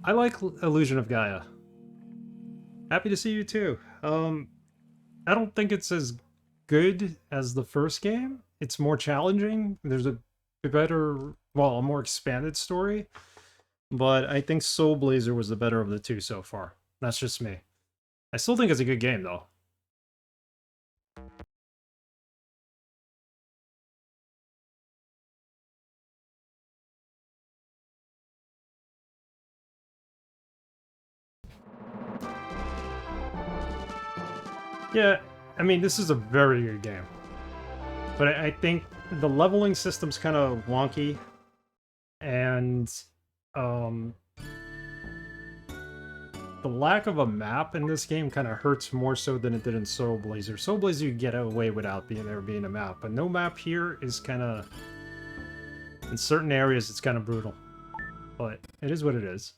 I like Illusion of Gaia. Happy to see you too. I don't think it's as good as the first game. It's more challenging. There's a better, well, a more expanded story. But I think Soul Blazer was the better of the two so far. That's just me. I still think it's a good game though. Yeah, I mean, this is a very good game. But I think the leveling system's kind of wonky. And um, the lack of a map in this game kind of hurts more so than it did in Soul Blazer. Soul Blazer you get away without there being a map, but no map here is kind of... In certain areas, it's kind of brutal. But it is what it is.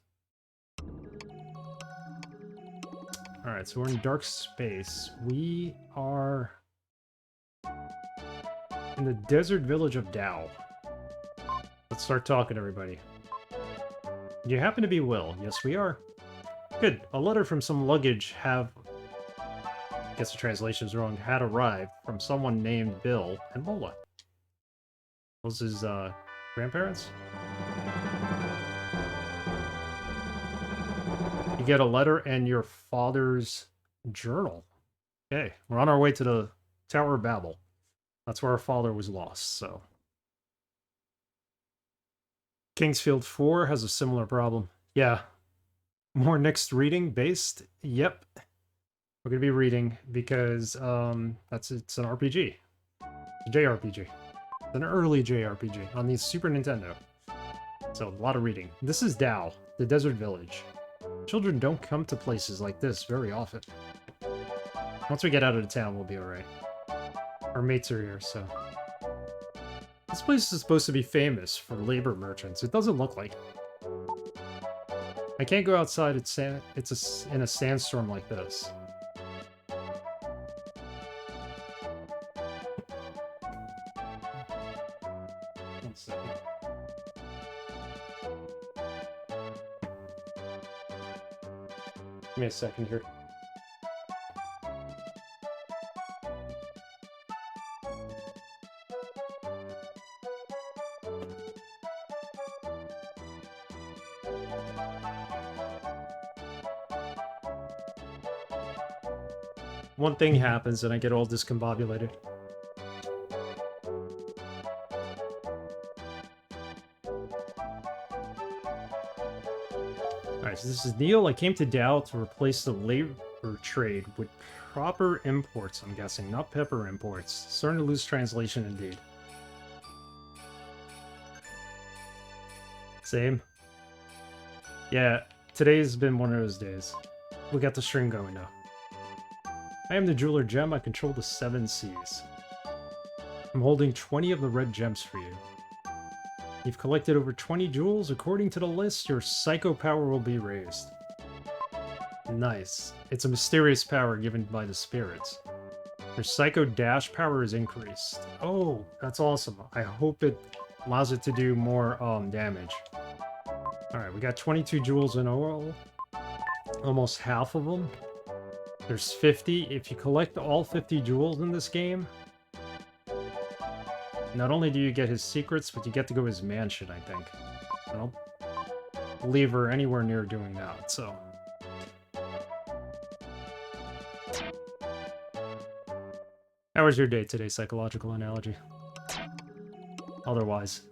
Alright, so we're in dark space. We are in the desert village of Dao. Let's start talking, everybody. Do you happen to be Will? Yes, we are. Good. A letter from some luggage have... I guess the translation's wrong. Had arrived from someone named Bill and Lola. Those his grandparents? You get a letter and your father's journal. Okay, we're on our way to the Tower of Babel. That's where our father was lost, so... Kingsfield 4 has a similar problem. Yeah. More next reading based? Yep. We're gonna be reading because it's an RPG. A JRPG. It's an early JRPG on the Super Nintendo. So a lot of reading. This is Dao, the Desert Village. Children don't come to places like this very often. Once we get out of the town, we'll be alright. Our mates are here, so... This place is supposed to be famous for labor merchants. It doesn't look like it. I can't go outside in a sandstorm like this. One second. Give me a second here. One thing happens and I get all discombobulated. Alright, so this is Neil. I came to Dao to replace the labor trade with proper imports, I'm guessing, not pepper imports. Starting to lose translation indeed. Same. Yeah, today's been one of those days. We got the stream going now. I am the jeweler gem. I control the 7 seas. I'm holding 20 of the red gems for you. You've collected over 20 jewels. According to the list, your psycho power will be raised. Nice. It's a mysterious power given by the spirits. Your psycho dash power is increased. Oh, that's awesome. I hope it allows it to do more damage. Alright, we got 22 jewels in all. Almost half of them. There's 50. If you collect all 50 jewels in this game, not only do you get his secrets, but you get to go to his mansion, I think. I don't believe we're anywhere near doing that, so... How was your day today, psychological analogy? Otherwise.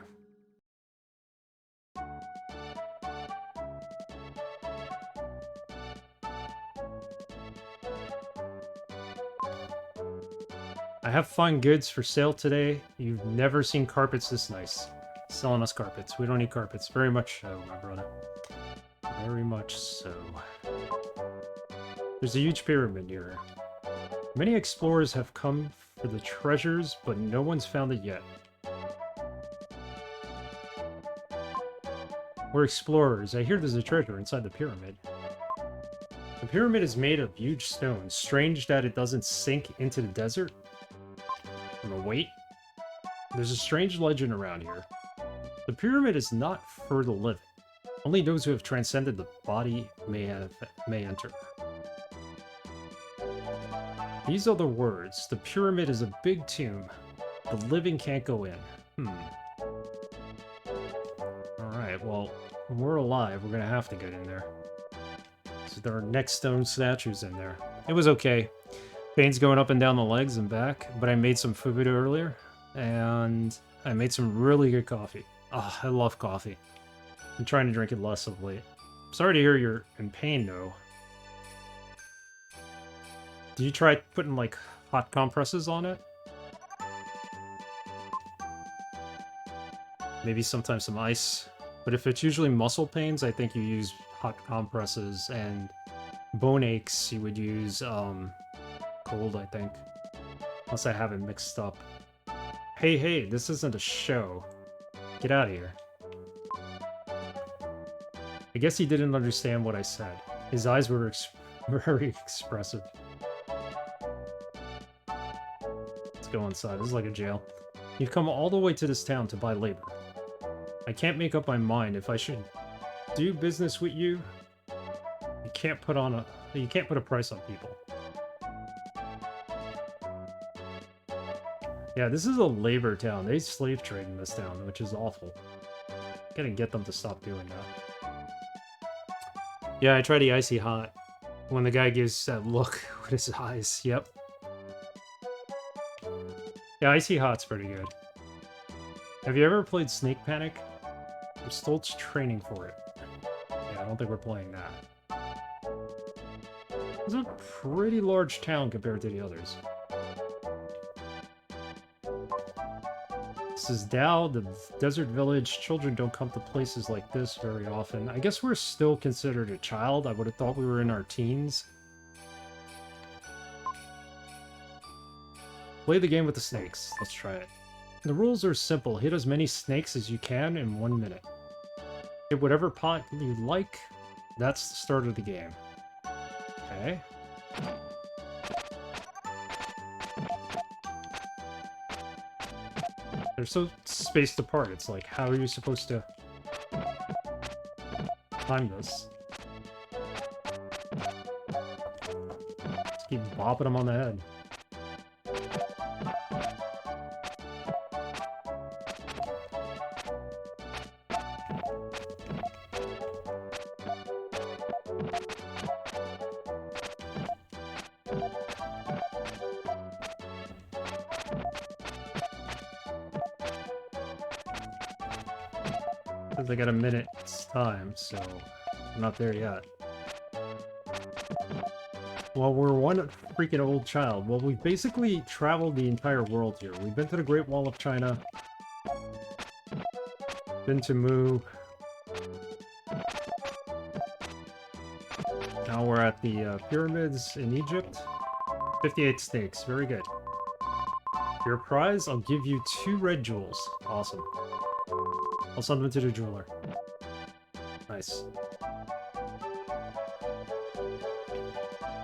I have fine goods for sale today. You've never seen carpets this nice. Selling us carpets. We don't need carpets. Very much so, my brother. Very much so. There's a huge pyramid here. Many explorers have come for the treasures, but no one's found it yet. We're explorers. I hear there's a treasure inside the pyramid. The pyramid is made of huge stones. Strange that it doesn't sink into the desert. From the weight. There's a strange legend around here. The pyramid is not for the living. Only those who have transcended the body may enter. These are the words. The pyramid is a big tomb. The living can't go in. Alright, well, when we're alive, we're gonna have to get in there. So there are next stone statues in there. It was okay. Pain's going up and down the legs and back, but I made some food earlier, and I made some really good coffee. Oh, I love coffee. I'm trying to drink it less of late. Sorry to hear you're in pain, though. Did you try putting, like, hot compresses on it? Maybe sometimes some ice. But if it's usually muscle pains, I think you use hot compresses, and bone aches, you would use, cold, I think. Unless I have it mixed up. Hey, this isn't a show. Get out of here. I guess he didn't understand what I said. His eyes were very expressive. Let's go inside. This is like a jail. You've come all the way to this town to buy labor. I can't make up my mind if I should do business with you. You can't put a price on people. Yeah, this is a labor town. They slave trade in this town, which is awful. Gotta get them to stop doing that. Yeah, I tried the icy hot. When the guy gives that look with his eyes. Yep. Yeah, icy hot's pretty good. Have you ever played Snake Panic? I'm still training for it. Yeah, I don't think we're playing that. It's a pretty large town compared to the others. This is Dao the Desert Village. Children don't come to places like this very often. I guess we're still considered a child. I would have thought we were in our teens. Play the game with the snakes. Let's try it. The rules are simple. Hit as many snakes as you can in 1 minute. Hit whatever pot you like. That's the start of the game. Okay. They're so spaced apart. It's like, how are you supposed to time this? Just keep bopping them on the head. I got a minute's time, so I'm not there yet. Well, we're one freaking old child. Well, we've basically traveled the entire world here. We've been to the Great Wall of China. Been to Mu. Now we're at the pyramids in Egypt. 58 snakes. Very good. For your prize, I'll give you 2 red jewels. Awesome. I'll send them to the jeweler. Nice.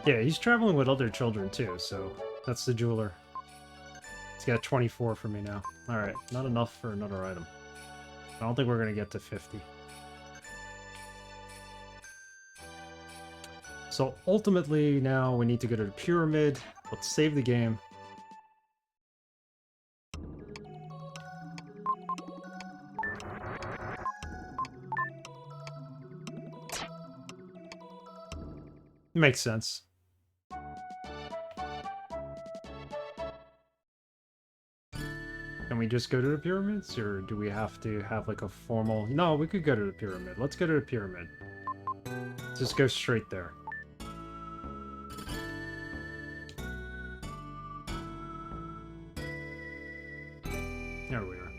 Yeah, he's traveling with other children too, so that's the jeweler. He's got 24 for me now. Alright, not enough for another item. I don't think we're gonna get to 50. So ultimately now we need to go to the pyramid. Let's save the game. Makes sense. Can we just go to the pyramids, or do we have to have like a formal... No, we could go to the pyramid. Let's go to the pyramid. Just go straight there. There we are.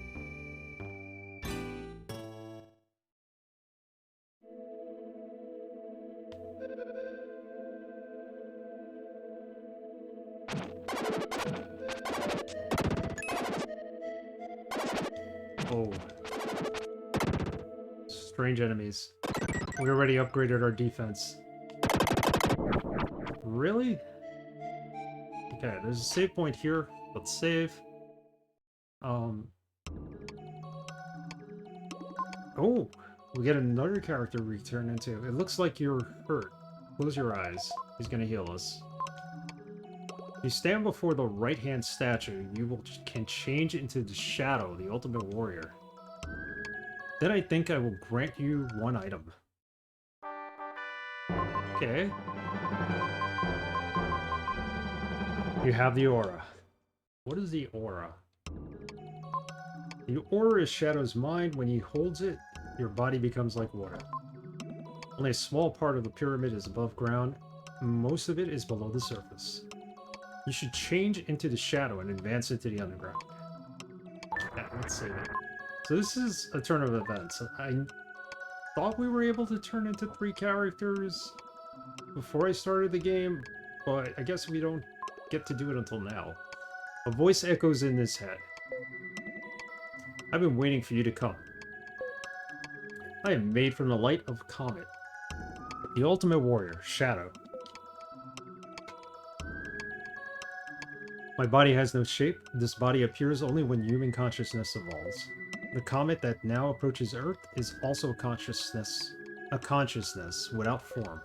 Oh. Strange enemies. We already upgraded our defense. Really? Okay, there's a save point here. Let's save. Oh. We get another character we turn into. It looks like you're hurt. Close your eyes. He's gonna heal us. You stand before the right-hand statue. Can change into the Shadow, the ultimate warrior. Then I think I will grant you one item. Okay. You have the aura. What is the aura? The aura is Shadow's mind. When he holds it, your body becomes like water. Only a small part of the pyramid is above ground. Most of it is below the surface. You should change into the Shadow and advance into the underground. Yeah, let's save it. So this is a turn of events. I thought we were able to turn into 3 characters before I started the game, but I guess we don't get to do it until now. A voice echoes in his head. I've been waiting for you to come. I am made from the light of comet. The ultimate warrior, Shadow. My body has no shape. This body appears only when human consciousness evolves. The comet that now approaches Earth is also a consciousness without form.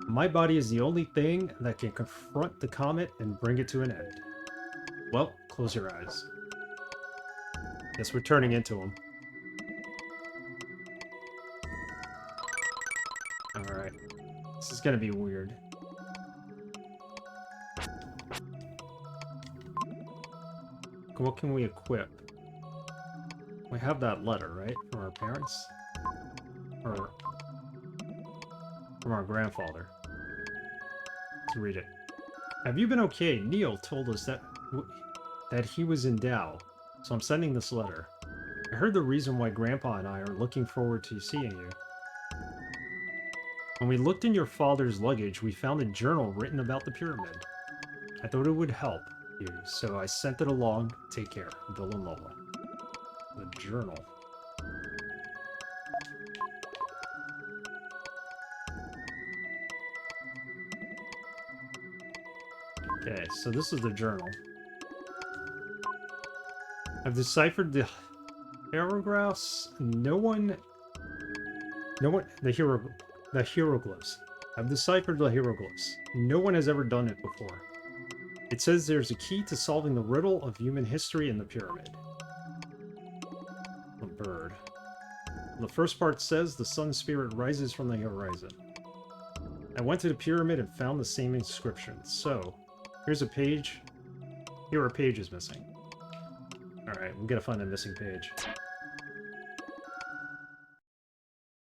My body is the only thing that can confront the comet and bring it to an end. Well, close your eyes. Guess we're turning into him. Alright. This is gonna be weird. What can we equip? We have that letter, right? From our parents? Or from our grandfather. Let's read it. Have you been okay? Neil told us that he was in Dao, so I'm sending this letter. I heard the reason why Grandpa and I are looking forward to seeing you. When we looked in your father's luggage, we found a journal written about the pyramid. I thought it would help you, so I sent it along. Take care, Bill and Lola. The journal. Okay, so this is the journal. I've deciphered the hieroglyphs. The hieroglyphs. I've deciphered the hieroglyphs. No one has ever done it before. It says there's a key to solving the riddle of human history in the pyramid. A bird. The first part says the sun spirit rises from the horizon. I went to the pyramid and found the same inscription. So, here's a page. Here are pages missing. Alright, we gotta find a missing page.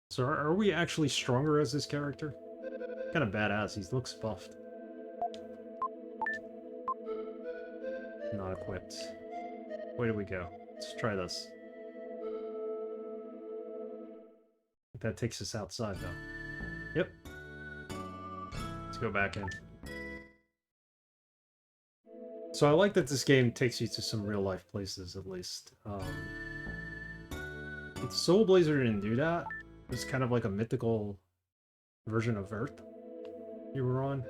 So are we actually stronger as this character? Kind of badass. He looks buffed. Not equipped. Where do we go? Let's try this. That takes us outside, though. Yep. Let's go back in. So I like that this game takes you to some real-life places, at least. Soul Blazer didn't do that. It was kind of like a mythical version of Earth you were on.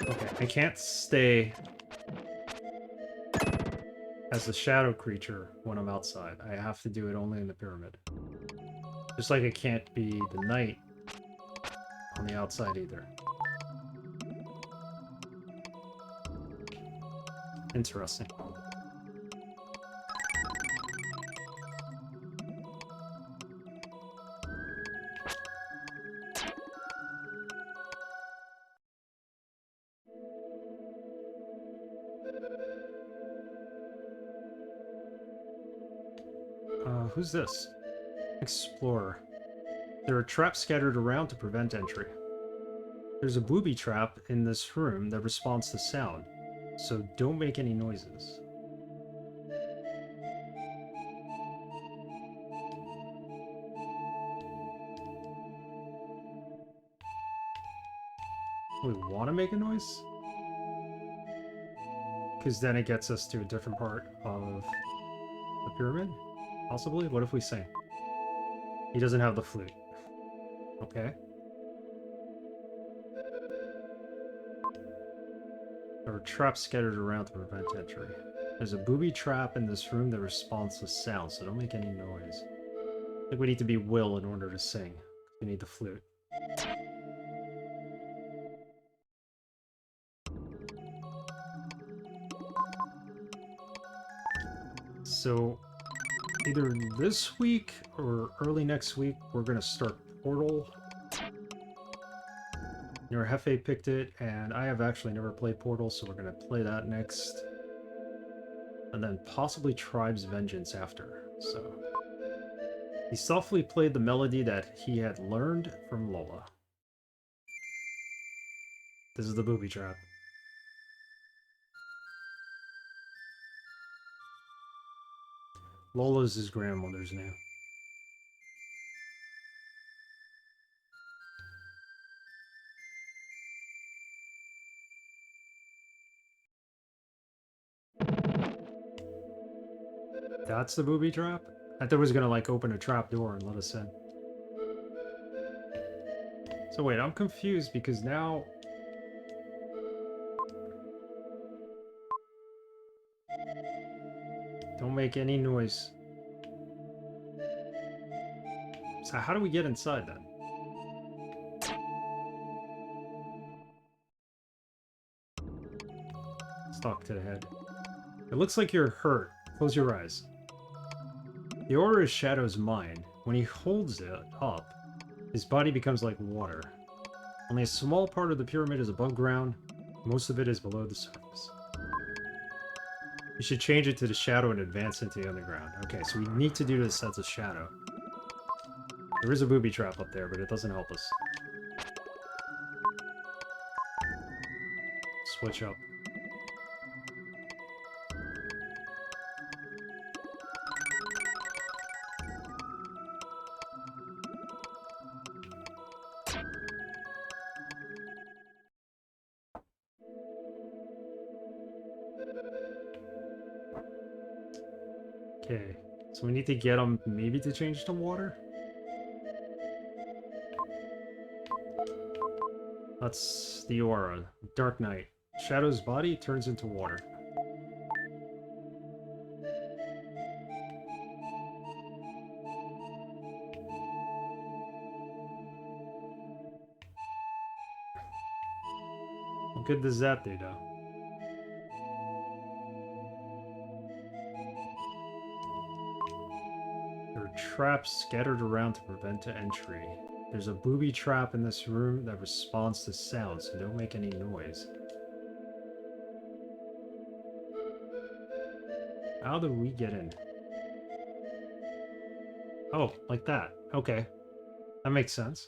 Okay, I can't stay as the shadow creature when I'm outside. I have to do it only in the pyramid. Just like I can't be the knight on the outside either. Interesting. Who's this? Explorer. There are traps scattered around to prevent entry. There's a booby trap in this room that responds to sound, so don't make any noises. We want to make a noise? Because then it gets us to a different part of the pyramid? Possibly? What if we sing? He doesn't have the flute. Okay. There are traps scattered around to prevent entry. There's a booby trap in this room that responds to sound, so don't make any noise. I think we need to be Will in order to sing. We need the flute. So, either this week or early next week, we're going to start Portal. Your Hefe picked it, and I have actually never played Portal, so we're going to play that next. And then possibly Tribe's Vengeance after. So, he softly played the melody that he had learned from Lola. This is the Booby Trap. Lola's his grandmother's name. That's the Booby Trap? I thought it was gonna like open a trap door and let us in. So wait, I'm confused because now... Don't make any noise. So how do we get inside then? Stuck to the head. It looks like you're hurt. Close your eyes. The aura is Shadow's mind. When he holds it up, his body becomes like water. Only a small part of the pyramid is above ground. Most of it is below the surface. You should change it to the shadow and advance into the underground. Okay, so we need to do this as a shadow. There is a booby trap up there, but it doesn't help us. Switch up. Okay, so we need to get him maybe to change to water? That's the aura. Dark Knight. Shadow's body turns into water. What good does that do, though? There are traps scattered around to prevent entry. There's a booby trap in this room that responds to sound, so don't make any noise. How do we get in? Oh, like that. Okay. That makes sense.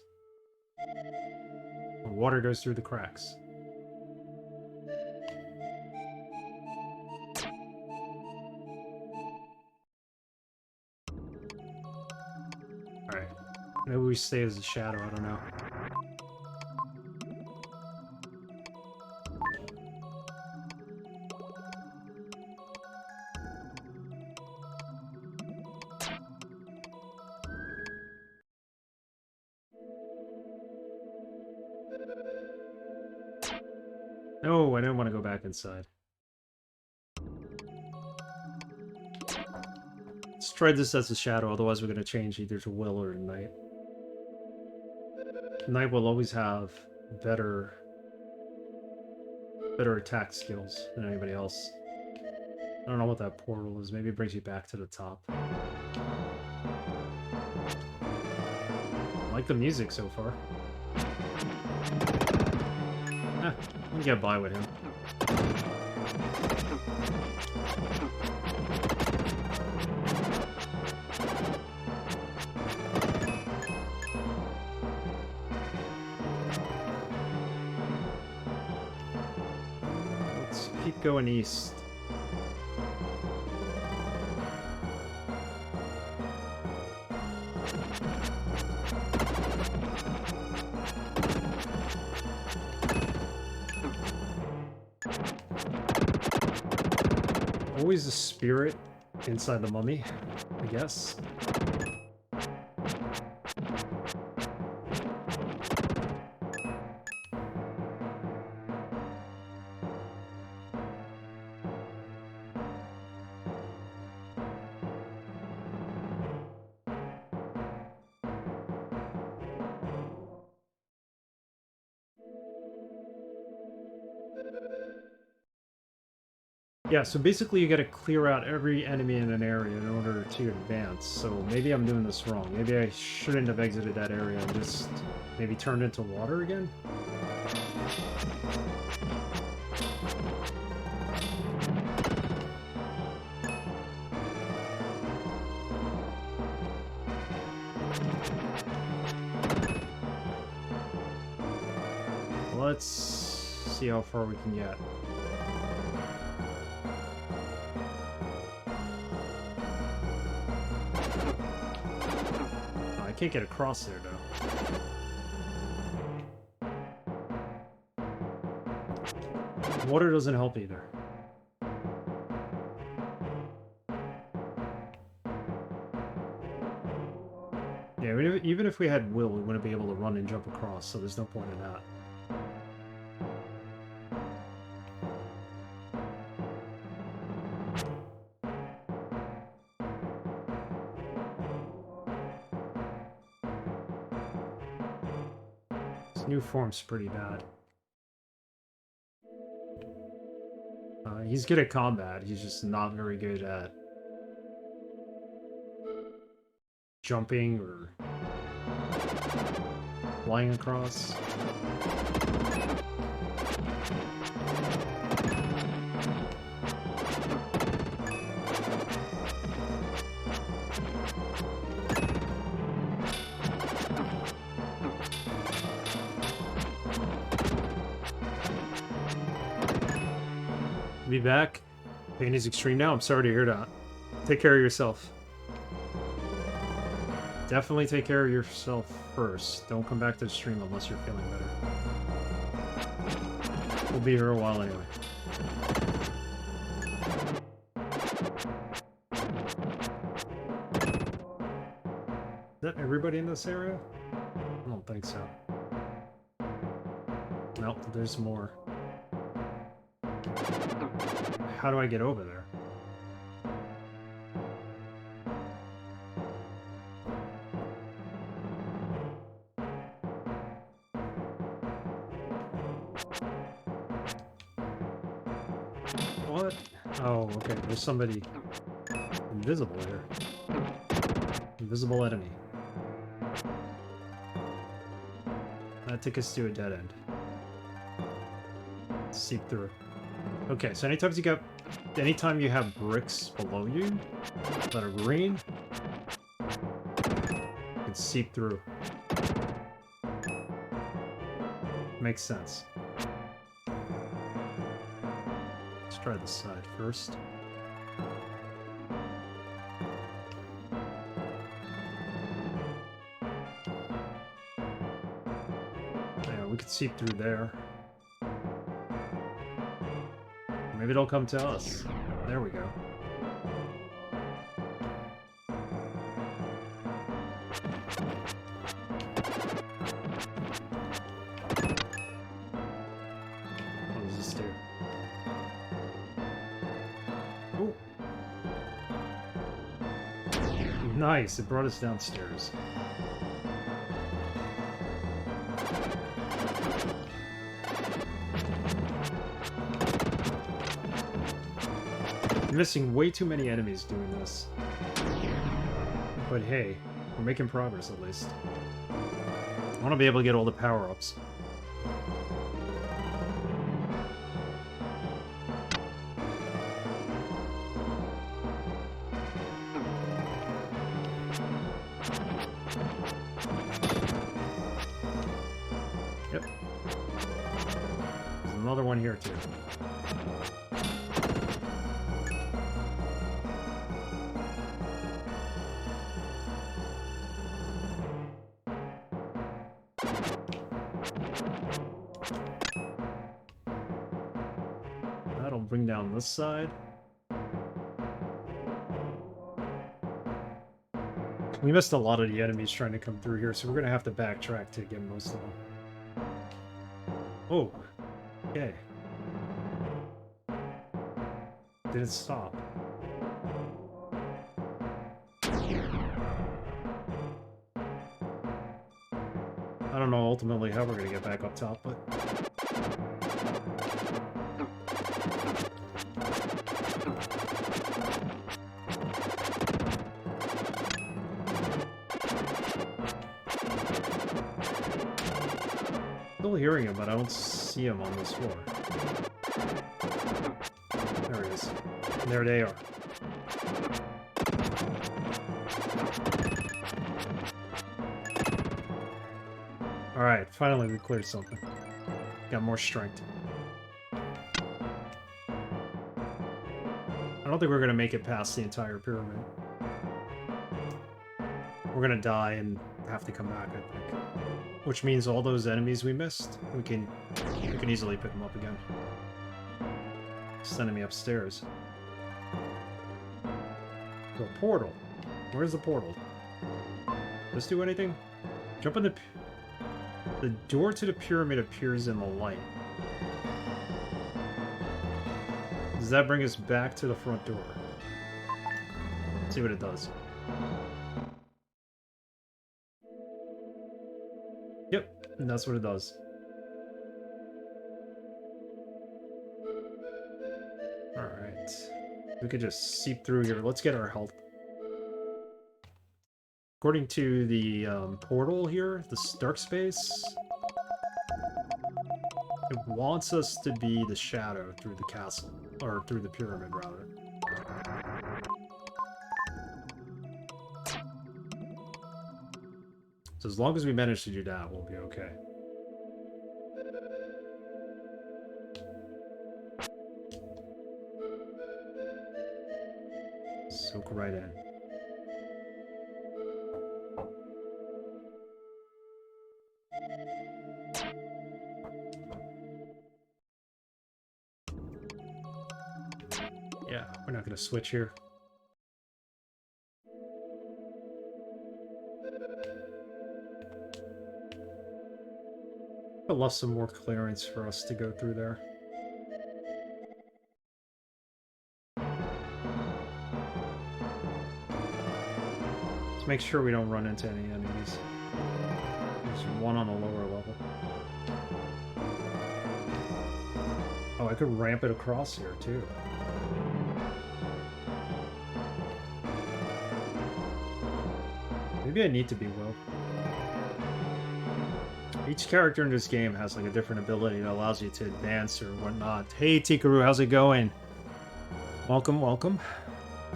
The water goes through the cracks. Alright. Maybe we stay as a shadow, I don't know. No, I didn't want to go back inside. Let's try this as a shadow, otherwise we're going to change either to Will or Night. Night will always have better attack skills than anybody else. I don't know what that portal is. Maybe it brings you back to the top. I like the music so far. Eh, we can get by with him. Let's keep going east. Always a spirit inside the mummy, I guess. Yeah, so basically you gotta clear out every enemy in an area in order to advance. So maybe I'm doing this wrong. Maybe I shouldn't have exited that area and just maybe turned into water again? Let's see how far we can get. Oh, I can't get across there, though. Water doesn't help either. Yeah, even if we had will, we wouldn't be able to run and jump across, so there's no point in that. New form's pretty bad. He's good at combat, he's just not very good at jumping or flying across. Be back. Pain is extreme now. I'm sorry to hear that. Take care of yourself. Definitely take care of yourself first. Don't come back to the stream unless you're feeling better. We'll be here a while anyway. Is that everybody in this area? I don't think so. Nope, there's more. How do I get over there? What? Oh, okay. There's somebody invisible here. Invisible enemy. That took us to a dead end. Seep through. Okay, so anytime you have bricks below you that are green, you can seep through. Makes sense. Let's try this side first. Yeah, we could seep through there. Maybe it'll come to us. There we go. What does this do? Oh! Nice, it brought us downstairs. Missing way too many enemies doing this. But hey, we're making progress at least. I want to be able to get all the power-ups. Yep. There's another one here too. Bring down this side. We missed a lot of the enemies trying to come through here, so we're gonna have to backtrack to get most of them. Oh, okay. Did it stop? I don't know ultimately how we're gonna get back up top, but Still hearing him, but I don't see him on this floor. There he is. And there they are. Alright, finally we cleared something. Got more strength. I don't think we're gonna make it past the entire pyramid. We're gonna die and have to come back, I think. Which means all those enemies we missed, we can easily pick them up again. Sending me upstairs. To a portal. Where's the portal? Does this do anything? Jump in the door to the pyramid appears in the light. Does that bring us back to the front door? Let's see what it does. Yep, and that's what it does. Alright. We could just seep through here. Let's get our health. According to the portal here, the dark space, it wants us to be the shadow through the castle. Or through the pyramid, rather. So as long as we manage to do that, we'll be okay. Soak right in. Yeah, we're not going to switch here. I left some more clearance for us to go through there. Let's make sure we don't run into any enemies. There's one on the lower level. Oh, I could ramp it across here, too. Maybe I need to be Will. Each character in this game has like a different ability that allows you to advance or whatnot. Hey Tikaru, how's it going? Welcome, welcome.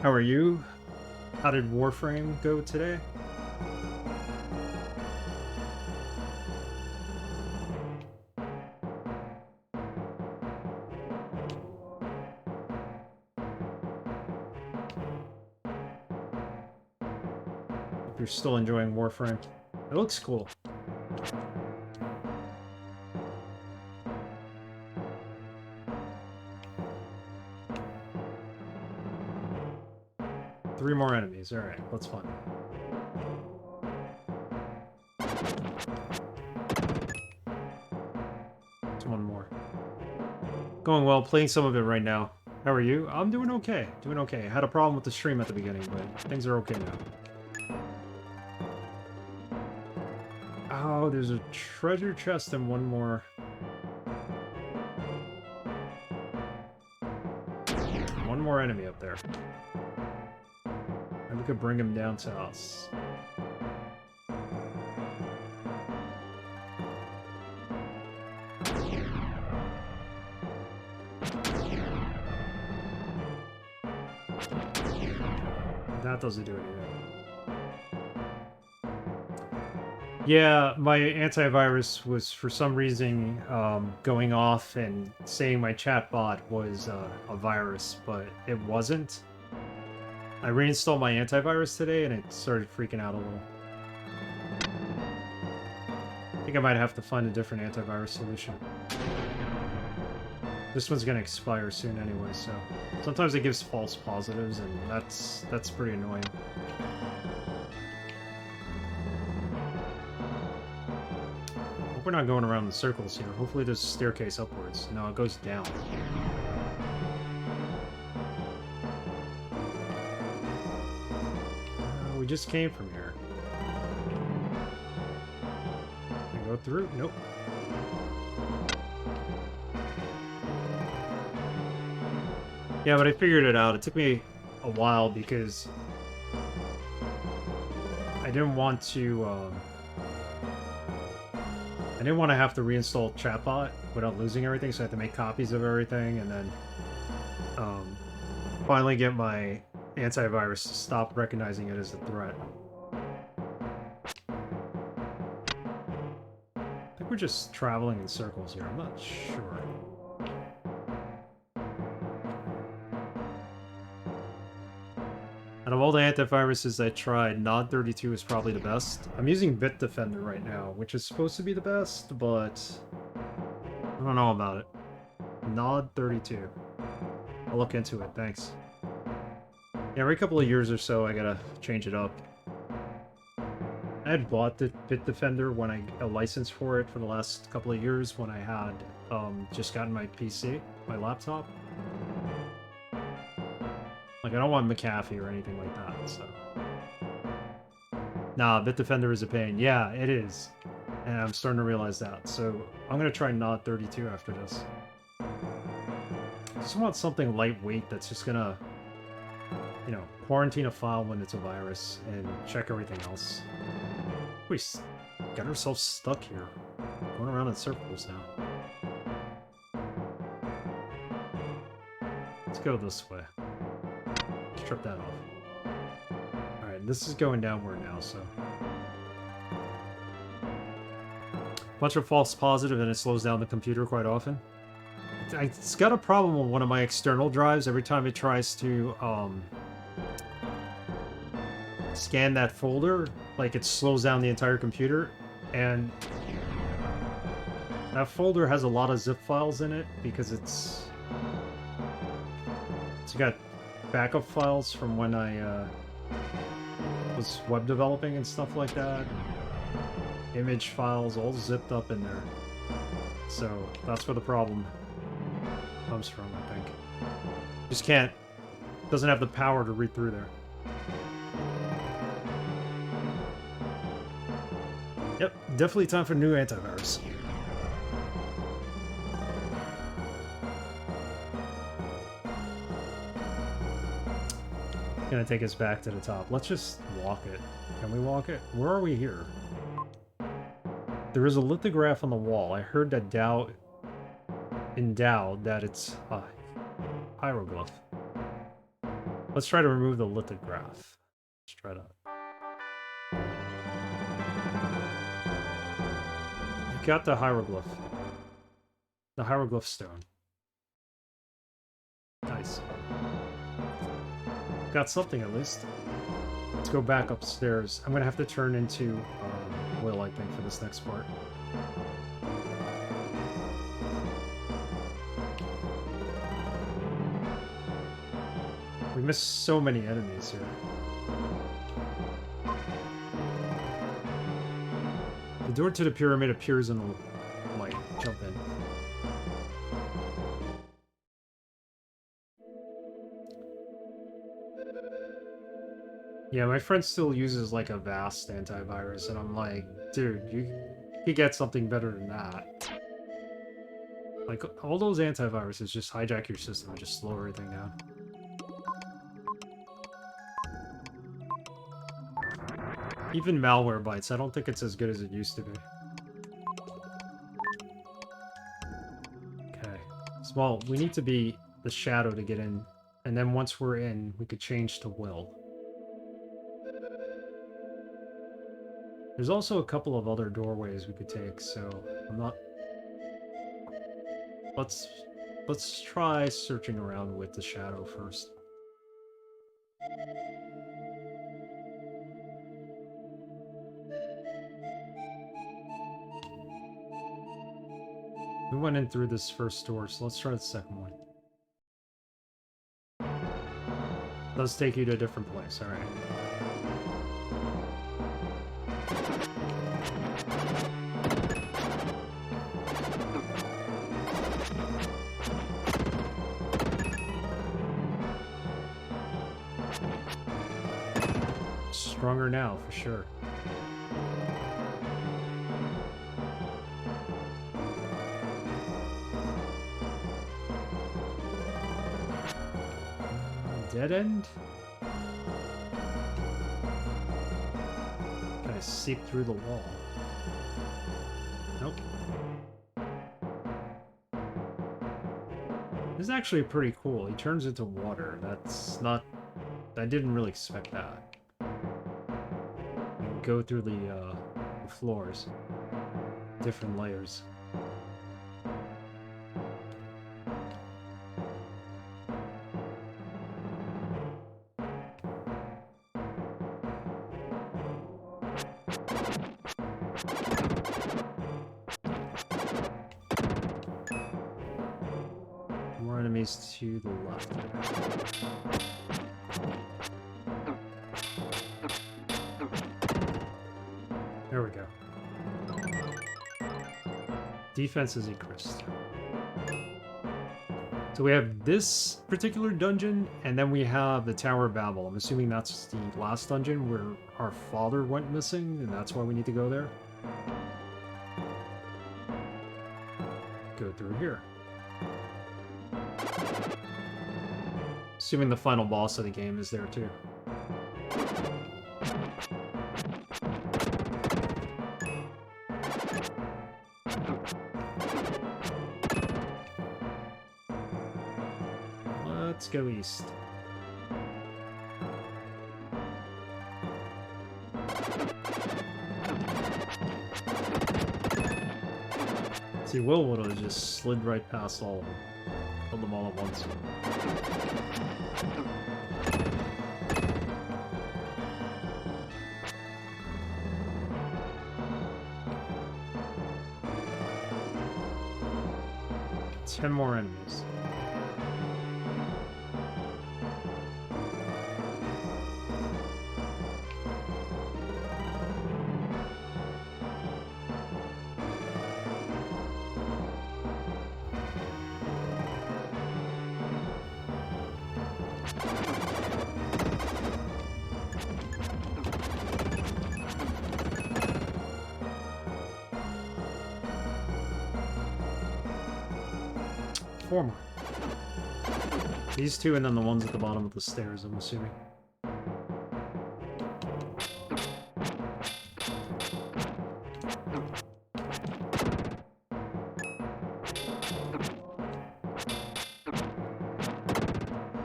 How are you? How did Warframe go today? If you're still enjoying Warframe. It looks cool. Three more enemies. Alright, that's fun. Just one more. Going well, playing some of it right now. How are you? I'm doing okay. Doing okay. I had a problem with the stream at the beginning, but things are okay now. Oh, there's a treasure chest and one more. One more enemy up there. And we could bring him down to us. That doesn't do anything. Yeah, my antivirus was for some reason going off and saying my chatbot was a virus, but it wasn't. I reinstalled my antivirus today and it started freaking out a little. I think I might have to find a different antivirus solution. This one's gonna expire soon anyway, so sometimes it gives false positives, and that's pretty annoying. Hope we're not going around in circles here. Hopefully there's a staircase upwards. No, it goes down. We just came from here. Can I go through? Nope. Yeah, but I figured it out. It took me a while because I didn't want to I didn't want to have to reinstall Chatbot without losing everything, so I had to make copies of everything, and then finally get my antivirus to stop recognizing it as a threat. I think we're just traveling in circles here. I'm not sure. Out of all the antiviruses I tried, Nod32 is probably the best. I'm using Bitdefender right now, which is supposed to be the best, but I don't know about it. Nod32. I'll look into it, thanks. Yeah, every couple of years or so, I gotta change it up. I had bought the Bitdefender when I got a license for it for the last couple of years when I had just gotten my PC, my laptop. Like, I don't want McAfee or anything like that, so... Nah, Bitdefender is a pain. Yeah, it is. And I'm starting to realize that, so I'm gonna try Nod32 after this. I just want something lightweight that's just gonna, you know, quarantine a file when it's a virus and check everything else. We got ourselves stuck here. Going around in circles now. Let's go this way. Strip that off. Alright, this is going downward now, so... Bunch of false positive and it slows down the computer quite often. It's got a problem with one of my external drives. Every time it tries to scan that folder, like it slows down the entire computer, and that folder has a lot of zip files in it because it's got backup files from when I was web developing and stuff like that. Image files all zipped up in there. So that's where the problem comes from, I think. Just can't, doesn't have the power to read through there. Yep, definitely time for new antivirus. Gonna take us back to the top. Let's just walk it. Can we walk it? Where are we here? There is a lithograph on the wall. I heard that in Dao that it's a hieroglyph. Let's try to remove the lithograph. Let's try that. You got the hieroglyph. The hieroglyph stone. Nice. Got something at least. Let's go back upstairs. I'm gonna have to turn into Will, I think, for this next part. We missed so many enemies here. The door to the pyramid appears in the light. Jump in. Yeah, my friend still uses like a vast antivirus, and I'm like, dude, you could get something better than that. Like, all those antiviruses just hijack your system and just slow everything down. Even Malwarebytes, I don't think it's as good as it used to be. Okay. Well, we need to be the Shadow to get in, and then once we're in, we could change to Will. There's also a couple of other doorways we could take, so I'm not... Let's try searching around with the Shadow first. We went in through this first door, so let's try the second one. Does take you to a different place, alright. Stronger now, for sure. Dead end? Can I seep through the wall? Nope. This is actually pretty cool. He turns into water. That's not... I didn't really expect that. You can go through the floors. Different layers. More enemies to the left. There we go. Defense is increased. So we have this particular dungeon, and then we have the Tower of Babel. I'm assuming that's the last dungeon where our father went missing, and that's why we need to go there. Go through here. Assuming the final boss of the game is there too. Let's go east. See, Will would have just slid right past all of them. Killed them all at once. Ten more enemies. Four more. These two and then the ones at the bottom of the stairs, I'm assuming.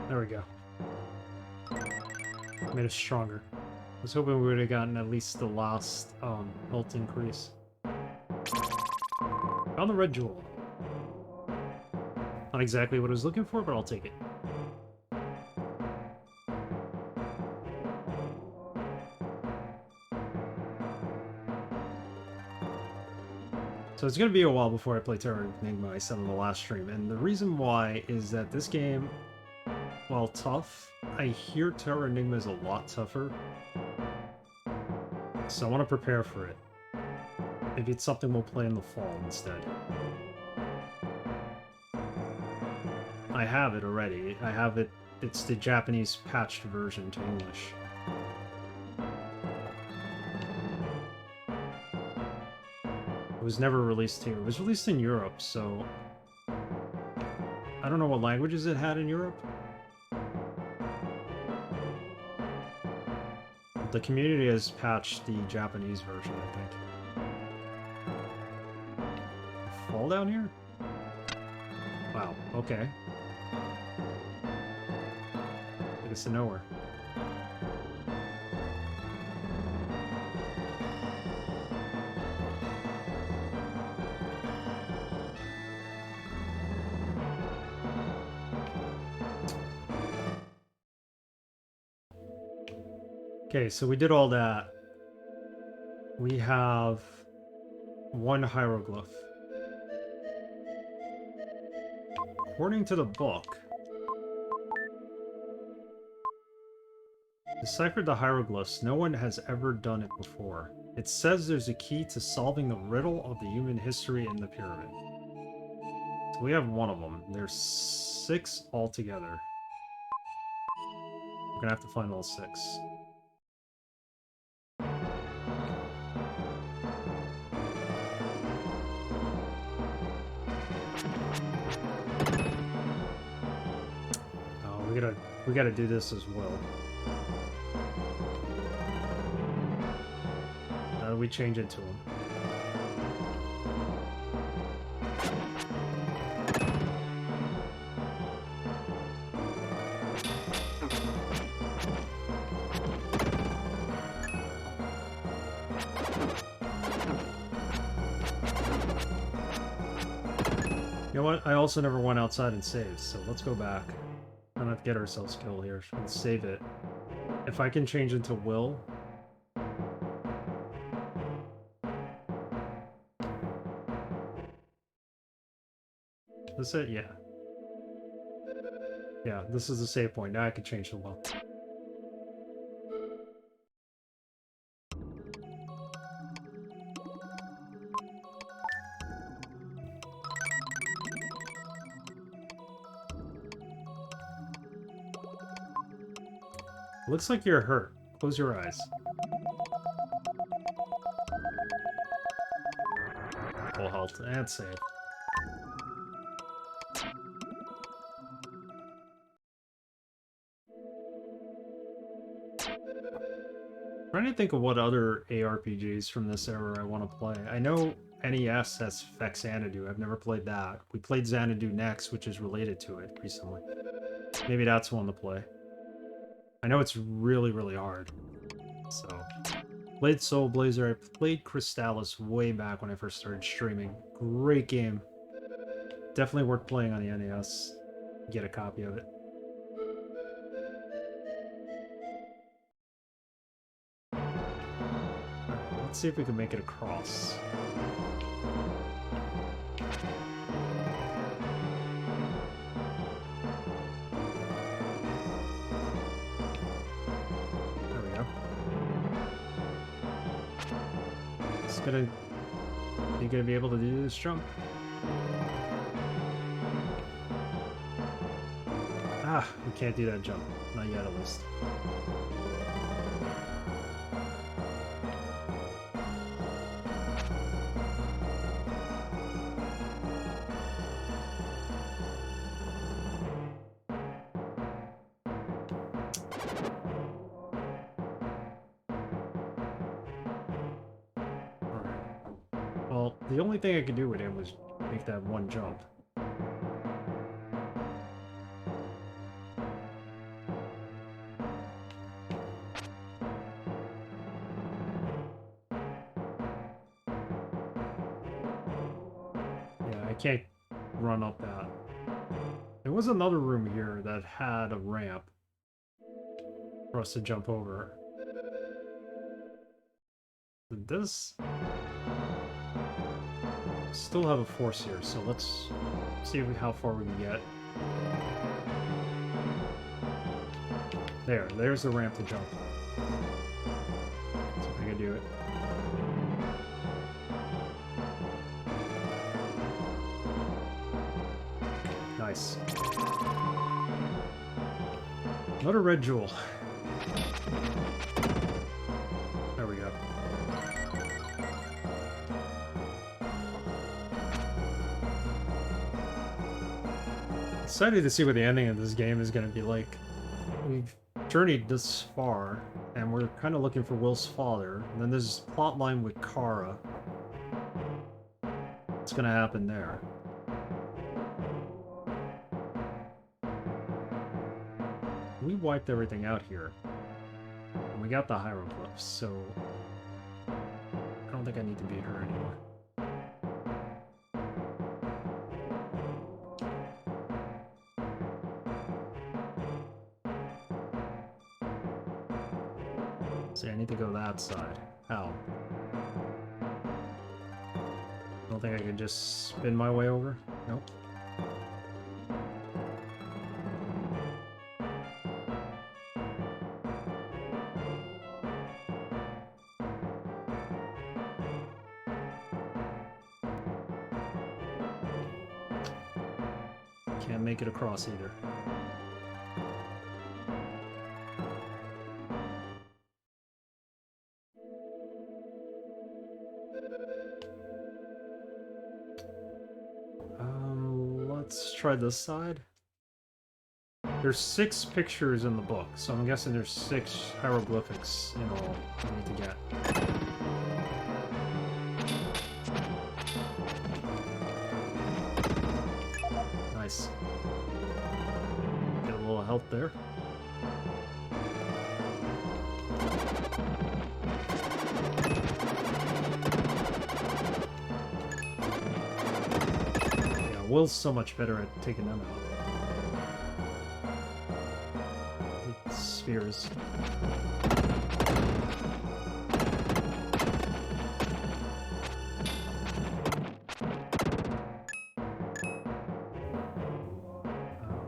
There we go. Made us stronger. I was hoping we would have gotten at least the last health increase. Found the red jewel. Not exactly what I was looking for, but I'll take it. So it's going to be a while before I play Tower of Enigma, I said in the last stream, and the reason why is that this game, while tough, I hear Tower of Enigma is a lot tougher. So I want to prepare for it. Maybe it's something we'll play in the fall instead. I have it already. I have it. It's the Japanese patched version to English. It was never released here. It was released in Europe, so... I don't know what languages it had in Europe. But the community has patched the Japanese version, I think. Fall down here? Wow, okay. Get us to nowhere. Okay, so we did all that. We have one hieroglyph. According to the book, deciphered the hieroglyphs. No one has ever done it before. It says there's a key to solving the riddle of the human history in the pyramid. So we have one of them. There's 6 altogether. We're gonna have to find all 6. We gotta do this as well. How do we change it to him? You know what? I also never went outside and saved, so let's go back. I'm gonna get ourselves killed here. Let's save it. If I can change into Will. This it? Yeah. Yeah, this is the save point. Now I can change to Will. Looks like you're hurt. Close your eyes. Full health and save. Trying to think of what other ARPGs from this era I want to play. I know NES has Feck Xanadu. I've never played that. We played Xanadu Next, which is related to it recently. Maybe that's one to play. I know it's really, really hard. So, played Soul Blazer. I played Crystallis way back when I first started streaming. Great game. Definitely worth playing on the NES. Get a copy of it. Let's see if we can make it across. You gonna be able to do this jump? Ah, we can't do that jump. Not yet, at least. The only thing I could do with him was make that one jump. Yeah, I can't run up that. There was another room here that had a ramp for us to jump over. This... Still have a force here, so let's see how far we can get. There's the ramp to jump. See if I can do it. Nice. Another red jewel. There we go. Excited to see what the ending of this game is going to be like. We've journeyed this far, and we're kind of looking for Will's father. And then there's this plot line with Kara. What's going to happen there? We wiped everything out here. And we got the hieroglyphs, so... I don't think I need to beat her anymore. See, I need to go that side. How? I don't think I can just spin my way over? Nope. Can't make it across either. Let's try this side. There's 6 pictures in the book, so I'm guessing there's 6 hieroglyphics in all I need to get. Nice. Get a little help there. Will's so much better at taking them out. Like spheres.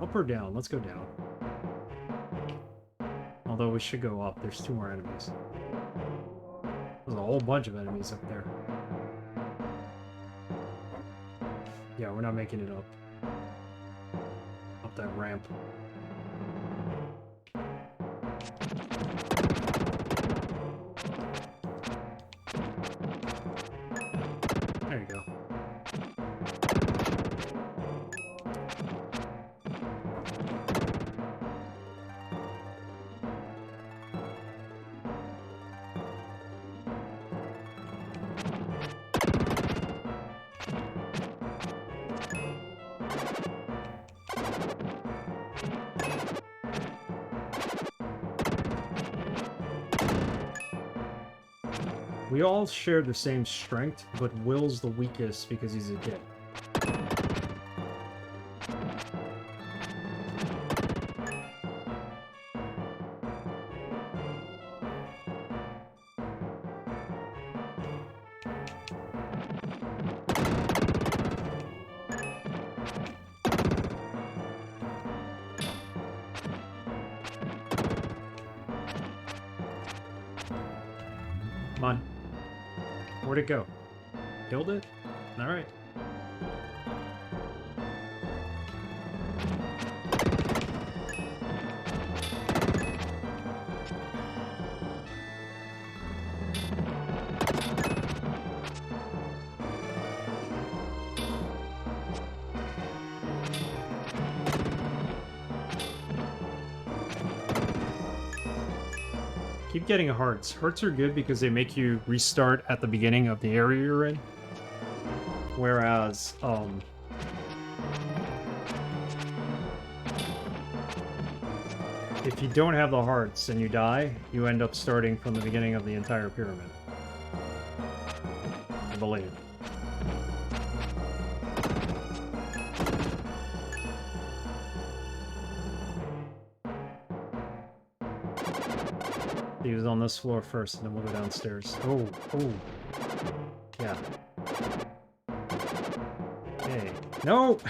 Up or down? Let's go down. Although we should go up. There's 2 more enemies. There's a whole bunch of enemies up there. Yeah, we're not making it up. Up that ramp. There you go. We all share the same strength, but Will's the weakest because he's a kid. Come on. Where'd it go? Killed it? Alright. Keep getting hearts. Hearts are good because they make you restart at the beginning of the area you're in. Whereas, if you don't have the hearts and you die, you end up starting from the beginning of the entire pyramid. I believe. He was on this floor first, and then we'll go downstairs. Oh, oh. Yeah. Hey. No!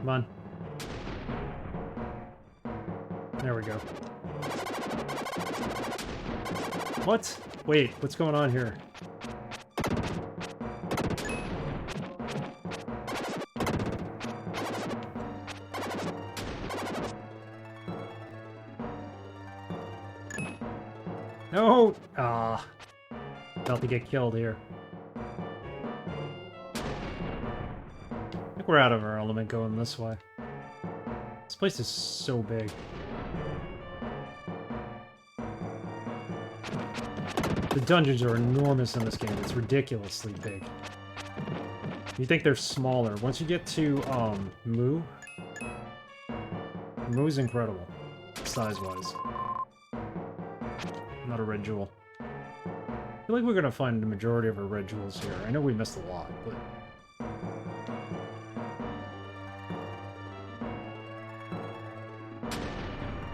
Come on. There we go. What? Wait, what's going on here? No! Ah. About to get killed here. I think we're out of our element going this way. This place is so big. The dungeons are enormous in this game. It's ridiculously big. You think they're smaller. Once you get to, Moo's incredible. Size-wise. Not a red jewel. I feel like we're gonna find the majority of our red jewels here. I know we missed a lot, but...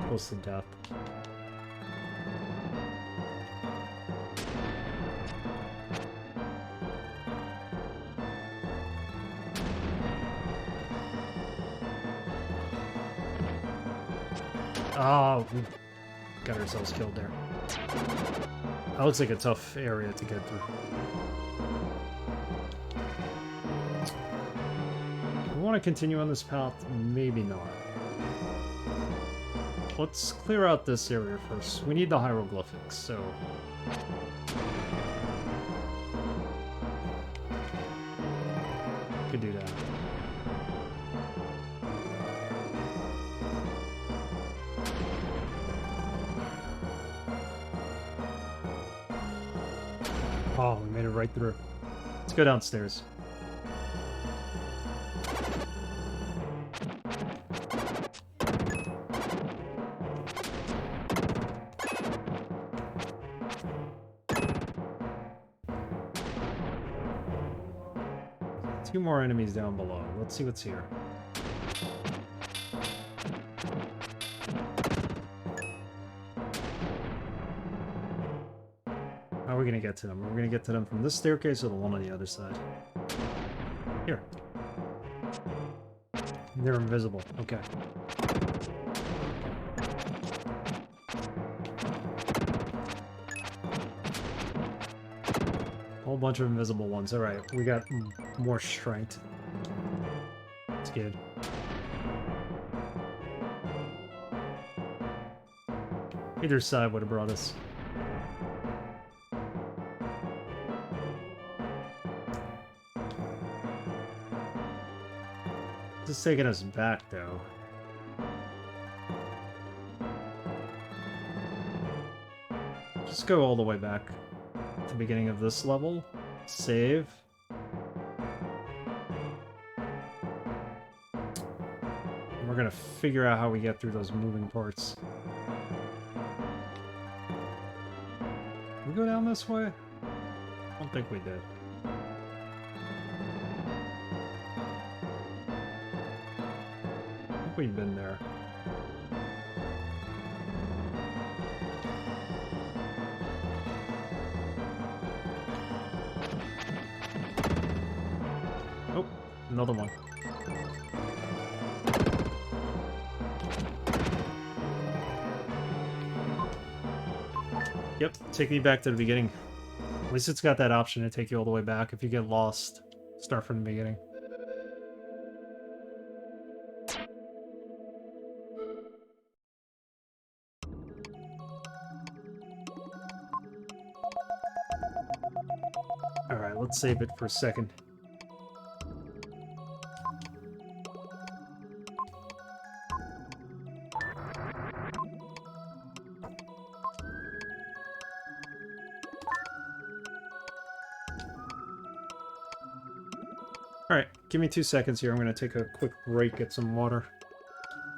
Close to death. Ah, we got ourselves killed there. That looks like a tough area to get through. We want to continue on this path? Maybe not. Let's clear out this area first. We need the hieroglyphics, so... Could do that. Oh, we made it right through. Let's go downstairs. 2 more enemies down below. Let's see what's here. How are we gonna get to them? Are we gonna get to them from this staircase or the one on the other side? Here. They're invisible. Okay. Whole bunch of invisible ones. Alright, we got more strength. That's good. Either side would have brought us. This is taking us back, though. Just go all the way back to the beginning of this level. Save. And we're gonna figure out how we get through those moving parts. Did we go down this way? I don't think we did. I think we've been there. Oh, another one. Yep, take me back to the beginning. At least it's got that option to take you all the way back. If you get lost, start from the beginning. Alright, let's save it for a second. Alright, give me 2 seconds here. I'm going to take a quick break, get some water.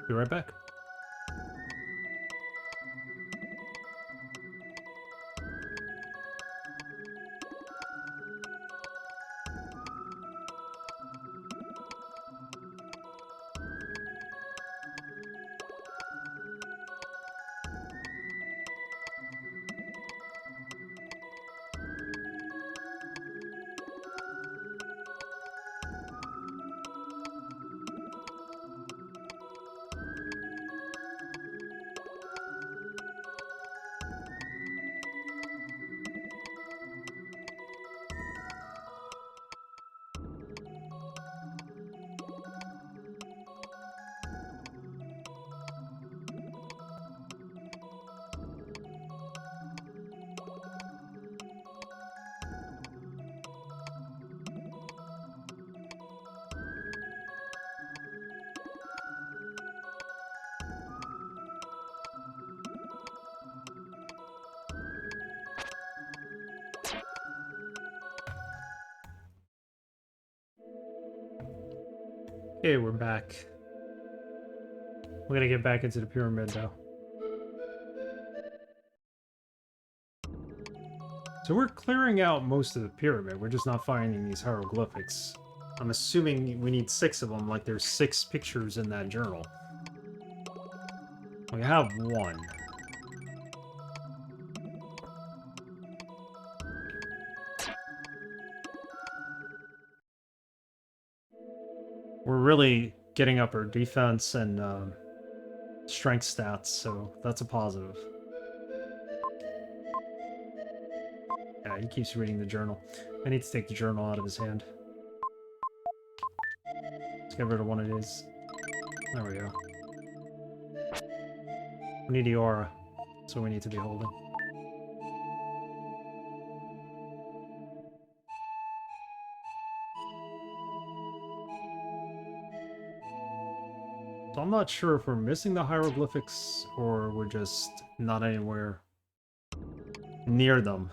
Be right back. Okay, we're back. We're gonna get back into the pyramid, though. So we're clearing out most of the pyramid. We're just not finding these hieroglyphics. I'm assuming we need 6 of them, like there's 6 pictures in that journal. We have 1. We're really getting up our defense and strength stats, so that's a positive. Yeah, he keeps reading the journal. I need to take the journal out of his hand. Let's get rid of one of these. There we go. We need the aura. That's what we need to be holding. So I'm not sure if we're missing the hieroglyphics or we're just not anywhere near them.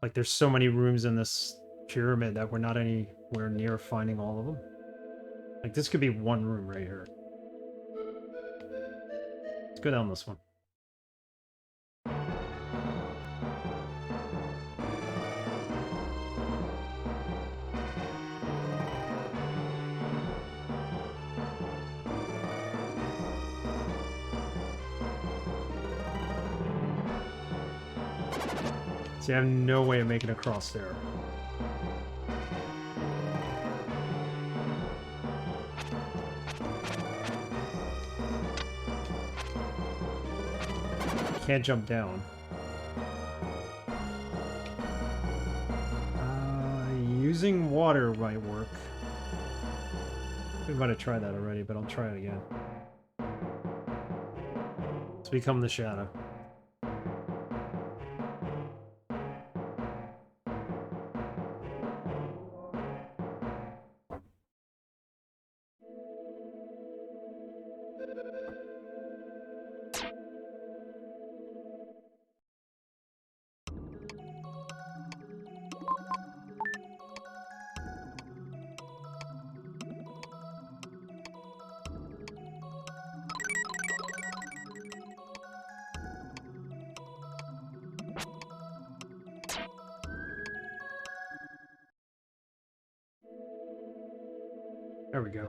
Like, there's so many rooms in this pyramid that we're not anywhere near finding all of them. Like, this could be one room right here. Let's go down this one. See, I have no way of making it across there. Can't jump down. Using water might work. We might have tried that already, but I'll try it again. Let's become the shadow. There we go.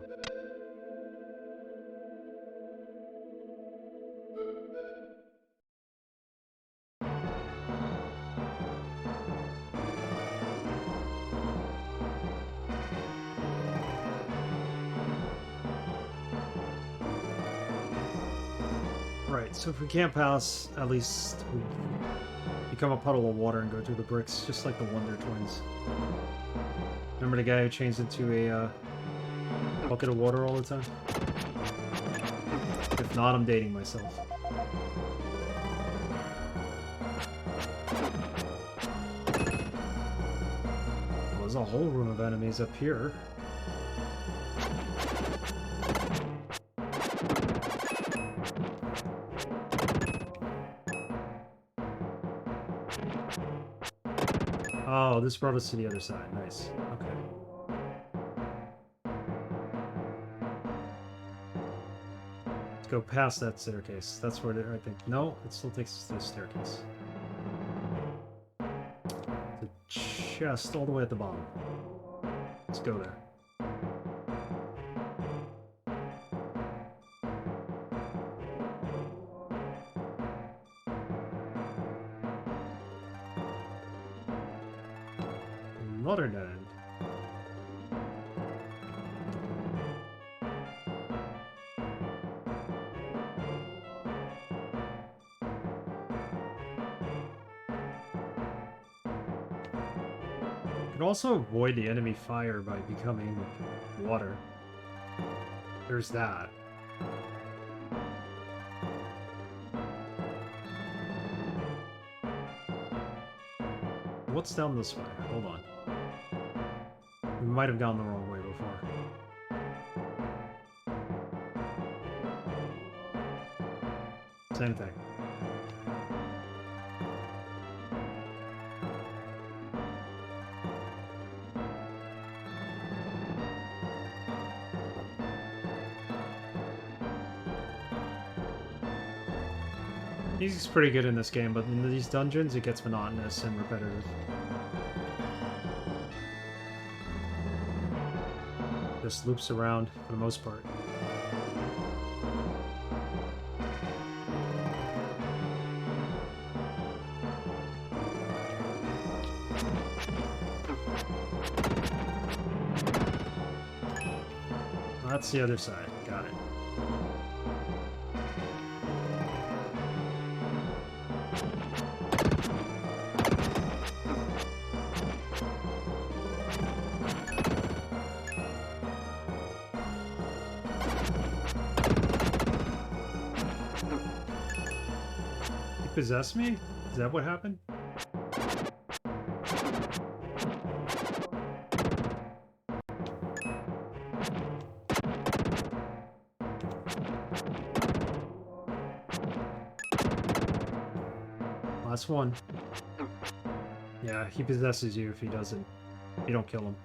Right, so if we can't pass, at least we become a puddle of water and go through the bricks, just like the Wonder Twins. Remember the guy who changed into a bucket of water all the time? If not, I'm dating myself. Well, there's a whole room of enemies up here. Oh, this brought us to the other side. Nice. Okay. Let's go past that staircase. That's where I think. No, it still takes us to the staircase. The chest all the way at the bottom. Let's go there. Another dead end. You can also avoid the enemy fire by becoming water. There's that. What's down this way? Hold on. We might have gone the wrong way before. Same thing. He's pretty good in this game, but in these dungeons it gets monotonous and repetitive. Just loops around for the most part. That's the other side. Got it. Possess me? Is that what happened? Last one. Yeah, he possesses you if he doesn't. You don't kill him.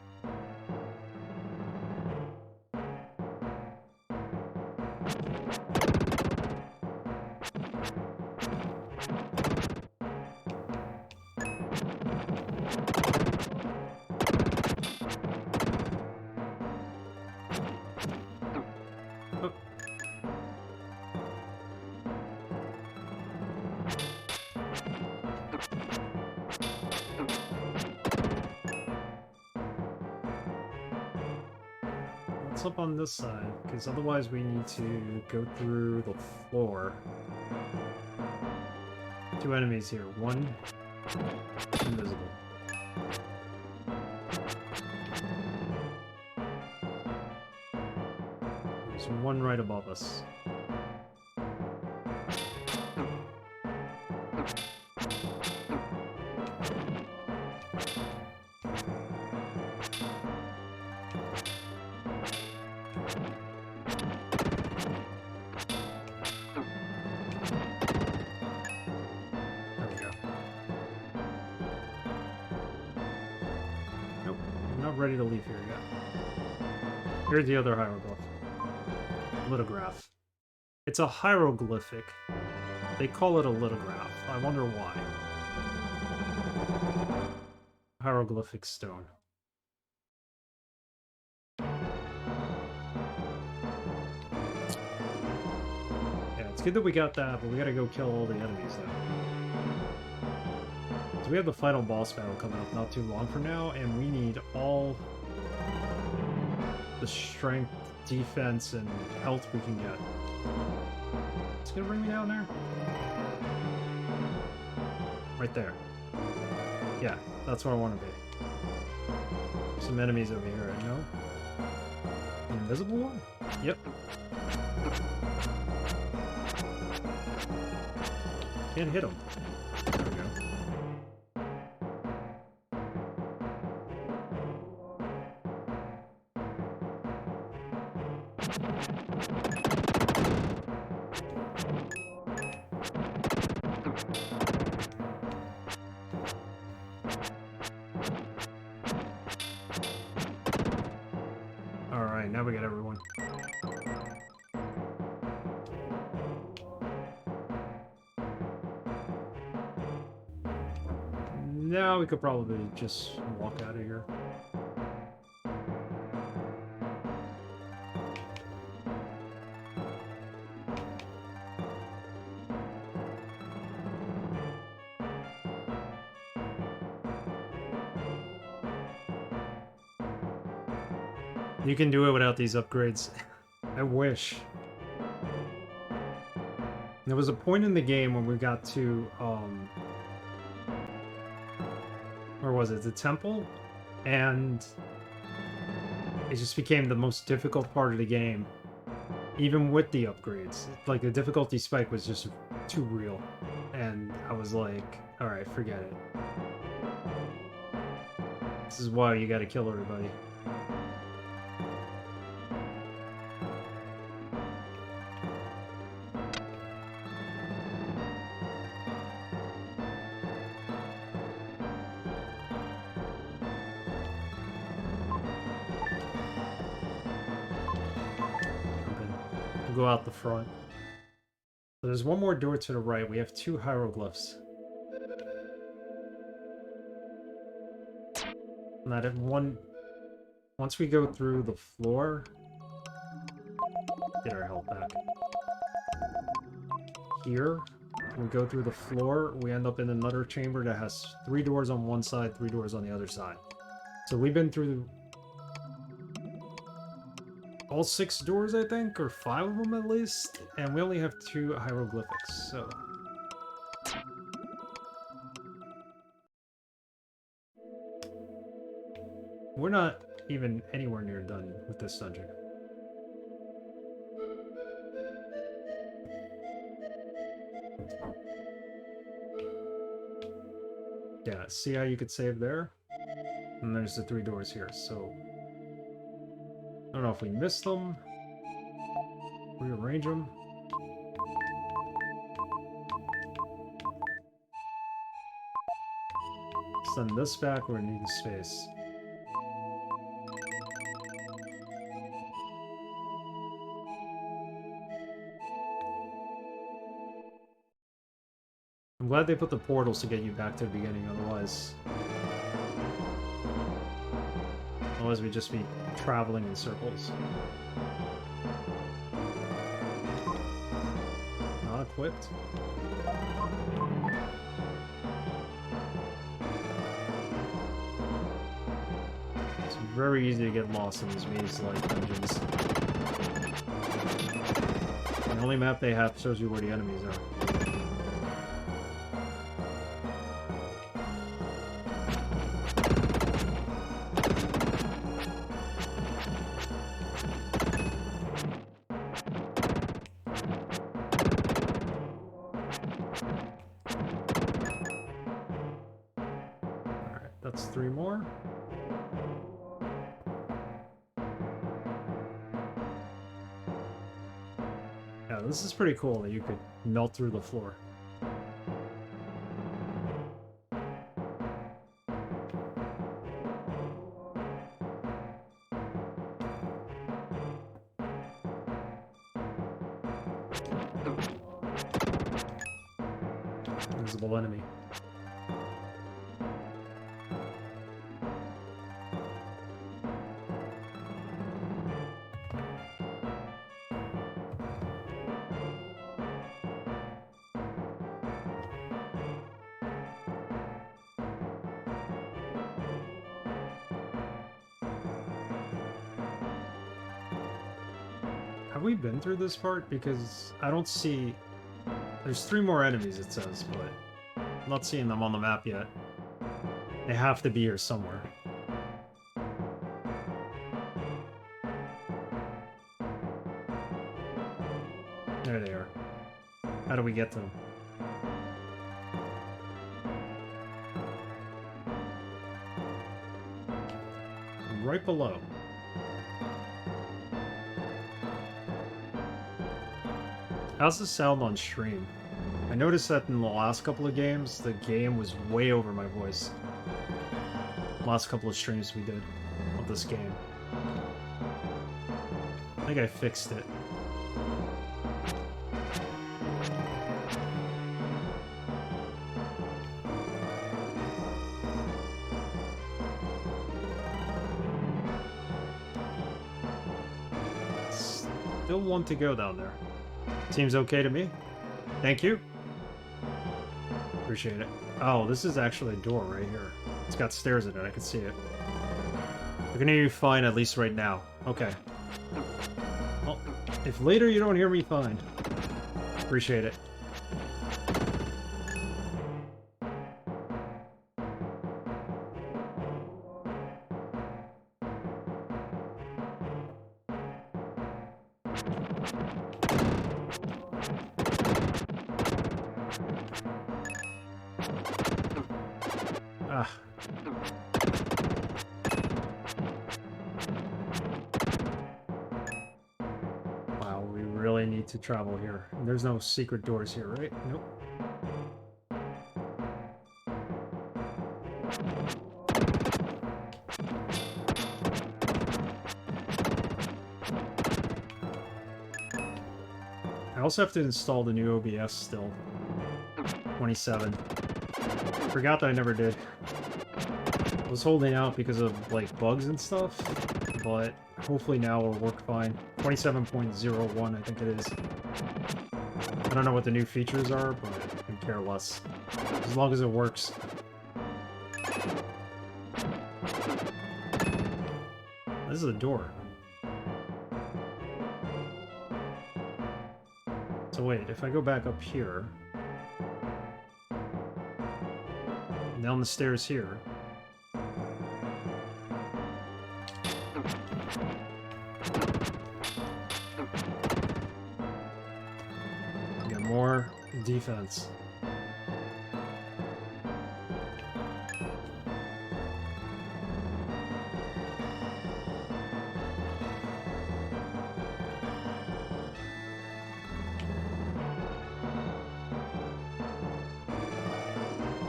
what's up on this side? Because otherwise we need to go through the floor. 2 enemies here. 1 invisible. There's 1 right above us. Ready to leave here yet. Here's the other hieroglyph. Lithograph. It's a hieroglyphic. They call it a lithograph. I wonder why. Hieroglyphic stone. Yeah, it's good that we got that, but we gotta go kill all the enemies though. We have the final boss battle coming up not too long from now, and we need all the strength, defense, and health we can get. It's gonna bring me down there? Right there. Yeah, that's where I want to be. Some enemies over here, I know. An invisible one? Yep. Can't hit him. There we go. Alright, now we got everyone. Now we could probably just walk out of here. You can do it without these upgrades. I wish. There was a point in the game when we got to, where was it? The temple? And it just became the most difficult part of the game. Even with the upgrades. Like, the difficulty spike was just too real. And I was like, alright, forget it. This is why you gotta kill everybody. Go out the front. So there's one more door to the right. We have 2 hieroglyphs. And that once we go through the floor, get our health back. Here, we go through the floor, we end up in another chamber that has 3 doors on one side, 3 doors on the other side. So we've been through all 6 doors, I think, or 5 of them at least, and we only have 2 hieroglyphics, so... We're not even anywhere near done with this dungeon. Yeah, see how you could save there? And there's the 3 doors here, so... I don't know if we missed them. Rearrange them. Send this back, we're needing space. I'm glad they put the portals to get you back to the beginning, otherwise we'd just be traveling in circles. Not equipped. Some very easy to get lost in these maze-like dungeons. The only map they have shows you where the enemies are. Alright, that's 3 more. Yeah, this is pretty cool that you could melt through the floor. Invisible enemy. Have we been through this part? Because I don't see... There's 3 more enemies, it says, but I'm not seeing them on the map yet. They have to be here somewhere. There they are. How do we get to them? Right below. How's the sound on stream? I noticed that in the last couple of games, the game was way over my voice. Last couple of streams we did of this game. I think I fixed it. Still 1 to go down there. Seems okay to me. Thank you. Appreciate it. Oh, this is actually a door right here. It's got stairs in it. I can see it. I can hear you fine, at least right now. Okay. Well, if later you don't hear me fine, appreciate it. Ah. Wow, we really need to travel here. And there's no secret doors here, right? Nope. I also have to install the new OBS still. 27. Forgot that I never did. I was holding out because of, like, bugs and stuff, but hopefully now it'll work fine. 27.01, I think it is. I don't know what the new features are, but I can care less. As long as it works. This is a door. So wait, if I go back up here... down the stairs here... get more defense.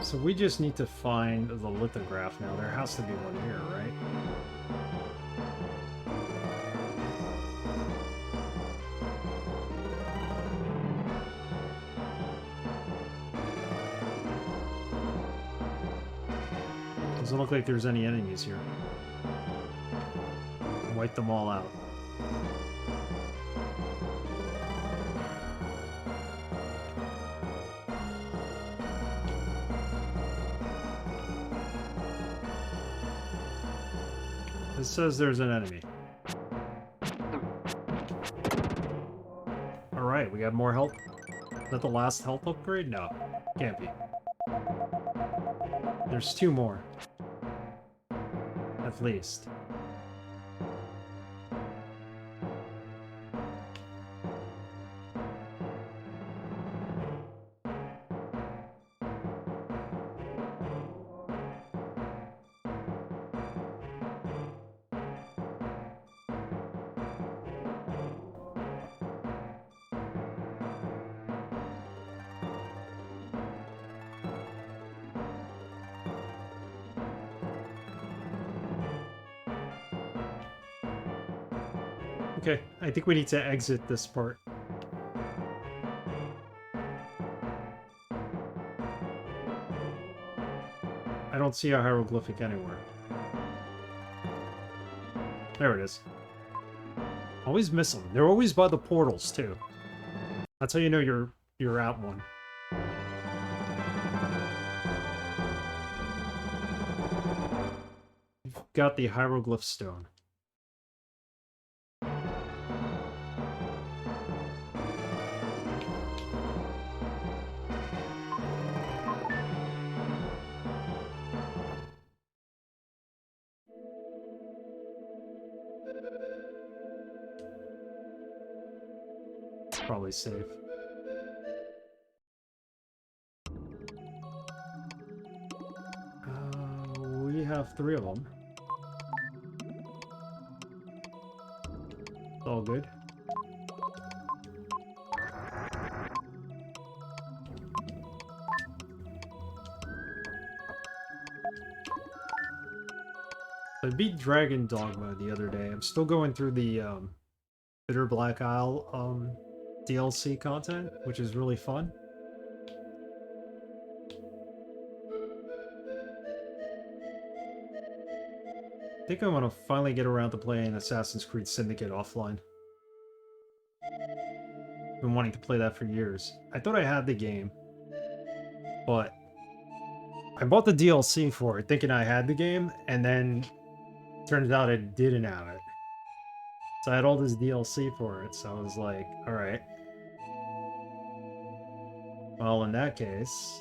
So we just need to find the lithograph now. There has to be one here, right? Doesn't look like there's any enemies here. Wipe them all out. It says there's an enemy. Alright, we got more health. Is that the last health upgrade? No. Can't be. There's 2 more. At least. Okay, I think we need to exit this part. I don't see a hieroglyphic anywhere. There it is. Always miss them. They're always by the portals, too. That's how you know you're at one. You've got the hieroglyph stone. Probably safe. We have 3 of them. It's all good. I beat Dragon Dogma the other day. I'm still going through the Bitter Black Isle DLC content, which is really fun. I think I want to finally get around to playing Assassin's Creed Syndicate offline. Been wanting to play that for years. I thought I had the game, but I bought the DLC for it thinking I had the game, and then turns out I didn't have it. So I had all this DLC for it, so I was like, alright. Well, in that case...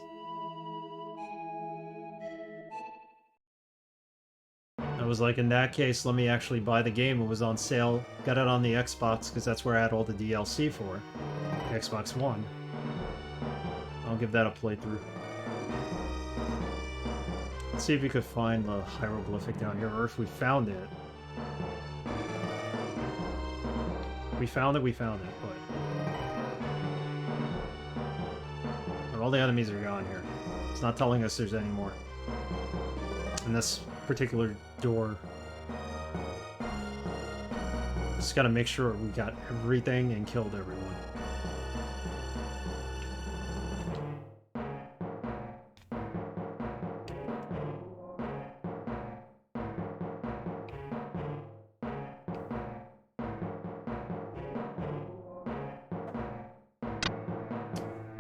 I was like, in that case, let me actually buy the game. It was on sale. Got it on the Xbox, because that's where I had all the DLC for. Xbox One. I'll give that a playthrough. Let's see if we could find the hieroglyphic down here, or if we found it. We found it, but all the enemies are gone here. It's not telling us there's any more. And this particular door. Just gotta make sure we got everything and killed everyone.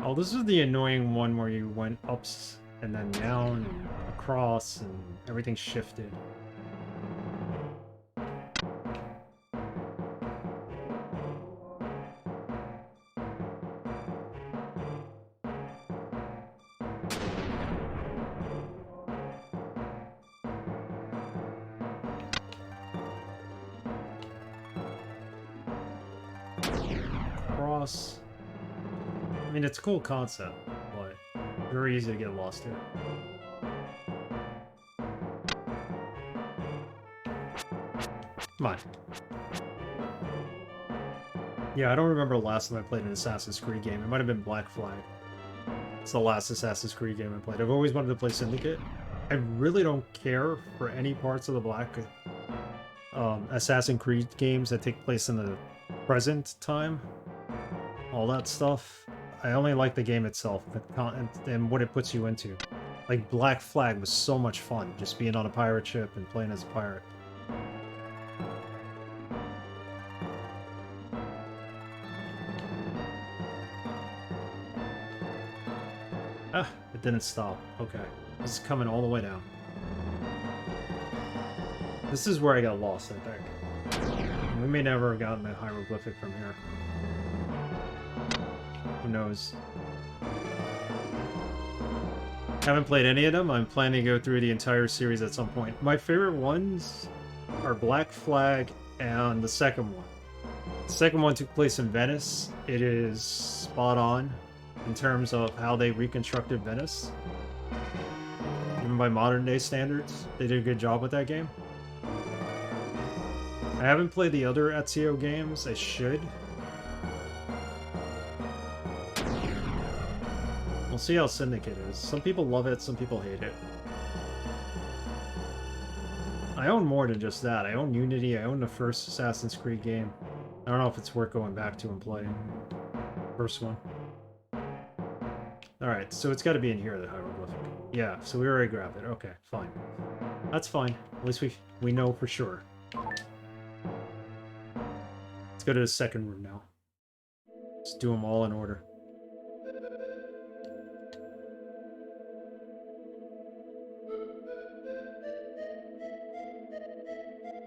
Oh, this is the annoying one where you went up and then down and across and everything shifted. Cross. I mean, it's a cool concept, but very easy to get lost here. Come on. Yeah, I don't remember the last time I played an Assassin's Creed game. It might have been Black Flag. It's the last Assassin's Creed game I played. I've always wanted to play Syndicate. I really don't care for any parts of the Black Assassin's Creed games that take place in the present time. All that stuff. I only like the game itself and what it puts you into. Like, Black Flag was so much fun, just being on a pirate ship and playing as a pirate. Ah, it didn't stop. Okay. This is coming all the way down. This is where I got lost, I think. We may never have gotten a hieroglyphic from here. Who knows? Haven't played any of them. I'm planning to go through the entire series at some point. My favorite ones are Black Flag and the second one. The second one took place in Venice. It is spot on in terms of how they reconstructed Venice. Even by modern day standards, they did a good job with that game. I haven't played the other Ezio games. I should. We'll see how Syndicate is. Some people love it, some people hate it. I own more than just that. I own Unity, I own the first Assassin's Creed game. I don't know if it's worth going back to and playing. First one. Alright, so it's got to be in here, the hieroglyphic. Yeah, so we already grabbed it. Okay, fine. That's fine. At least we know for sure. Let's go to the second room now. Let's do them all in order.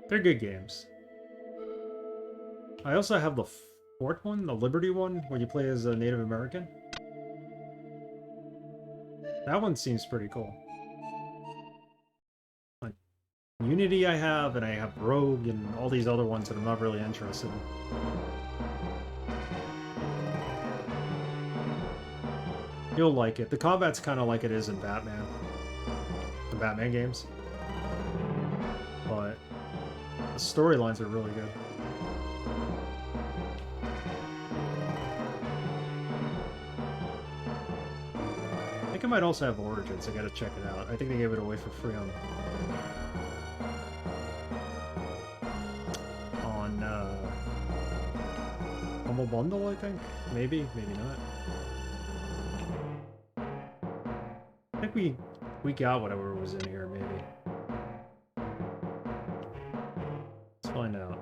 They're good games. I also have the fourth one, the Liberty one, where you play as a Native American. That one seems pretty cool. Like, Unity I have, and I have Rogue, and all these other ones that I'm not really interested in. You'll like it. The combat's kind of like it is in Batman. The Batman games. But the storylines are really good. I think I might also have Origins. I gotta check it out. I think they gave it away for free on Humble Bundle, I think? Maybe, maybe not. I think we got whatever was in here, maybe. Let's find out.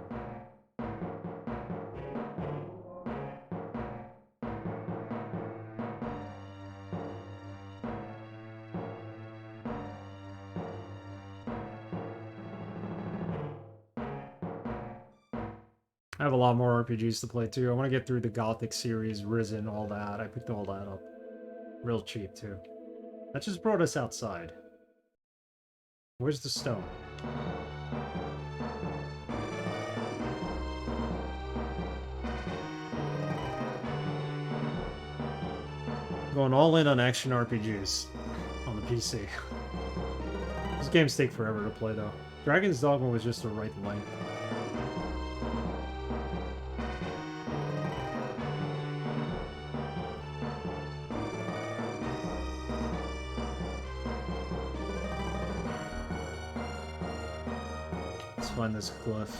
I have a lot more RPGs to play too. I want to get through the Gothic series, Risen, all that. I picked all that up. Real cheap too. That just brought us outside. Where's the stone? Going all in on action RPGs on the PC. These games take forever to play though. Dragon's Dogma was just the right length. Find this cliff.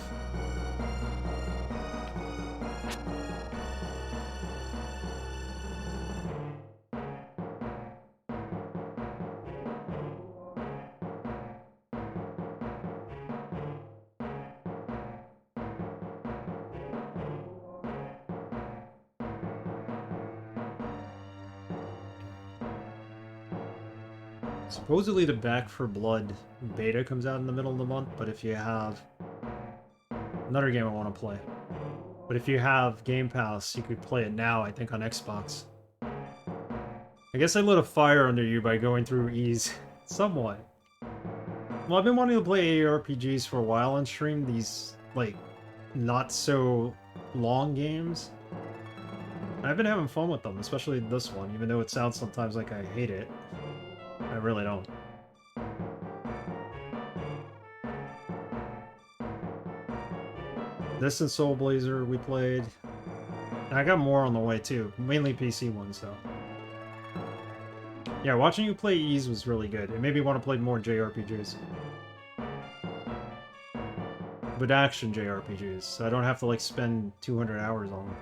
Supposedly the Back for Blood beta comes out in the middle of the month, but if you have another game I want to play. But if you have Game Pass, you could play it now, I think, on Xbox. I guess I lit a fire under you by going through Ease somewhat. Well, I've been wanting to play ARPGs for a while on stream, these, like, not so long games. I've been having fun with them, especially this one, even though it sounds sometimes like I hate it. I really don't. This and Soul Blazer we played. And I got more on the way too, mainly PC ones though. Yeah, watching you play Ease was really good. It made me want to play more JRPGs. But action JRPGs, so I don't have to like spend 200 hours on them.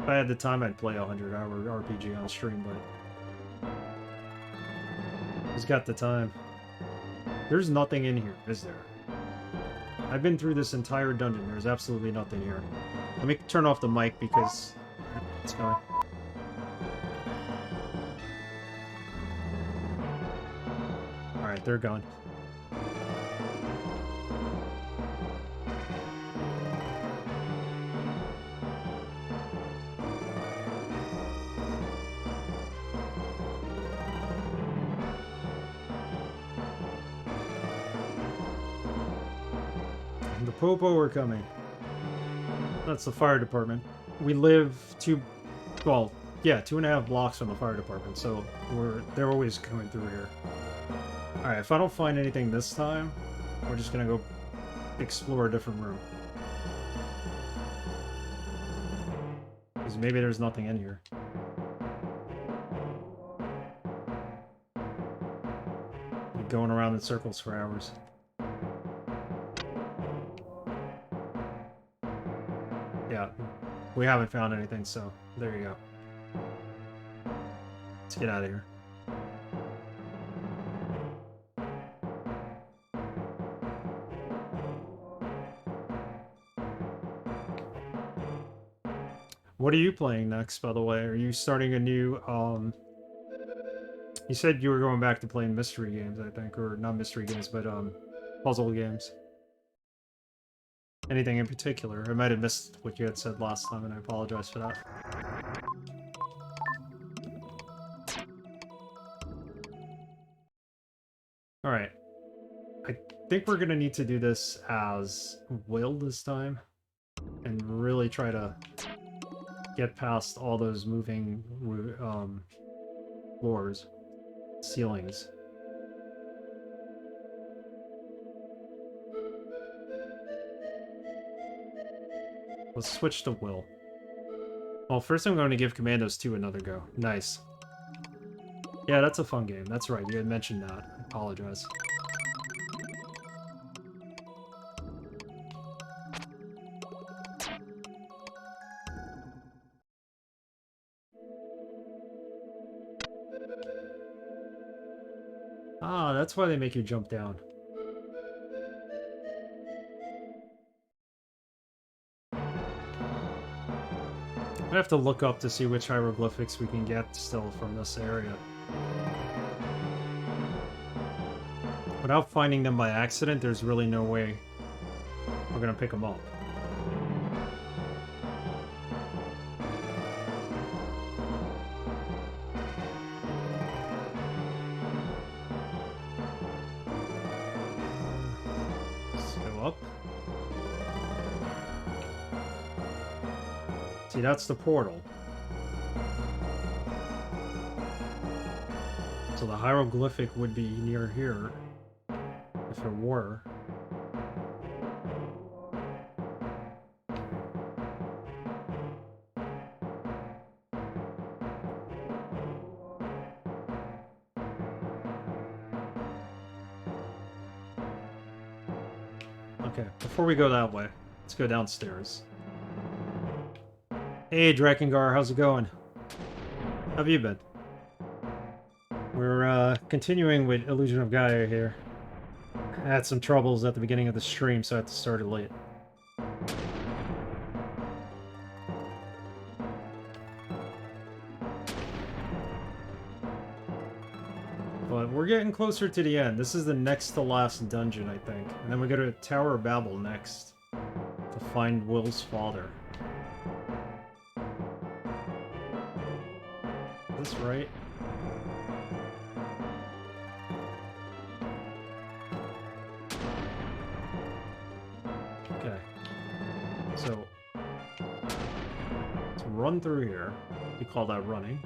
If I had the time, I'd play a 100-hour RPG on stream, but who's got the time? There's nothing in here, is there? I've been through this entire dungeon. There's absolutely nothing here. Let me turn off the mic because It's going. Alright, they're gone. The Popo are coming. That's the fire department. We live 2.5 blocks from the fire department, so they're always coming through here. Alright, if I don't find anything this time, we're just gonna go explore a different room. Because maybe there's nothing in here. We're going around in circles for hours. Yeah, we haven't found anything, so there you go. Let's get out of here. What are you playing next, by the way? Are you starting a new, You said you were going back to playing mystery games, I think, or not mystery games, but, puzzle games. Anything in particular? I might have missed what you had said last time, and I apologize for that. Alright. I think we're gonna need to do this as Will this time, and really try to get past all those moving floors, ceilings. Let's switch to Will. Well, first I'm going to give Commandos 2 another go. Nice. Yeah, that's a fun game. That's right, you had mentioned that. I apologize. Ah, that's why they make you jump down. I have to look up to see which hieroglyphics we can get still from this area. Without finding them by accident, there's really no way we're gonna pick them up. Let's go up. See, that's the portal. So the hieroglyphic would be near here, if it were. Okay, before we go that way, let's go downstairs. Hey, Drakengard, how's it going? How have you been? We're continuing with Illusion of Gaia here. I had some troubles at the beginning of the stream, so I had to start it late. But we're getting closer to the end. This is the next to last dungeon, I think. And then we go to Tower of Babel next to find Will's father. Is this right? Okay. So, let's run through here. We call that running.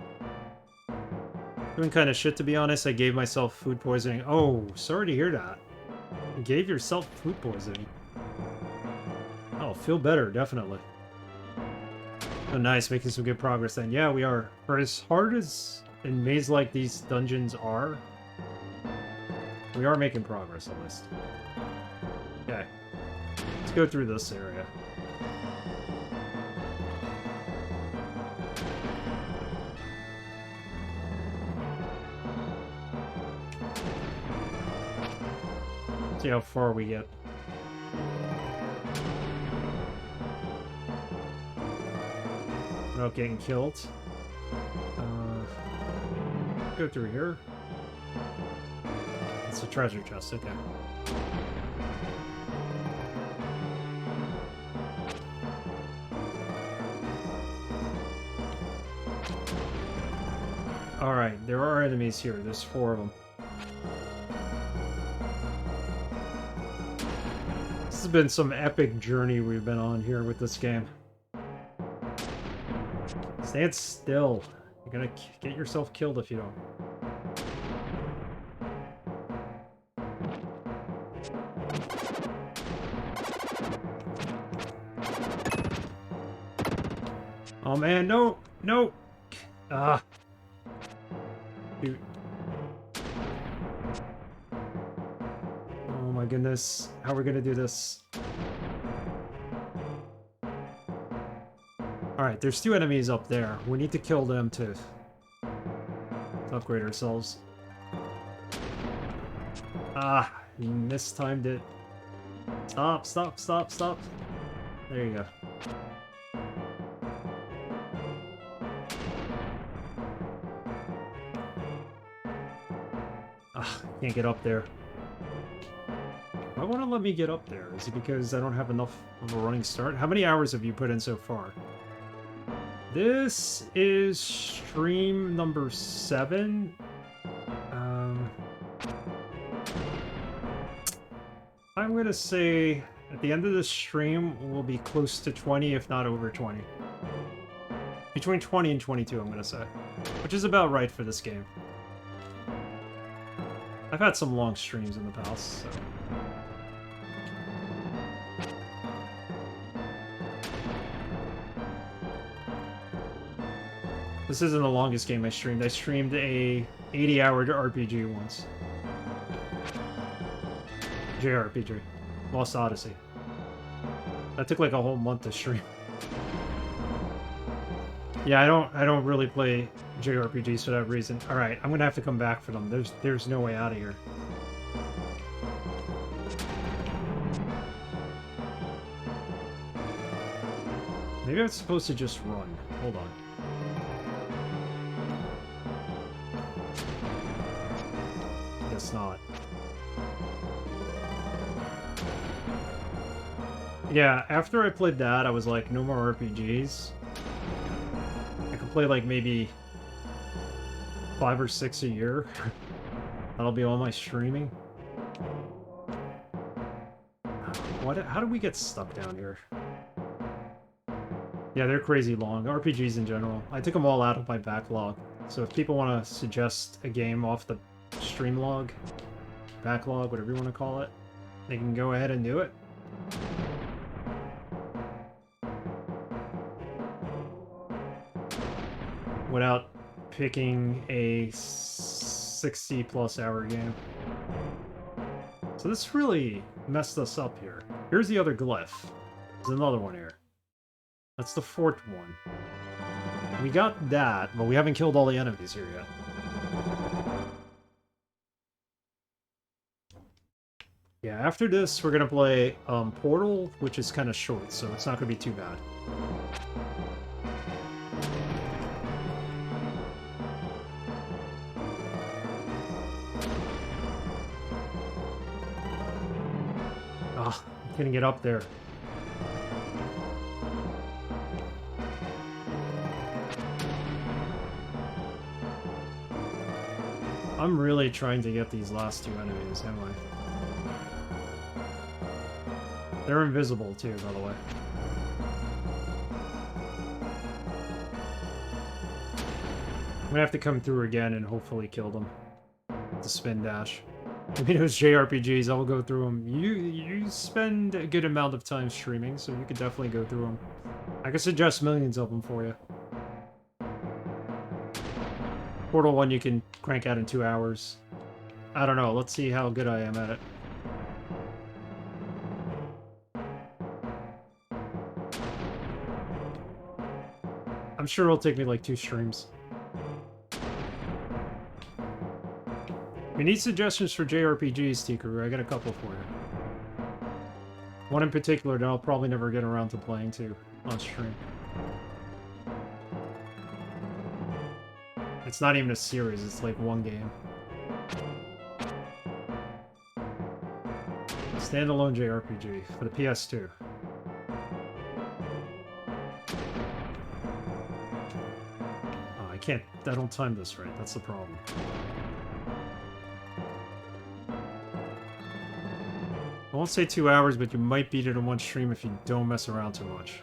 Doing kind of shit, to be honest. I gave myself food poisoning. Oh, sorry to hear that. You gave yourself food poisoning. Oh, feel better, definitely. Oh, nice, making some good progress then. Yeah, we are. For as hard as and maze-like these dungeons are, we are making progress at least. Okay. Let's go through this area. See how far we get. without getting killed. Go through here. It's a treasure chest, okay. Alright, there are enemies here. There's 4 of them. This has been some epic journey we've been on here with this game. Stand still. You're gonna get yourself killed if you don't. Oh man, no! No! Ah! Dude. Oh my goodness. How are we gonna do this? Alright, there's 2 enemies up there. We need to kill them to upgrade ourselves. Ah, you mistimed it. Stop, stop, stop, stop. There you go. Ah, can't get up there. Why won't it let me get up there? Is it because I don't have enough of a running start? How many hours have you put in so far? This is stream number 7. I'm gonna say at the end of the stream we'll be close to 20, if not over 20. Between 20 and 22, I'm gonna say. Which is about right for this game. I've had some long streams in the past, so... This isn't the longest game I streamed. I streamed a 80-hour RPG once. JRPG. Lost Odyssey. That took like a whole month to stream. Yeah, I don't really play JRPGs for that reason. Alright, I'm gonna have to come back for them. There's no way out of here. Maybe I'm supposed to just run. Hold on. Guess not. Yeah, after I played that, I was like, no more RPGs. I could play like maybe 5 or 6 a year. That'll be all my streaming. How did we get stuck down here? Yeah, they're crazy long. RPGs in general. I took them all out of my backlog. So if people want to suggest a game off the stream log, backlog, whatever you want to call it, they can go ahead and do it. Without picking a 60+ hour game. So this really messed us up here. Here's the other glyph. There's another one here. That's the 4th one. We got that, but we haven't killed all the enemies here yet. Yeah, after this, we're gonna play Portal, which is kind of short, so it's not gonna be too bad. Ah, I couldn't get up there. I'm really trying to get these last 2 enemies, am I? They're invisible too, by the way. I'm gonna have to come through again and hopefully kill them. The spin dash. Maybe those JRPGs, I'll go through them. You spend a good amount of time streaming, so you could definitely go through them. I can suggest millions of them for you. Portal 1 you can crank out in 2 hours. I don't know, let's see how good I am at it. I'm sure it'll take me like 2 streams. We need suggestions for JRPGs, Tikaru. I got a couple for you. One in particular that I'll probably never get around to playing to on stream. It's not even a series, it's like one game. Standalone JRPG for the PS2. Oh, I don't time this right, that's the problem. I won't say 2 hours, but you might beat it in one stream if you don't mess around too much.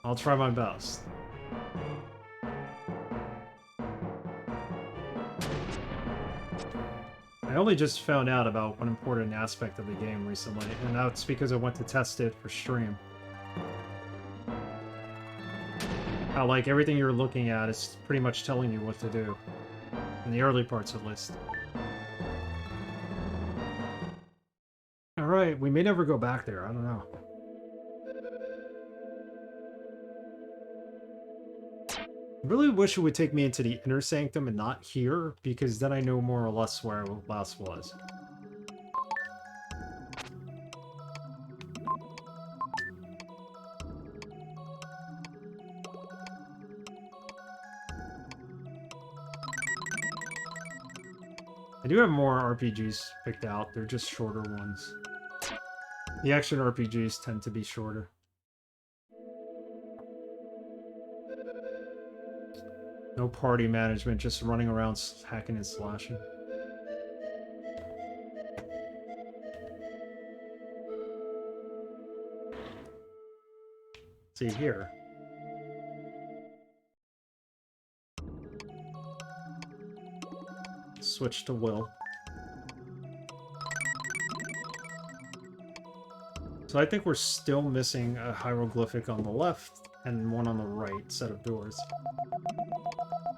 I'll try my best. I only just found out about one important aspect of the game recently, and that's because I went to test it for stream. How, like, everything you're looking at is pretty much telling you what to do. In the early parts, at least. Alright, we may never go back there, I don't know. I really wish it would take me into the inner sanctum and not here, because then I know more or less where I last was. I do have more RPGs picked out, they're just shorter ones. The action RPGs tend to be shorter. No party management, just running around hacking and slashing. See here. Switch to Will. So I think we're still missing a hieroglyphic on the left and one on the right set of doors.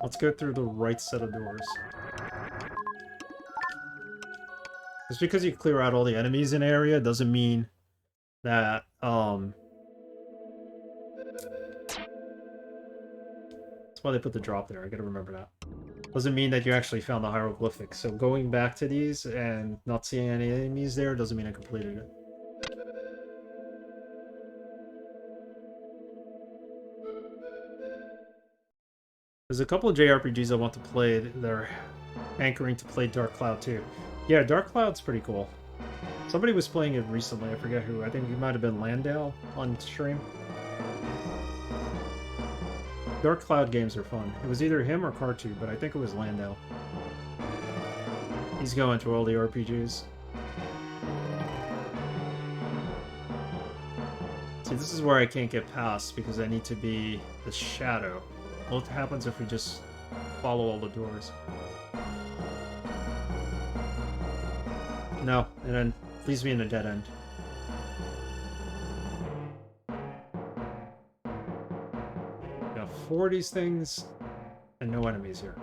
Let's go through the right set of doors. Just because you clear out all the enemies in an area doesn't mean that, that's why they put the drop there, I gotta remember that. Doesn't mean that you actually found the hieroglyphic, so going back to these and not seeing any enemies there doesn't mean I completed it. There's a couple of JRPGs I want to play that are anchoring to play Dark Cloud too. Yeah, Dark Cloud's pretty cool. Somebody was playing it recently, I forget who. I think it might have been Landale on stream. Dark Cloud games are fun. It was either him or Cartu, but I think it was Landale. He's going through all the RPGs. See, this is where I can't get past because I need to be the shadow. What happens if we just follow all the doors? No, and then leaves me in a dead end. Got 4 of these things, and no enemies here.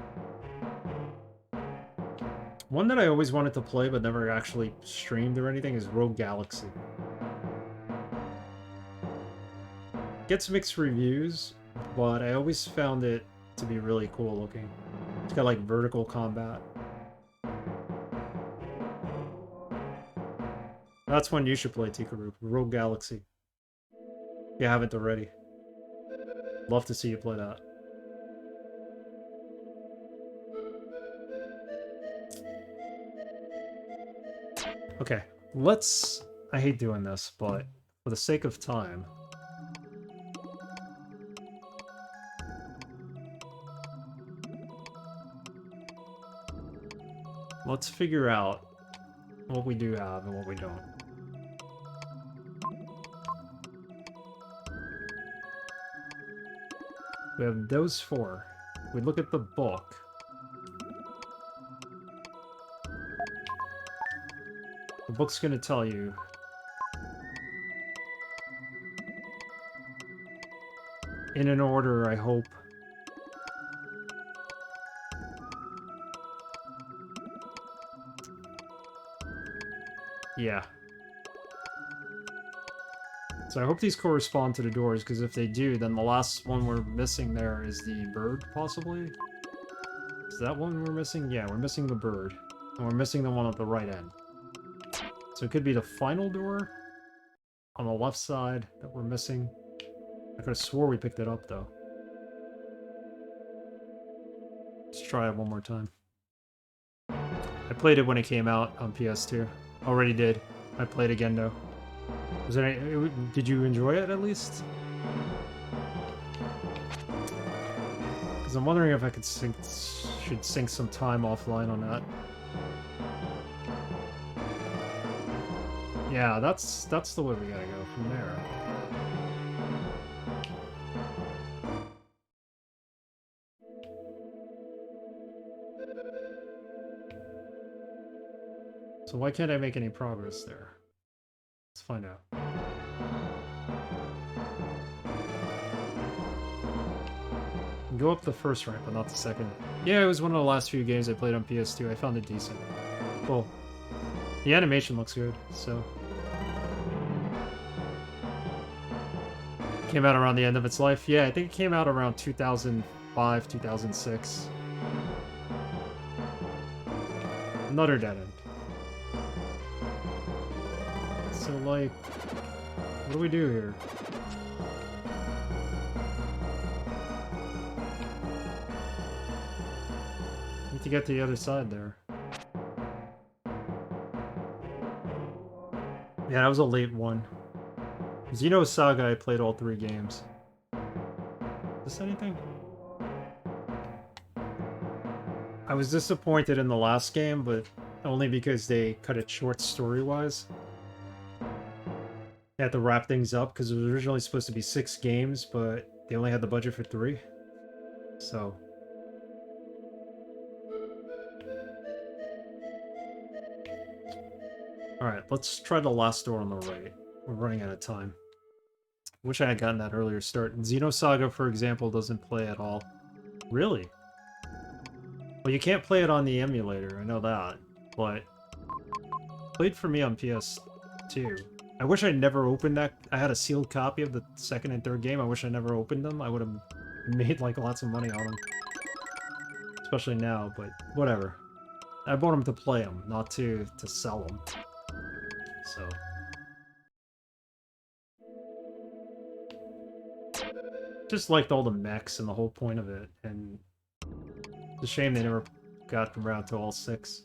One that I always wanted to play but never actually streamed or anything is Rogue Galaxy. Gets mixed reviews, but I always found it to be really cool looking. It's got like vertical combat. That's one you should play, Tikaru. Rogue Galaxy. If you haven't already. Love to see you play that. Okay, let's... I hate doing this, but for the sake of time... let's figure out what we do have and what we don't. We have those 4. We look at the book. The book's going to tell you in an order, I hope. Yeah. So I hope these correspond to the doors, because if they do, then the last one we're missing there is the bird, possibly? Is that one we're missing? Yeah, we're missing the bird. And we're missing the one at the right end. So it could be the final door on the left side that we're missing. I could have swore we picked it up, though. try it one more time. I played it when it came out on PS2. Already did. I played again though. Was there any, did you enjoy it at least? Because I'm wondering if I could should sink some time offline on that. Yeah, that's the way we gotta go from there. So why can't I make any progress there? Let's find out. Go up the first rank, but not the second. Yeah, it was one of the last few games I played on PS2. I found it decent. Cool. The animation looks good, so... Came out around the end of its life. Yeah, I think it came out around 2005, 2006. Another dead end. So, like... What do we do here? Need to get to the other side there. Yeah, that was a late one. Xeno Saga, I played all 3 games. Is this anything? I was disappointed in the last game, but only because they cut it short story-wise. They had to wrap things up, because it was originally supposed to be 6 games, but they only had the budget for 3. So... Alright, let's try the last door on the right. We're running out of time. Wish I had gotten that earlier start. Xenosaga, for example, doesn't play at all. Really? Well, you can't play it on the emulator, I know that. But... played for me on PS2. I wish I never opened that. I had a sealed copy of the second and third game. I wish I never opened them. I would have made, like, lots of money on them. Especially now, but whatever. I bought them to play them, not to sell them. So... just liked all the mechs and the whole point of it, and it's a shame they never got around to all 6.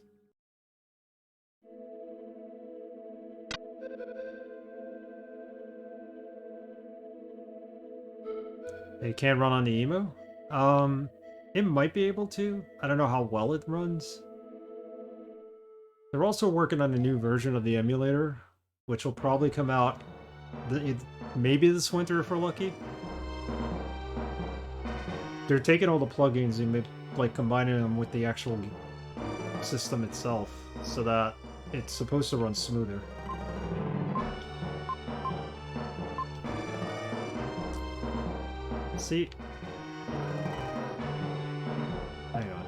They can't run on the emo? It might be able to. I don't know how well it runs. They're also working on a new version of the emulator, which will probably come out maybe this winter if we're lucky. They're taking all the plugins and like combining them with the actual system itself so that it's supposed to run smoother. See? Hang on.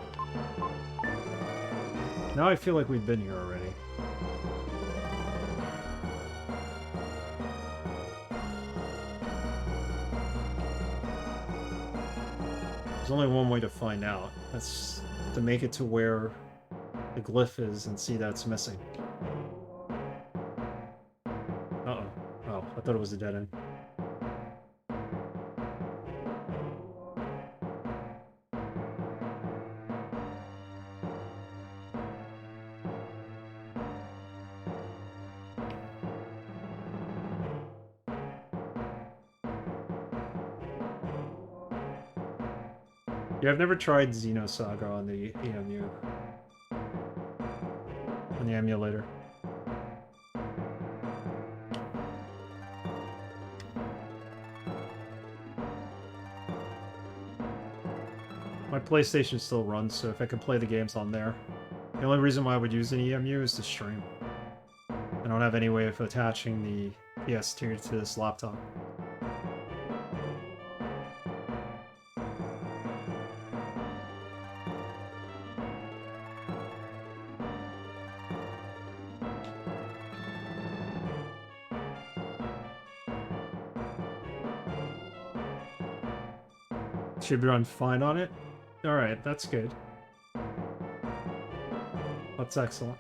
Now I feel like we've been here already. There's only one way to find out. That's to make it to where the glyph is and see that it's missing. Uh-oh. Oh, I thought it was a dead end. Yeah, I've never tried Xenosaga on the EMU. On the emulator. My PlayStation still runs, so if I could play the games on there. The only reason why I would use an EMU is to stream. I don't have any way of attaching the PS2 to this laptop. Should run fine on it? Alright, that's good. That's excellent.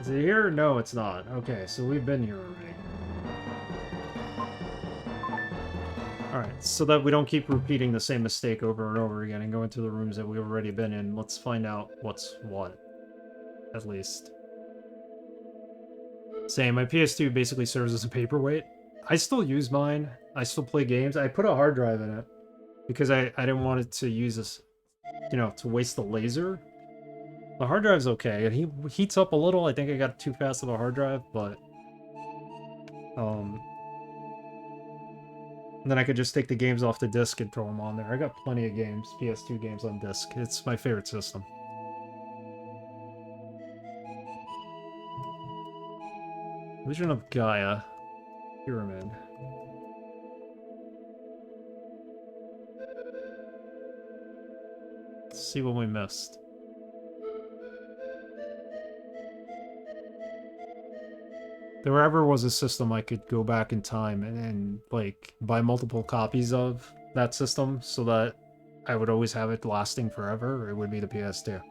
Is it here? No, it's not. Okay, so we've been here already. Alright, so that we don't keep repeating the same mistake over and over again and going to the rooms that we've already been in, let's find out what's what. At least. Same, my PS2 basically serves as a paperweight. I still use mine. I still play games. I put a hard drive in it because I didn't want it to use this, you know, to waste the laser. The hard drive's okay. It heats up a little. I think I got too fast of a hard drive, but then I could just take the games off the disc and throw them on there. I got plenty of games, PS2 games on disc. It's my favorite system. Vision of Gaia. Pyramid. Let's see what we missed. There ever was a system I could go back in time and like buy multiple copies of that system so that I would always have it lasting forever, it would be the PS2.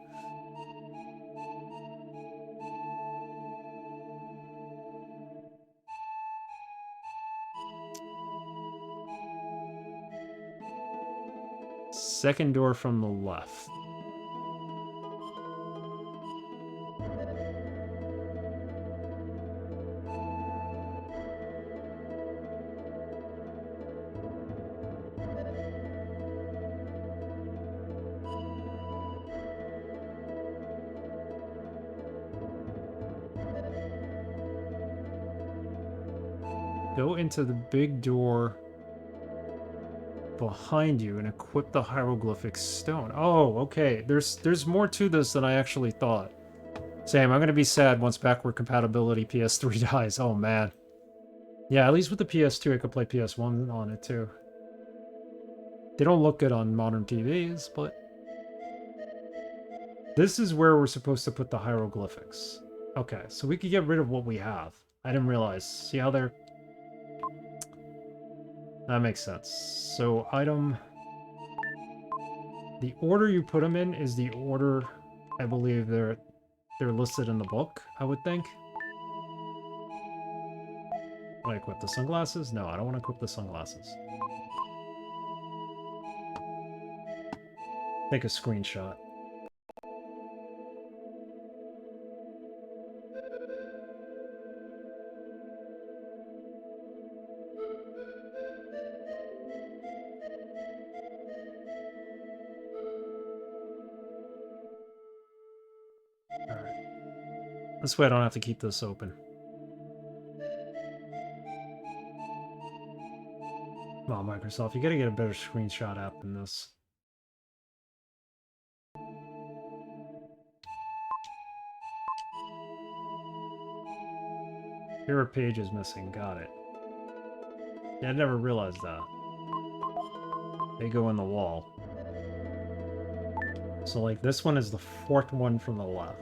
Second door from the left. Go into the big door behind you and equip the hieroglyphic stone. Oh, okay. There's more to this than I actually thought. Sam, I'm gonna be sad once backward compatibility PS3 dies. Oh man. Yeah, at least with the PS2 I could play PS1 on it too. They don't look good on modern TVs, but this is where we're supposed to put the hieroglyphics. Okay, so we could get rid of what we have. I didn't realize. See how they're... That makes sense. So, item... The order you put them in is the order I believe they're listed in the book, I would think. Do I equip the sunglasses? No, I don't want to equip the sunglasses. Take a screenshot. Alright. This way I don't have to keep this open. Come on, Microsoft, you gotta get a better screenshot app than this. Here are pages missing, got it. Yeah, I never realized that. They go in the wall. So, like, this one is the fourth one from the left.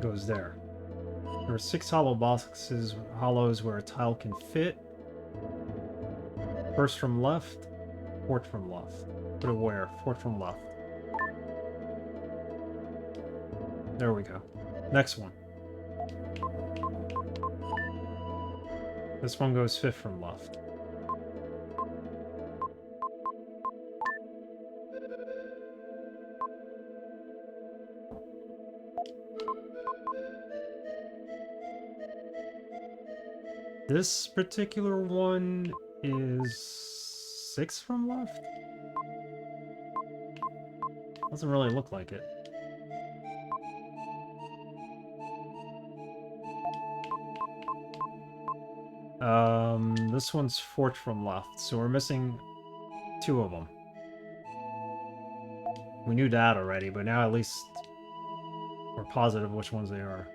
Goes there. There are 6 hollow boxes, hollows where a tile can fit. First from left, fourth from left. Put it where? Fourth from left. There we go. Next one. This one goes fifth from left. This particular one is 6 from left? Doesn't really look like it. This one's 4th from left, so we're missing 2 of them. We knew that already, but now at least we're positive which ones they are.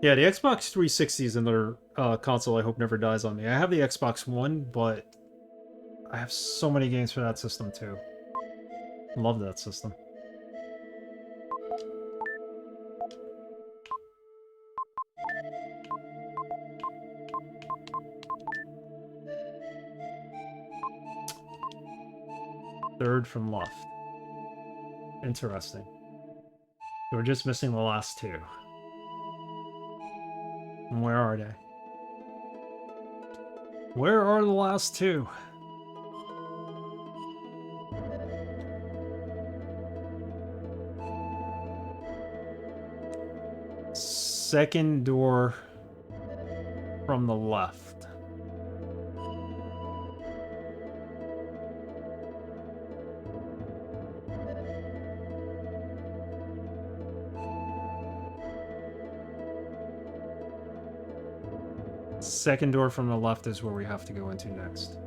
Yeah, the Xbox 360 is another console I hope never dies on me. I have the Xbox One, but I have so many games for that system too. Love that system. Third from left. Interesting. So we're just missing the last two. And where are they? Where are the last two? Second door from the left. Second door from the left is where we have to go into next.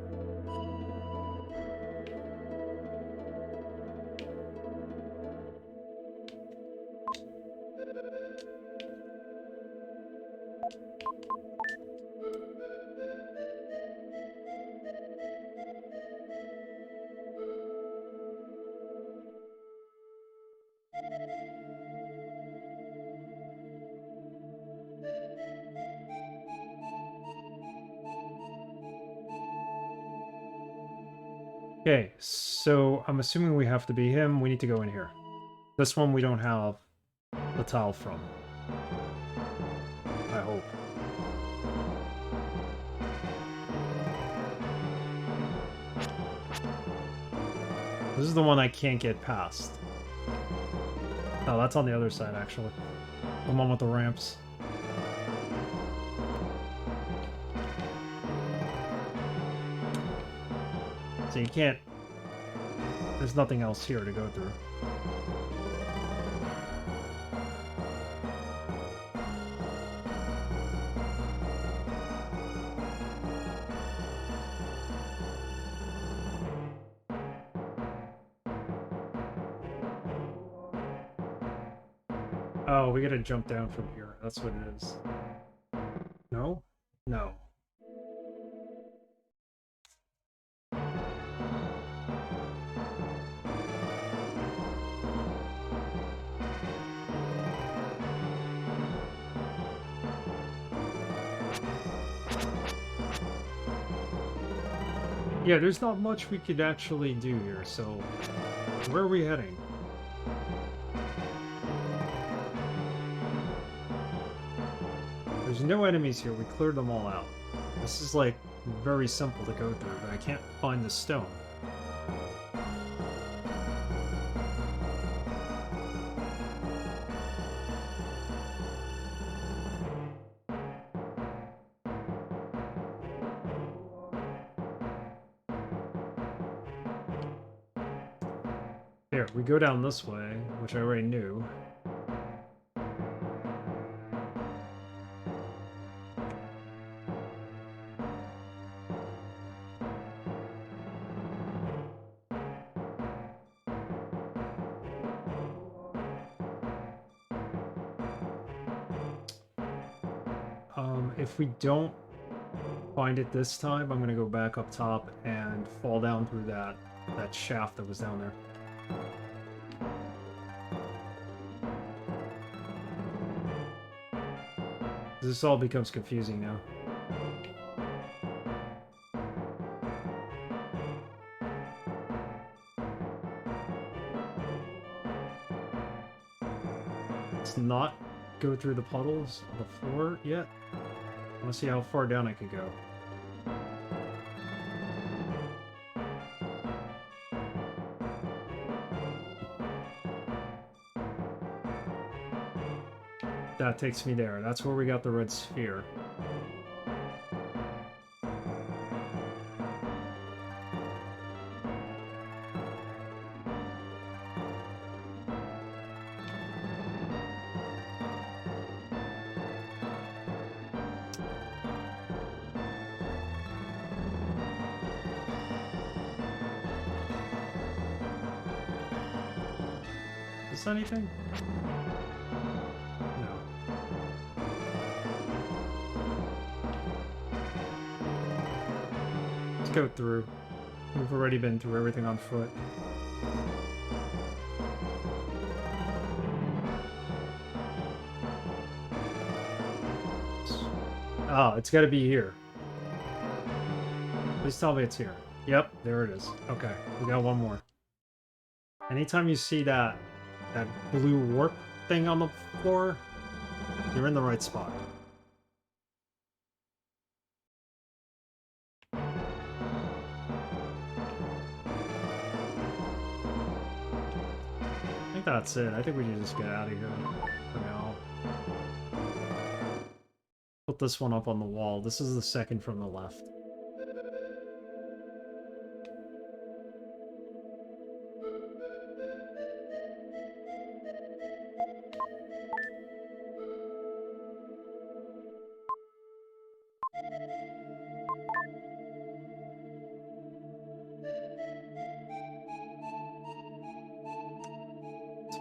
Okay, so I'm assuming we have to be him. We need to go in here. This one we don't have the tile from. I hope. This is the one I can't get past. Oh, that's on the other side, actually. The one with the ramps. So you can't... There's nothing else here to go through. Oh, we gotta jump down from here. That's what it is. No? No. Yeah, there's not much we could actually do here, so... Where are we heading? There's no enemies here, we cleared them all out. This is, like, very simple to go through, but I can't find the stone. Here, we go down this way, which I already knew. If we don't find it this time, I'm gonna go back up top and fall down through that shaft that was down there. This all becomes confusing now. Let's not go through the puddles of the floor yet. I want to see how far down I can go. That takes me there. That's where we got the red sphere. Is this anything? Go through. We've already been through everything on foot. Oh, it's got to be here. Please tell me it's here. Yep, there it is. Okay, we got one more. Anytime you see that blue warp thing on the floor, you're in the right spot. I think that's it. I think we can just get out of here for now. Put this one up on the wall. This is the second from the left.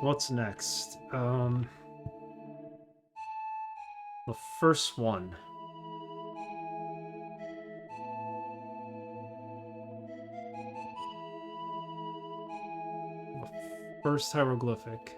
What's next? The first one. The first hieroglyphic.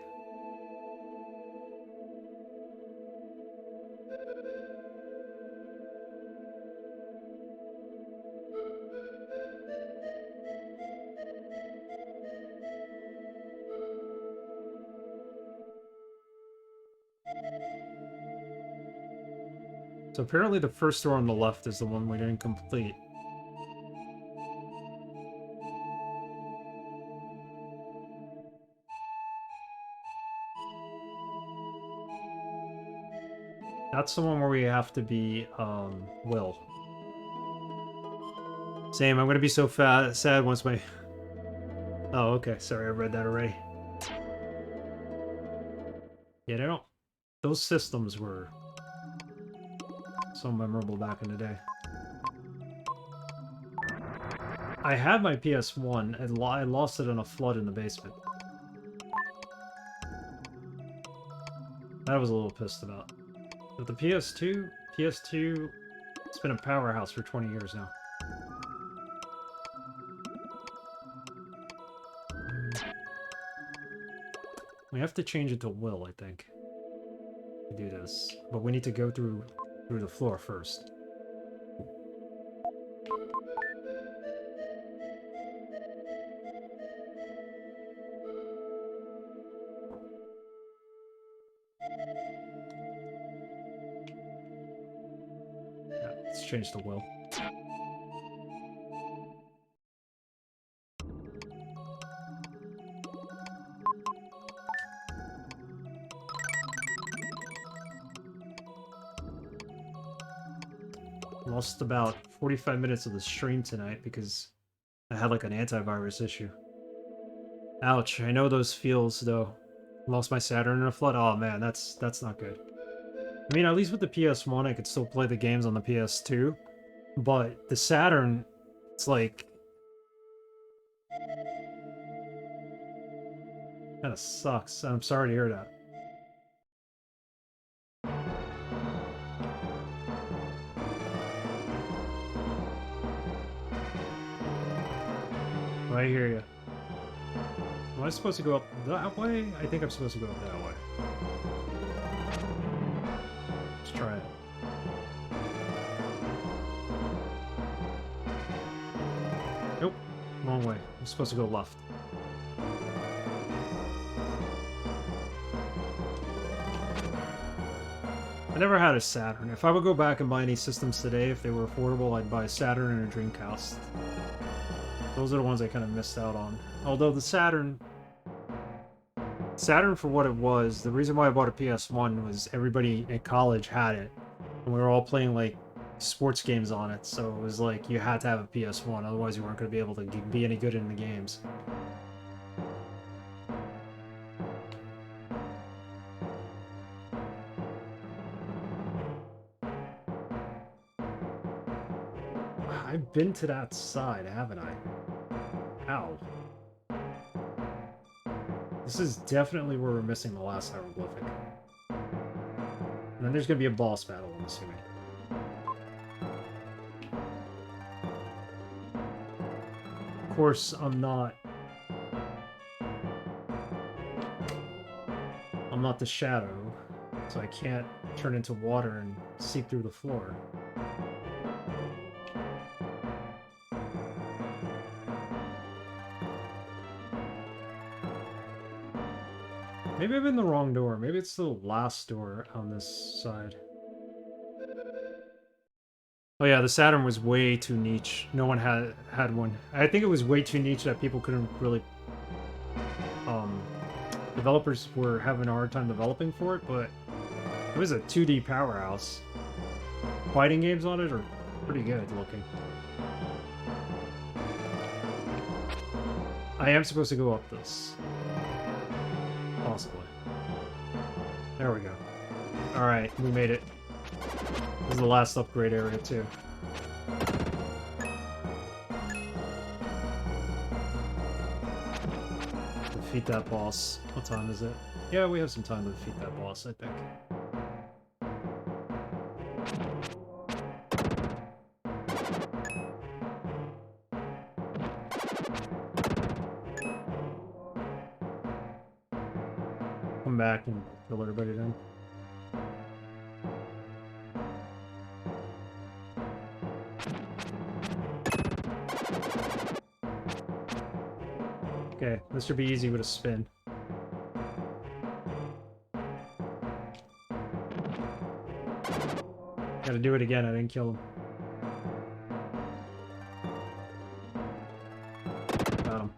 So apparently the first door on the left is the one we didn't complete. That's the one where we have to be, Will. Same, I'm gonna be so sad once my... Oh, okay, sorry, I read that already. Yeah, they don't... Those systems were so memorable back in the day. I had my PS1, and I lost it in a flood in the basement. That I was a little pissed about. But the PS2, it's been a powerhouse for 20 years now. We have to change it to Will, I think, to do this. But we need to go through the floor first. Yeah, let's change to Will. Lost about 45 minutes of the stream tonight because I had like an antivirus issue. Ouch, I know those feels though. Lost my Saturn in a flood. Oh man, that's not good. I mean, at least with the PS1 I could still play the games on the PS2, but the Saturn, it's like kind of sucks. I'm sorry to hear that. I hear you. Am I supposed to go up that way? I think I'm supposed to go up that way. Let's try it. Nope. Wrong way. I'm supposed to go left. I never had a Saturn. If I would go back and buy any systems today, if they were affordable, I'd buy a Saturn and a Dreamcast. Those are the ones I kind of missed out on. Although the Saturn for what it was, the reason why I bought a PS1 was everybody at college had it. And we were all playing like sports games on it, so it was like you had to have a PS1, otherwise you weren't going to be able to be any good in the games. I've been to that side, haven't I? Ow. This is definitely where we're missing the last hieroglyphic. And then there's going to be a boss battle, I'm assuming. Of course, I'm not the shadow, so I can't turn into water and seep through the floor. Maybe I'm in the wrong door. Maybe it's the last door on this side. Oh yeah, the Saturn was way too niche. No one had one. I think it was way too niche that people couldn't really... developers were having a hard time developing for it, but it was a 2D powerhouse. Fighting games on it are pretty good looking. I am supposed to go up this. Possibly. There we go. Alright, we made it. This is the last upgrade area, too. Defeat that boss. What time is it? Yeah, we have some time to defeat that boss, I think. Come back and kill everybody then. Okay, this should be easy with a spin. Gotta do it again, I didn't kill him. Got him.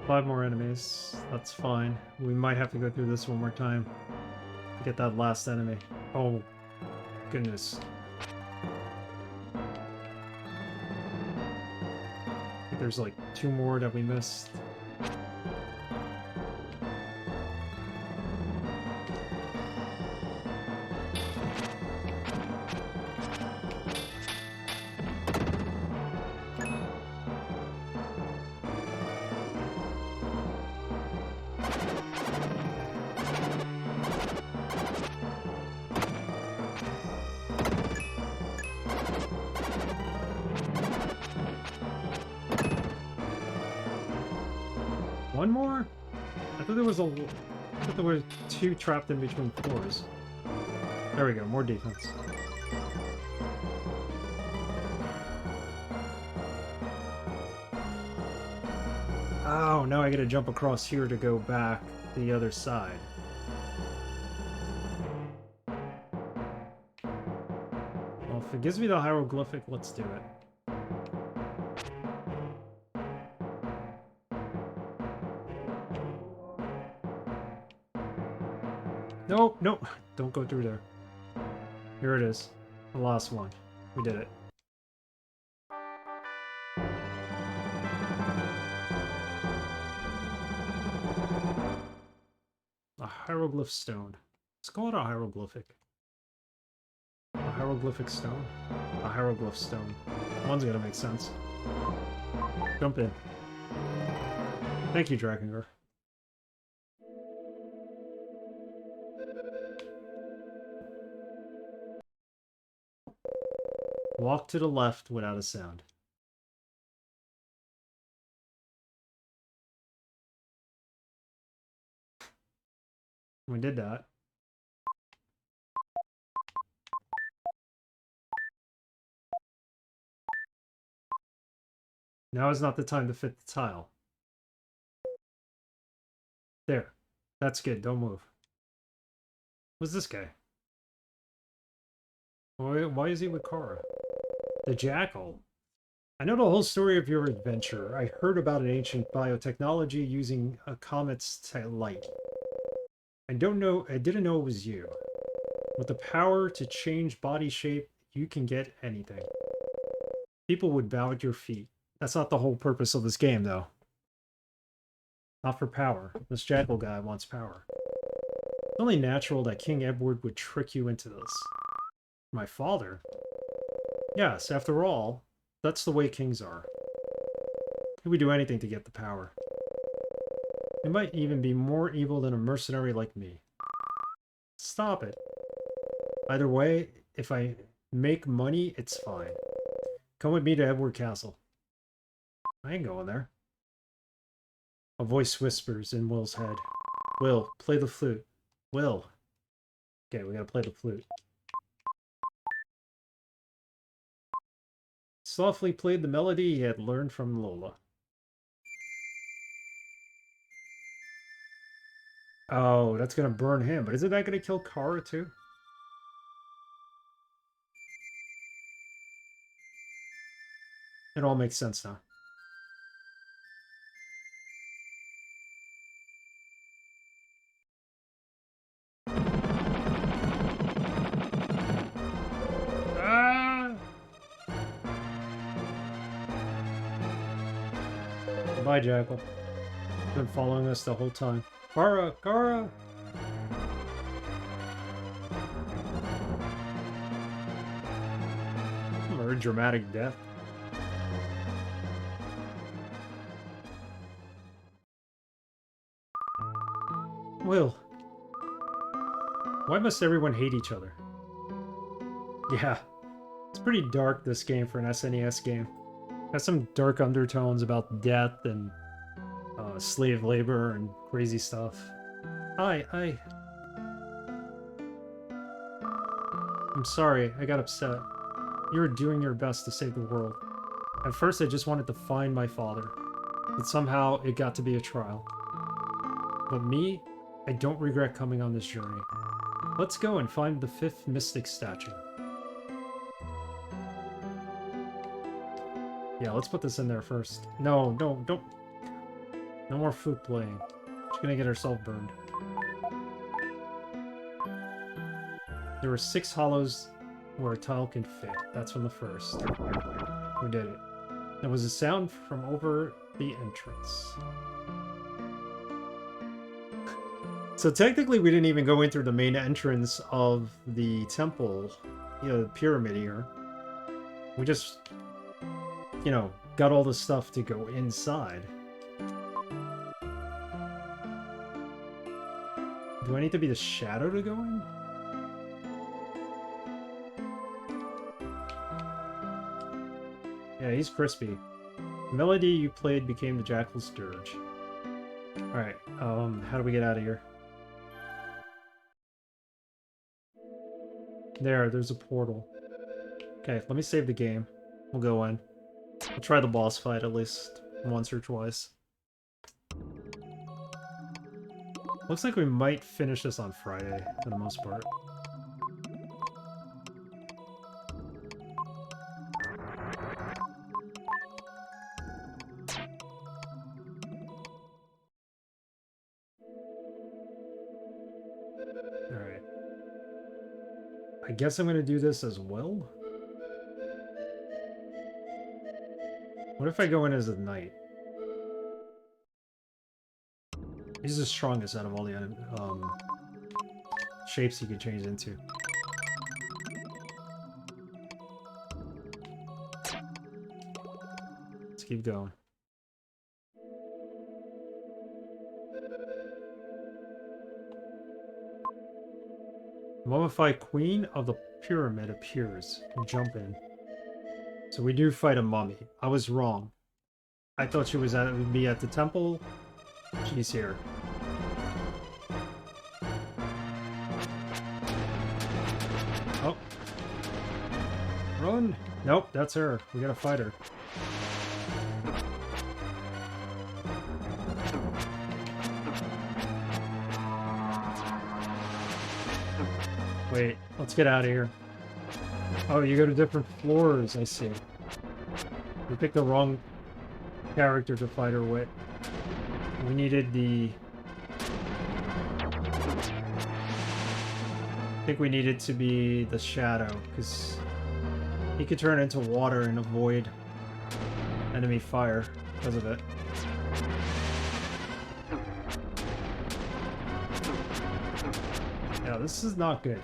Five more enemies. That's fine. We might have to go through this one more time to get that last enemy. Oh, goodness. I think there's like 2 more that we missed. One more? I thought there were 2 trapped in between floors. There we go, more defense. Oh, now I gotta jump across here to go back the other side. Well, if it gives me the hieroglyphic, let's do it. No, no, don't go through there. Here it is. The last one. We did it. A hieroglyph stone. Let's call it a hieroglyphic. A hieroglyphic stone? A hieroglyph stone. One's gonna make sense. Jump in. Thank you, Drakengr. Walk to the left without a sound. We did that. Now is not the time to fit the tile. There. That's good. Don't move. Who's this guy? Why is he with Kara? The Jackal. I know the whole story of your adventure. I heard about an ancient biotechnology using a comet's light. I didn't know it was you. With the power to change body shape, you can get anything. People would bow at your feet. That's not the whole purpose of this game, though. Not for power. This Jackal guy wants power. It's only natural that King Edward would trick you into this. My father? Yes, after all, that's the way kings are. He would do anything to get the power. He might even be more evil than a mercenary like me. Stop it. Either way, if I make money, it's fine. Come with me to Edward Castle. I ain't going there. A voice whispers in Will's head. Will, play the flute. Will. Okay, we gotta play the flute. Softly played the melody he had learned from Lola. Oh, that's gonna burn him, but isn't that gonna kill Kara too? It all makes sense now. Bye, Jackal. Been following us the whole time. Kara! Kara! Very dramatic death. Will. Why must everyone hate each other? Yeah. It's pretty dark, this game, for an SNES game. Has some dark undertones about death and slave labor and crazy stuff. I'm sorry, I got upset. You were doing your best to save the world. At first I just wanted to find my father, but somehow it got to be a trial. But me, I don't regret coming on this journey. Let's go and find the 5th mystic statue. Yeah, let's put this in there first. No, don't. No more flute playing. She's gonna get herself burned. There were 6 hollows where a tile can fit. That's from the first. We did it. There was a sound from over the entrance. So technically we didn't even go in through the main entrance of the temple, you know, the pyramid here. We just, you know, got all the stuff to go inside. Do I need to be the shadow to go in? Yeah, he's crispy. The melody you played became the Jackal's dirge. Alright, how do we get out of here? There's a portal. Okay, let me save the game. We'll go in. We'll try the boss fight at least once or twice. Looks like we might finish this on Friday, for the most part. Alright. I guess I'm gonna do this as well? What if I go in as a knight? He's the strongest out of all the shapes you can change into. Let's keep going. The mummified queen of the pyramid appears. Jump in. So we do fight a mummy. I was wrong. I thought she was would be at the temple. She's here. Oh. Run! Nope, that's her. We gotta fight her. Wait, let's get out of here. Oh, you go to different floors, I see. We picked the wrong character to fight her with. We needed the... I think we needed to be the shadow, because he could turn into water and avoid enemy fire because of it. Yeah, this is not good.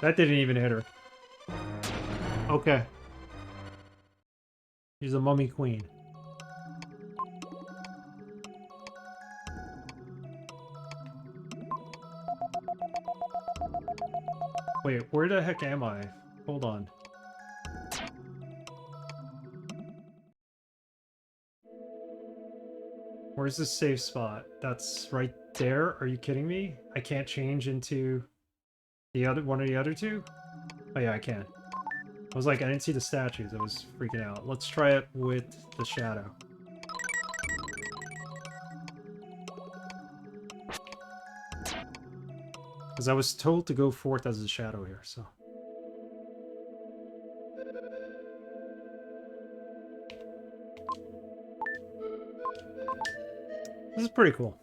That didn't even hit her. Okay. She's a mummy queen. Wait, where the heck am I? Hold on. Where's the safe spot? That's right there? Are you kidding me? I can't change into the other one of the other two? Oh yeah, I can. I was like, I didn't see the statues. I was freaking out. Let's try it with the shadow. Because I was told to go forth as a shadow here, so. This is pretty cool.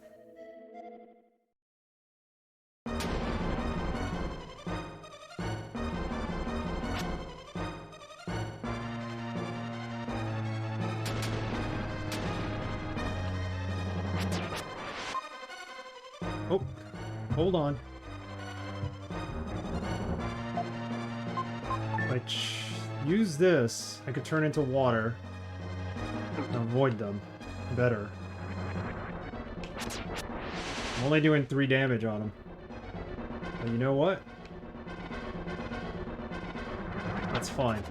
Oh, hold on. If I use this, I could turn into water and avoid them better. I'm only doing 3 damage on him. But you know what? That's fine.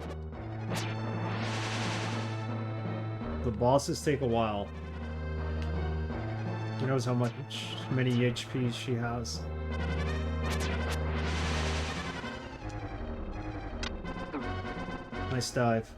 The bosses take a while. Who knows how many HPs she has. Nice dive.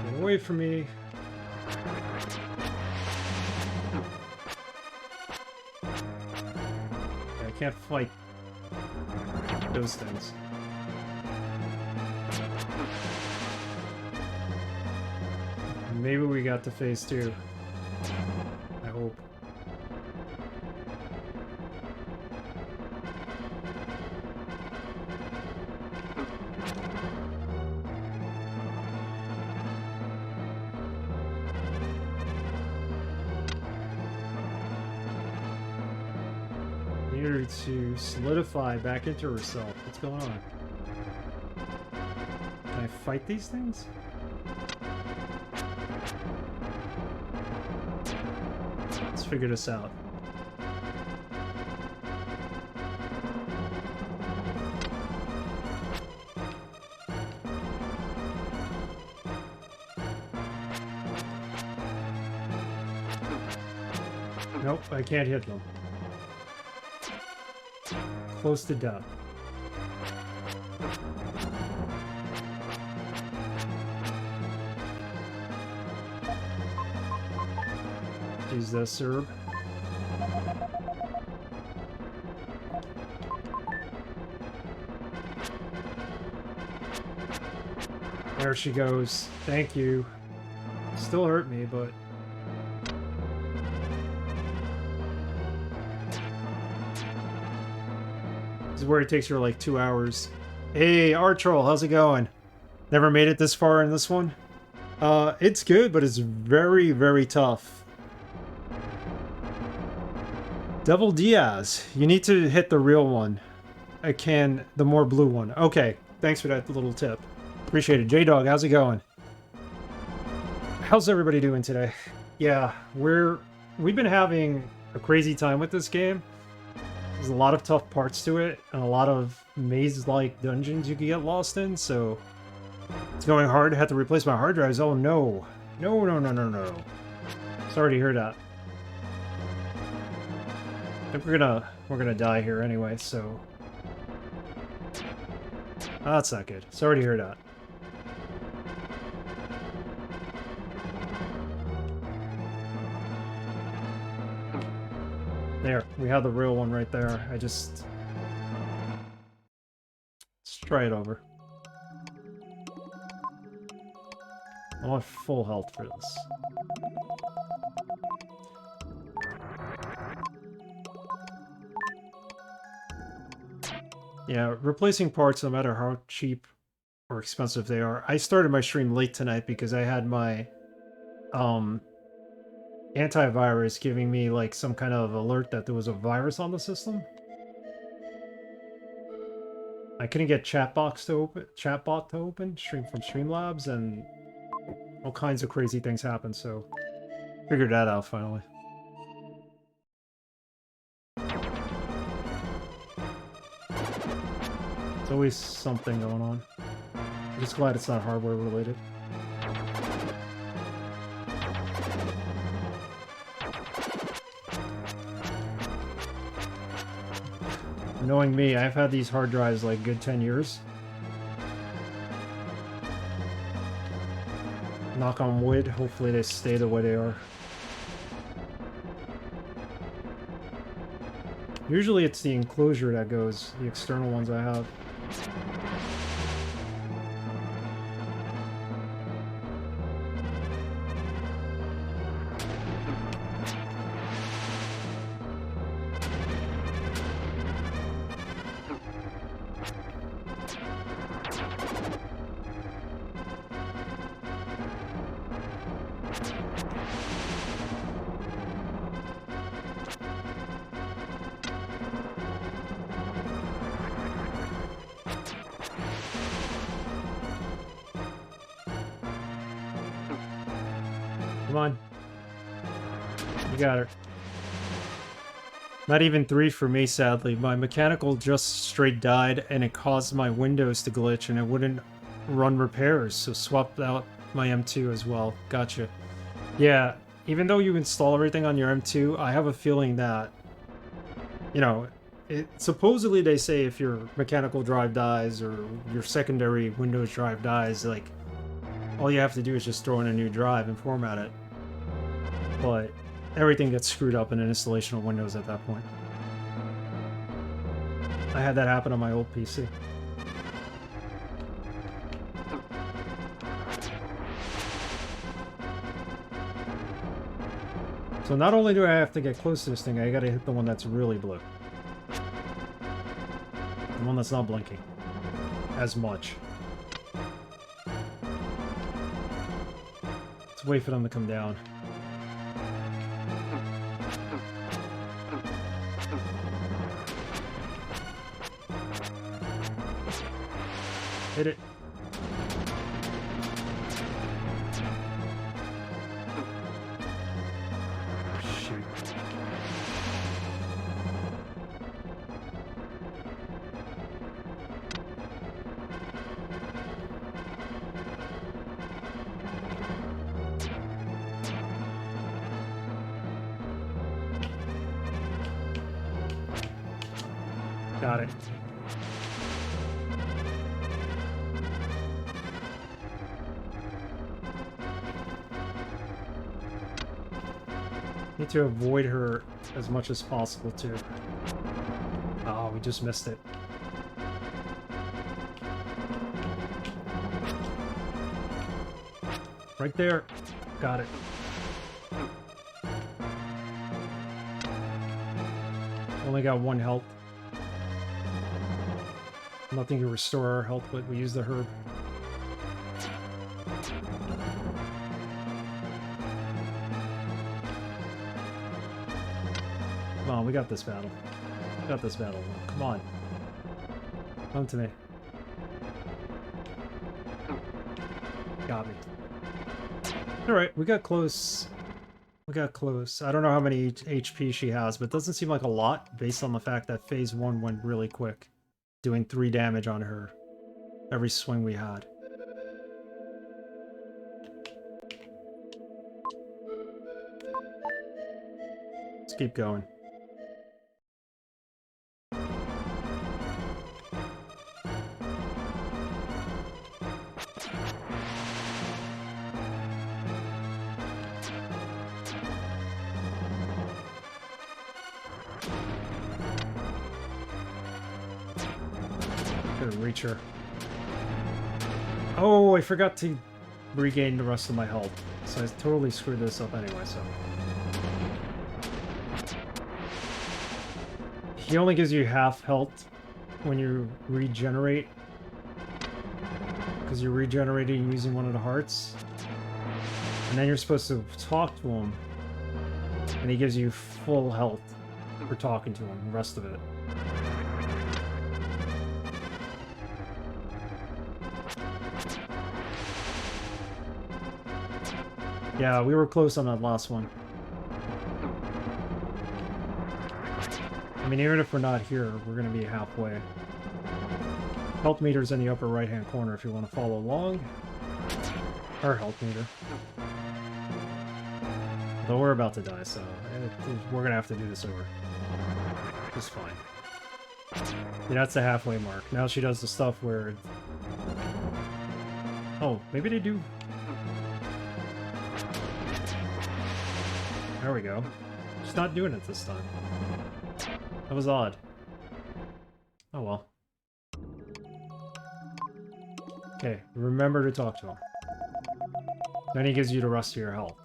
Get away from me. I can't fight those things. Maybe we got to phase 2. I hope. Need her to solidify back into herself. What's going on? Can I fight these things? Let's figure this out. Nope, I can't hit them. Close to death. Use this herb. There she goes. Thank you. Still hurt me, but... This is where it takes her like 2 hours. Hey, Artroll, how's it going? Never made it this far in this one? It's good, but it's very, very tough. Devil Diaz, you need to hit the real one. The more blue one. Okay, thanks for that little tip. Appreciate it. J-Dog, how's it going? How's everybody doing today? Yeah, we've been having a crazy time with this game. There's a lot of tough parts to it, and a lot of maze-like dungeons you can get lost in, so it's going hard. I had to replace my hard drives. Oh no. No, no, no, no, no. Sorry to hear that. I think we're gonna die here anyway, so that's not good. Sorry to hear that. There, we have the real one right there. Let's try it over. I want full health for this. Yeah, replacing parts, no matter how cheap or expensive they are. I started my stream late tonight because I had my antivirus giving me like some kind of alert that there was a virus on the system. I couldn't get chatbot to open stream from Streamlabs, and all kinds of crazy things happened, so figured that out finally. There's always something going on. I'm just glad it's not hardware related. Knowing me, I've had these hard drives like good 10 years. Knock on wood, hopefully they stay the way they are. Usually it's the enclosure that goes, the external ones I have. Come on. You got her. Not even 3 for me, sadly. My mechanical just straight died, and it caused my Windows to glitch, and it wouldn't run repairs, so swapped out my M2 as well. Gotcha. Yeah, even though you install everything on your M2, I have a feeling that, you know, supposedly they say if your mechanical drive dies or your secondary Windows drive dies, like, all you have to do is just throw in a new drive and format it. But everything gets screwed up in an installation of Windows at that point. I had that happen on my old PC. So not only do I have to get close to this thing, I gotta hit the one that's really blue. The one that's not blinking as much. Let's wait for them to come down. Hit it. Shoot. Got it. Need to avoid her as much as possible, too. Oh, we just missed it. Right there. Got it. Only got 1 health. Nothing to restore our health, but we use the herb. Come on, we got this battle. We got this battle. Come on. Come to me. Got me. Alright, we got close. We got close. I don't know how many HP she has, but it doesn't seem like a lot based on the fact that phase 1 went really quick. Doing 3 damage on her every swing we had. Let's keep going. Reach her. Oh, I forgot to regain the rest of my health. So I totally screwed this up anyway, so. He only gives you half health when you regenerate, because you're regenerating using one of the hearts, and then you're supposed to talk to him, and he gives you full health for talking to him, the rest of it. Yeah, we were close on that last one. I mean, even if we're not here, we're going to be halfway. Health meter's in the upper right-hand corner if you want to follow along. Our health meter. Though we're about to die, so we're going to have to do this over. It's fine. Yeah, that's the halfway mark. Now she does the stuff where... Oh, maybe they do... There we go. She's not doing it this time. That was odd. Oh well. Okay, remember to talk to him. Then he gives you the rest of your health.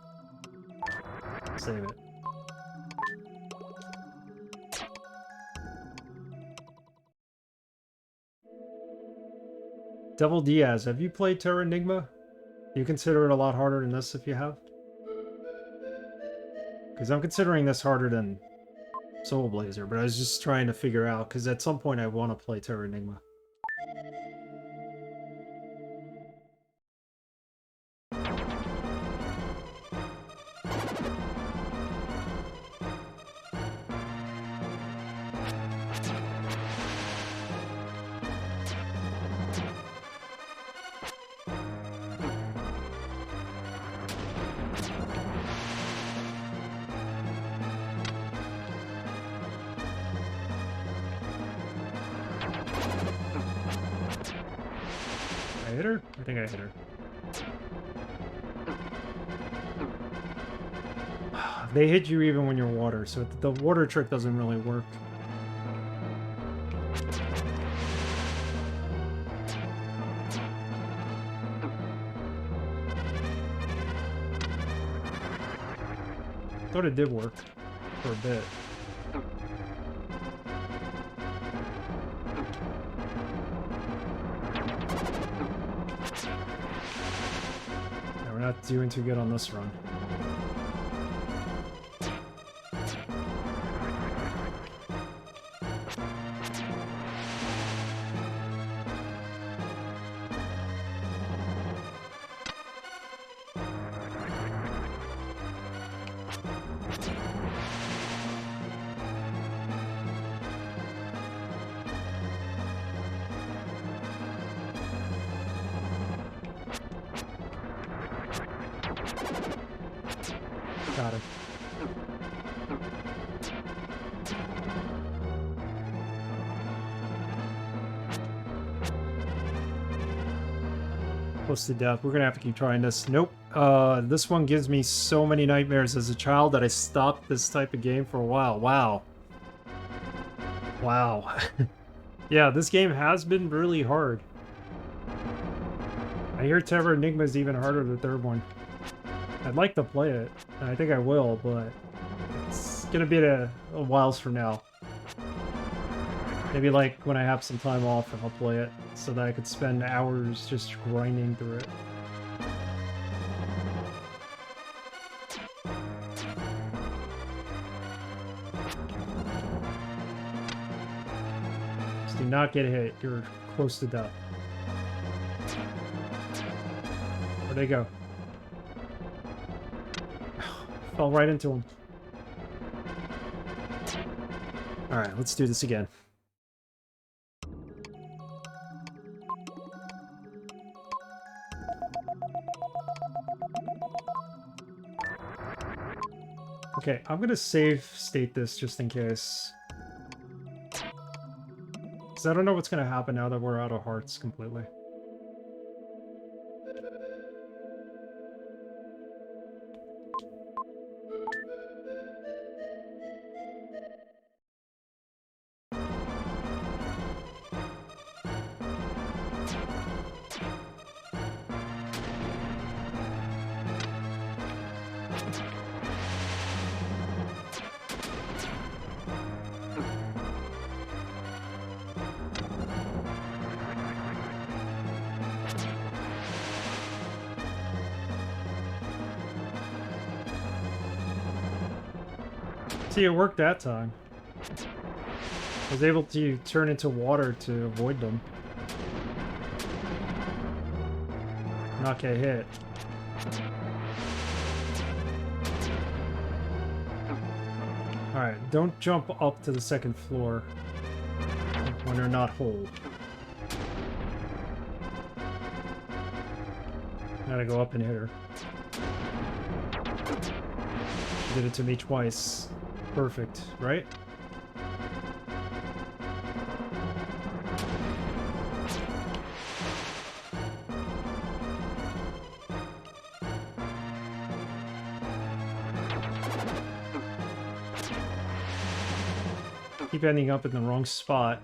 Save it. Devil Diaz, have you played Terra Enigma? Do you consider it a lot harder than this if you have? Because I'm considering this harder than Soul Blazer, but I was just trying to figure out, because at some point I want to play Terra Enigma. I hit her? I think I hit her. They hit you even when you're water, so the water trick doesn't really work. Thought it did work for a bit. Not doing too good on this run. Got it. Close to death. We're gonna have to keep trying this. Nope. This one gives me so many nightmares as a child that I stopped this type of game for a while. Wow. Wow. Yeah, this game has been really hard. I hear Terra Enigma is even harder than the third one. I'd like to play it, and I think I will, but it's gonna be a whiles from now. Maybe like when I have some time off and I'll play it, so that I could spend hours just grinding through it. Just do not get hit, you're close to death. Where'd they go? Fell right into him. Alright, let's do this again. Okay, I'm gonna save state this just in case. Because I don't know what's gonna happen now that we're out of hearts completely. See, it worked that time. I was able to turn into water to avoid them. Not get hit. Alright, don't jump up to the second floor when they're not whole. Gotta go up and hit her. She did it to me twice. Perfect, right? Keep ending up in the wrong spot.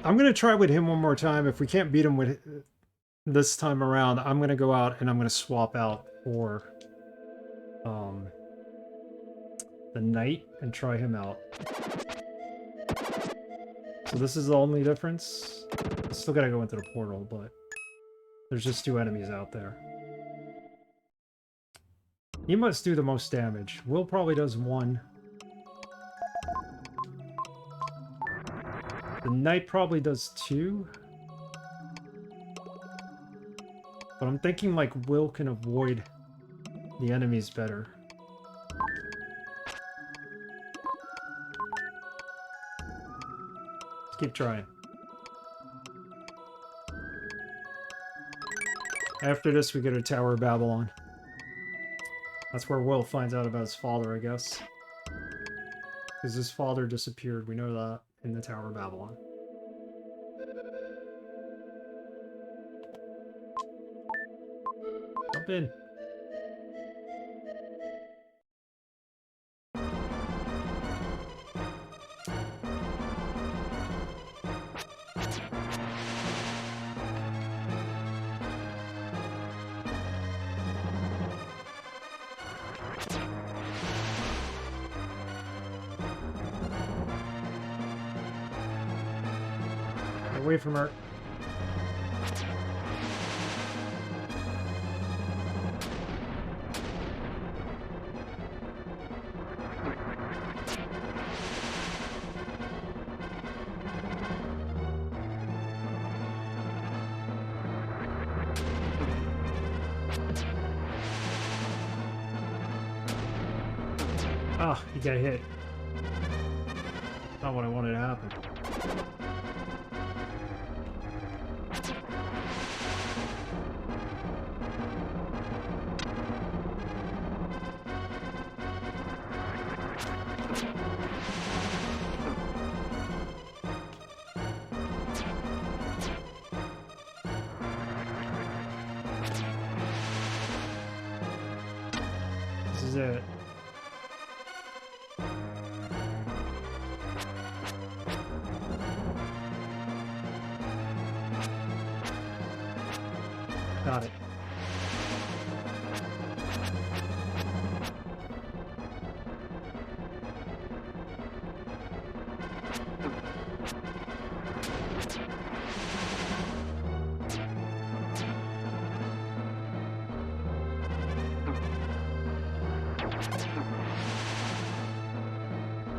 I'm gonna try with him one more time. If we can't beat him with this time around, I'm gonna go out and I'm gonna swap out for the knight and try him out. So this is the only difference. Still gotta go into the portal, but there's just 2 enemies out there. He must do the most damage. Will probably does 1. The knight probably does 2. But I'm thinking like Will can avoid the enemies better. Let's keep trying. After this we go to Tower of Babylon. That's where Will finds out about his father, I guess. Because his father disappeared, we know that, in the Tower of Babylon. Jump in. Away from her. Ah, he got hit. Not what I wanted to happen. This is it. Got it.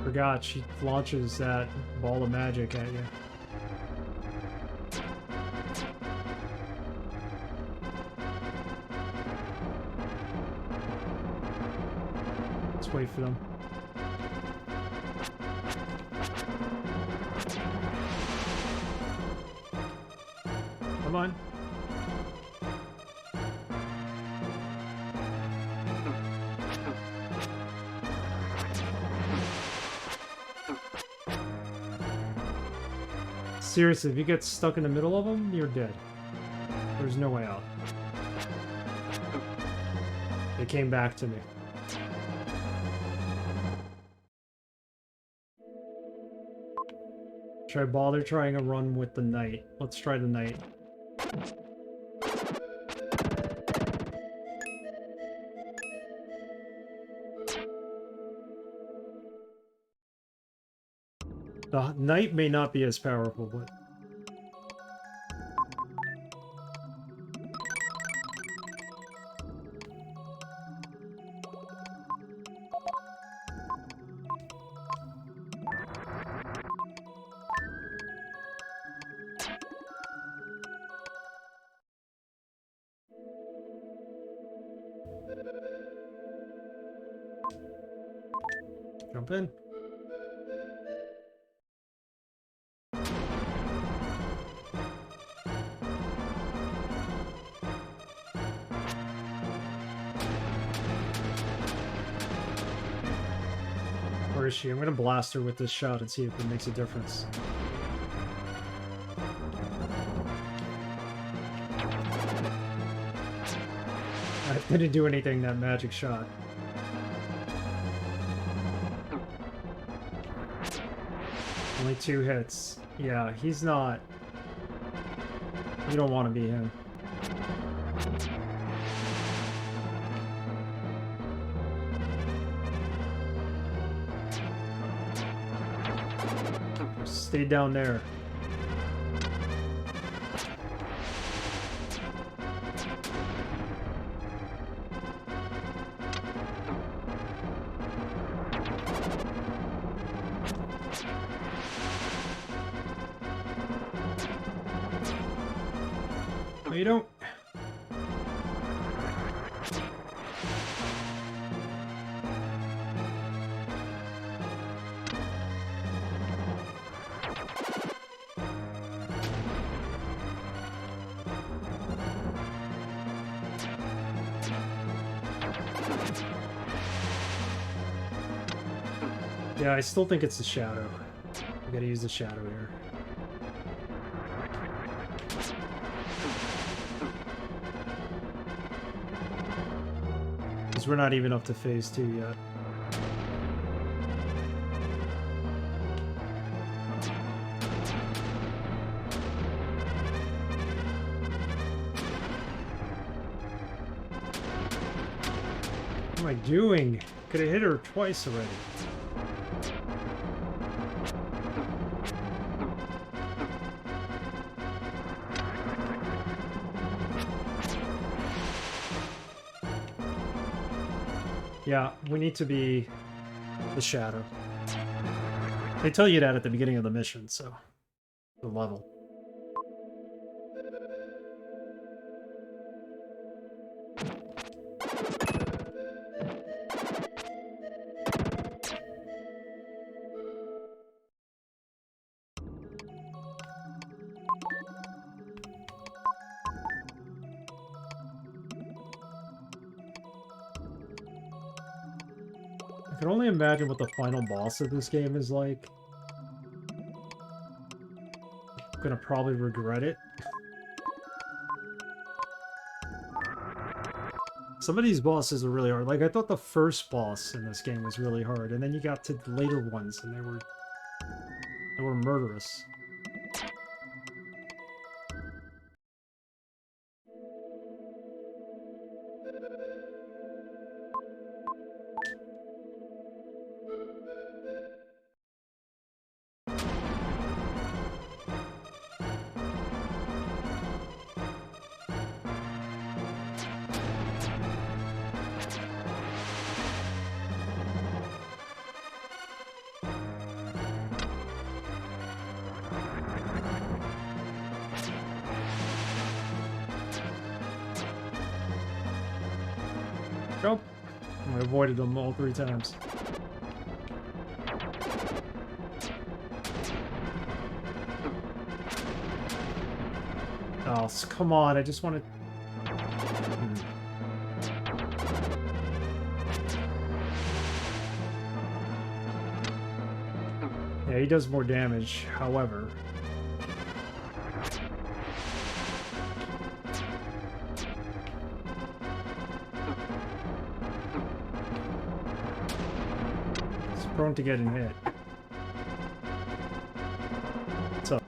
Forgot she launches that ball of magic at you. Let's wait for them. Come on. Seriously, if you get stuck in the middle of them, you're dead. There's no way out. They came back to me. Should I bother trying a run with the knight? Let's try the knight. The knight may not be as powerful, but... Jump in. Where is she? I'm gonna blast her with this shot and see if it makes a difference. I didn't do anything, that magic shot. Only 2 hits. Yeah, he's not... You don't want to be him. Stay down there. No, you don't. Yeah, I still think it's the shadow. We gotta use the shadow here. Because we're not even up to phase 2 yet. What am I doing? Could have hit her twice already. Yeah, we need to be the shadow. They tell you that at the beginning of the mission, so... The level. I can only imagine what the final boss of this game is like. I'm gonna probably regret it. Some of these bosses are really hard. Like, I thought the first boss in this game was really hard, and then you got to the later ones, and they were murderous. Nope. I avoided them all 3 times. Oh, come on, I just want to... Yeah, he does more damage, however... prone to getting hit. So.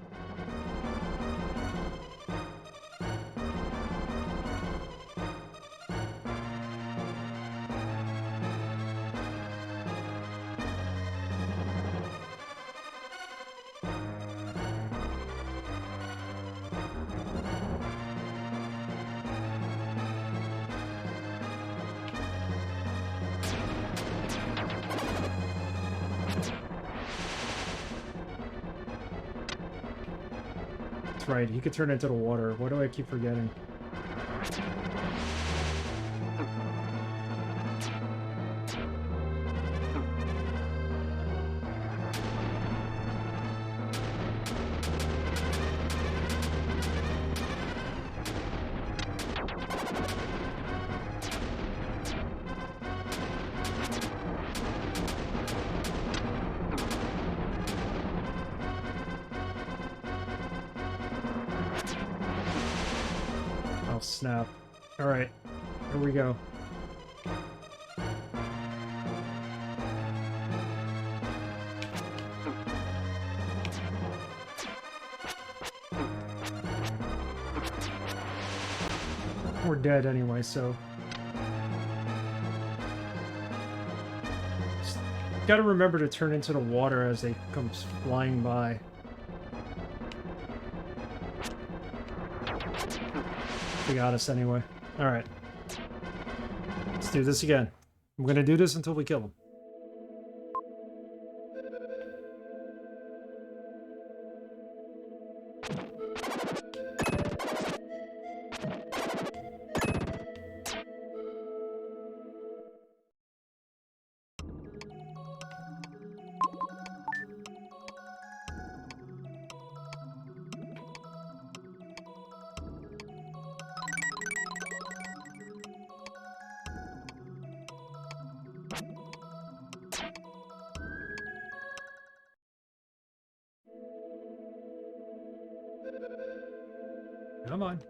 That's right, he could turn into the water. Why do I keep forgetting? Oh, snap. Alright, here we go. We're dead anyway, so... Just gotta remember to turn into the water as they come flying by. They got us anyway. Alright. Let's do this again. I'm gonna do this until we kill them. Come on.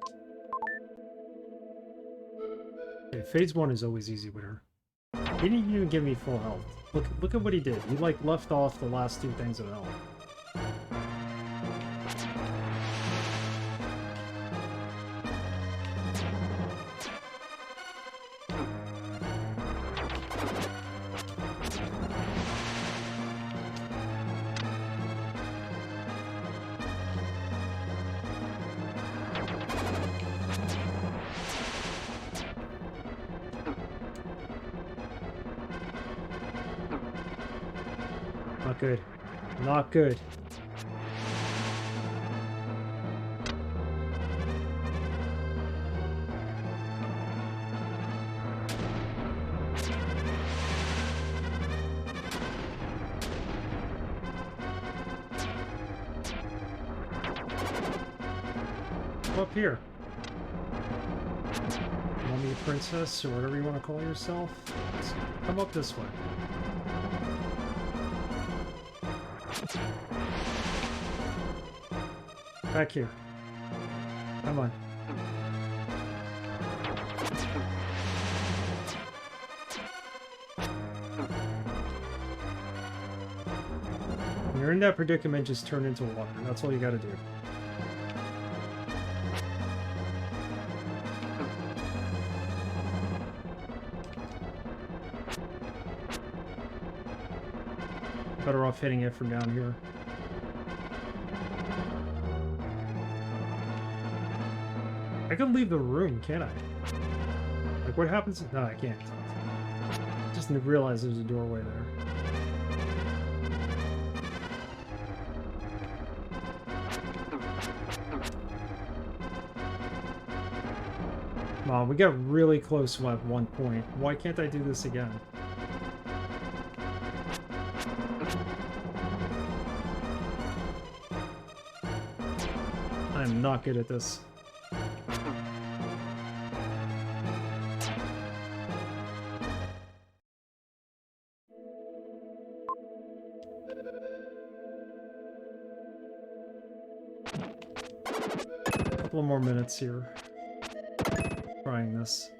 Okay, phase 1 is always easy with her. He didn't even give me full health. Look at what he did. He like left off the last 2 things of health. Not good. Not good. Come up here. Mummy princess, or whatever you want to call yourself. Come up this way. Back here. Come on. When you're in that predicament, just turn into water. That's all you gotta do. Better off hitting it from down here. I can leave the room, can't I? Like, what happens? No, I can't. Just didn't realize there's a doorway there. Come on, we got really close at one point. Why can't I do this again? I'm not good at this. Couple more minutes here. Trying this.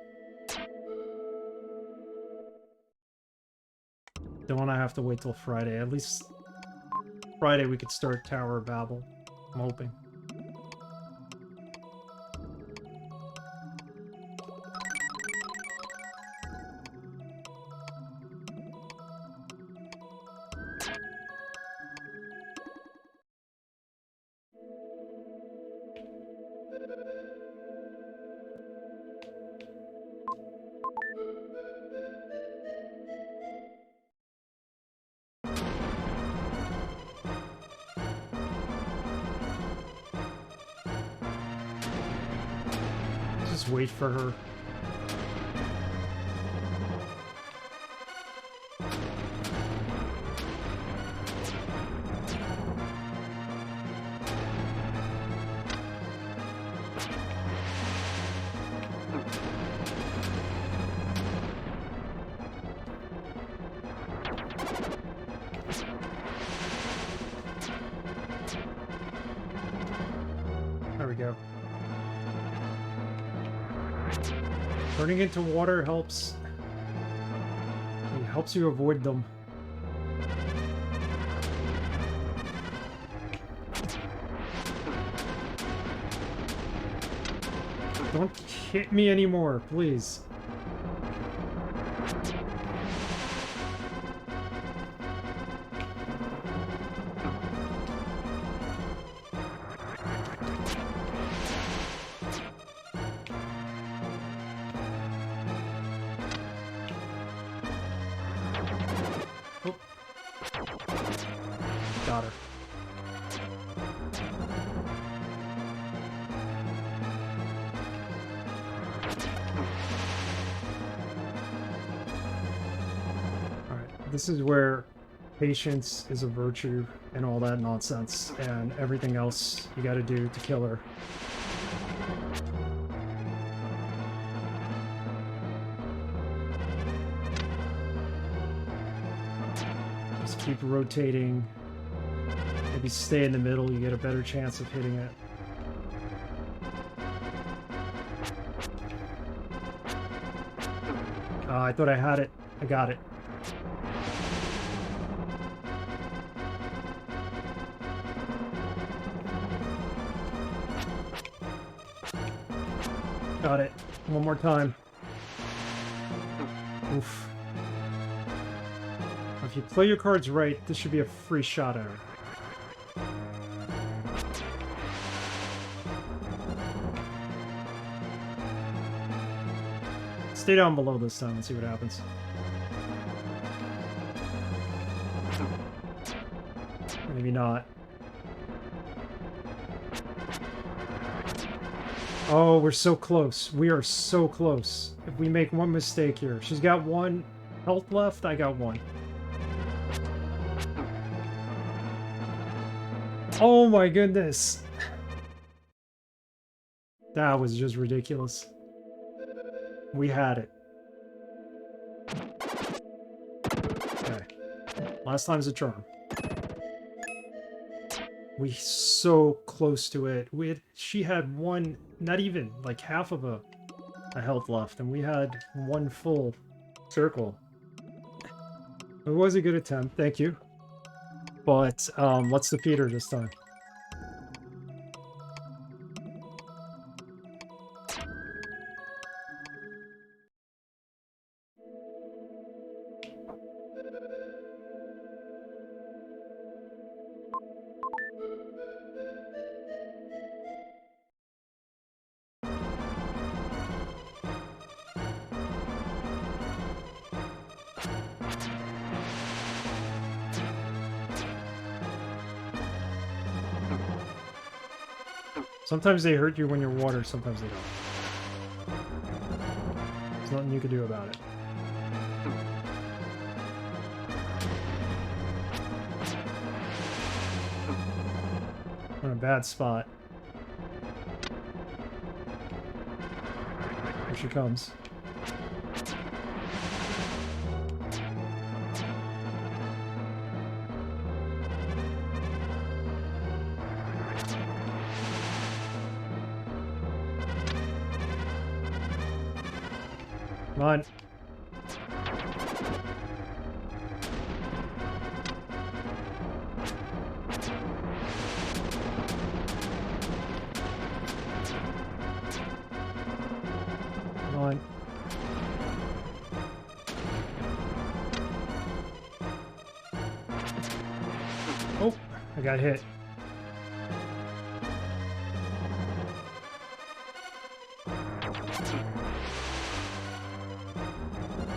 Don't want to have to wait till Friday. At least Friday we could start Tower of Babel. I'm hoping. just wait for her. There we go. Turning into water helps. It helps you avoid them. Don't hit me anymore, please. Got her. Alright, this is where patience is a virtue and all that nonsense, and everything else you gotta do to kill her. Just keep rotating. Maybe stay in the middle, you get a better chance of hitting it. I thought I had it. I got it. Got it. One more time. Oof. If you play your cards right, this should be a free shot at her. Stay down below this time and see what happens. Maybe not. Oh, we're so close. We are so close. If we make one mistake here. She's got 1 health left, I got 1. Oh my goodness. That was just ridiculous. We had it. Okay. Last time's a charm. We so close to it. She had 1, not even, like half of a health left, and we had 1 full circle. It was a good attempt, thank you. But let's defeat her this time. Sometimes they hurt you when you're water, sometimes they don't. There's nothing you can do about it. I'm in a bad spot. Here she comes. Come on. Come on. Oh, I got hit.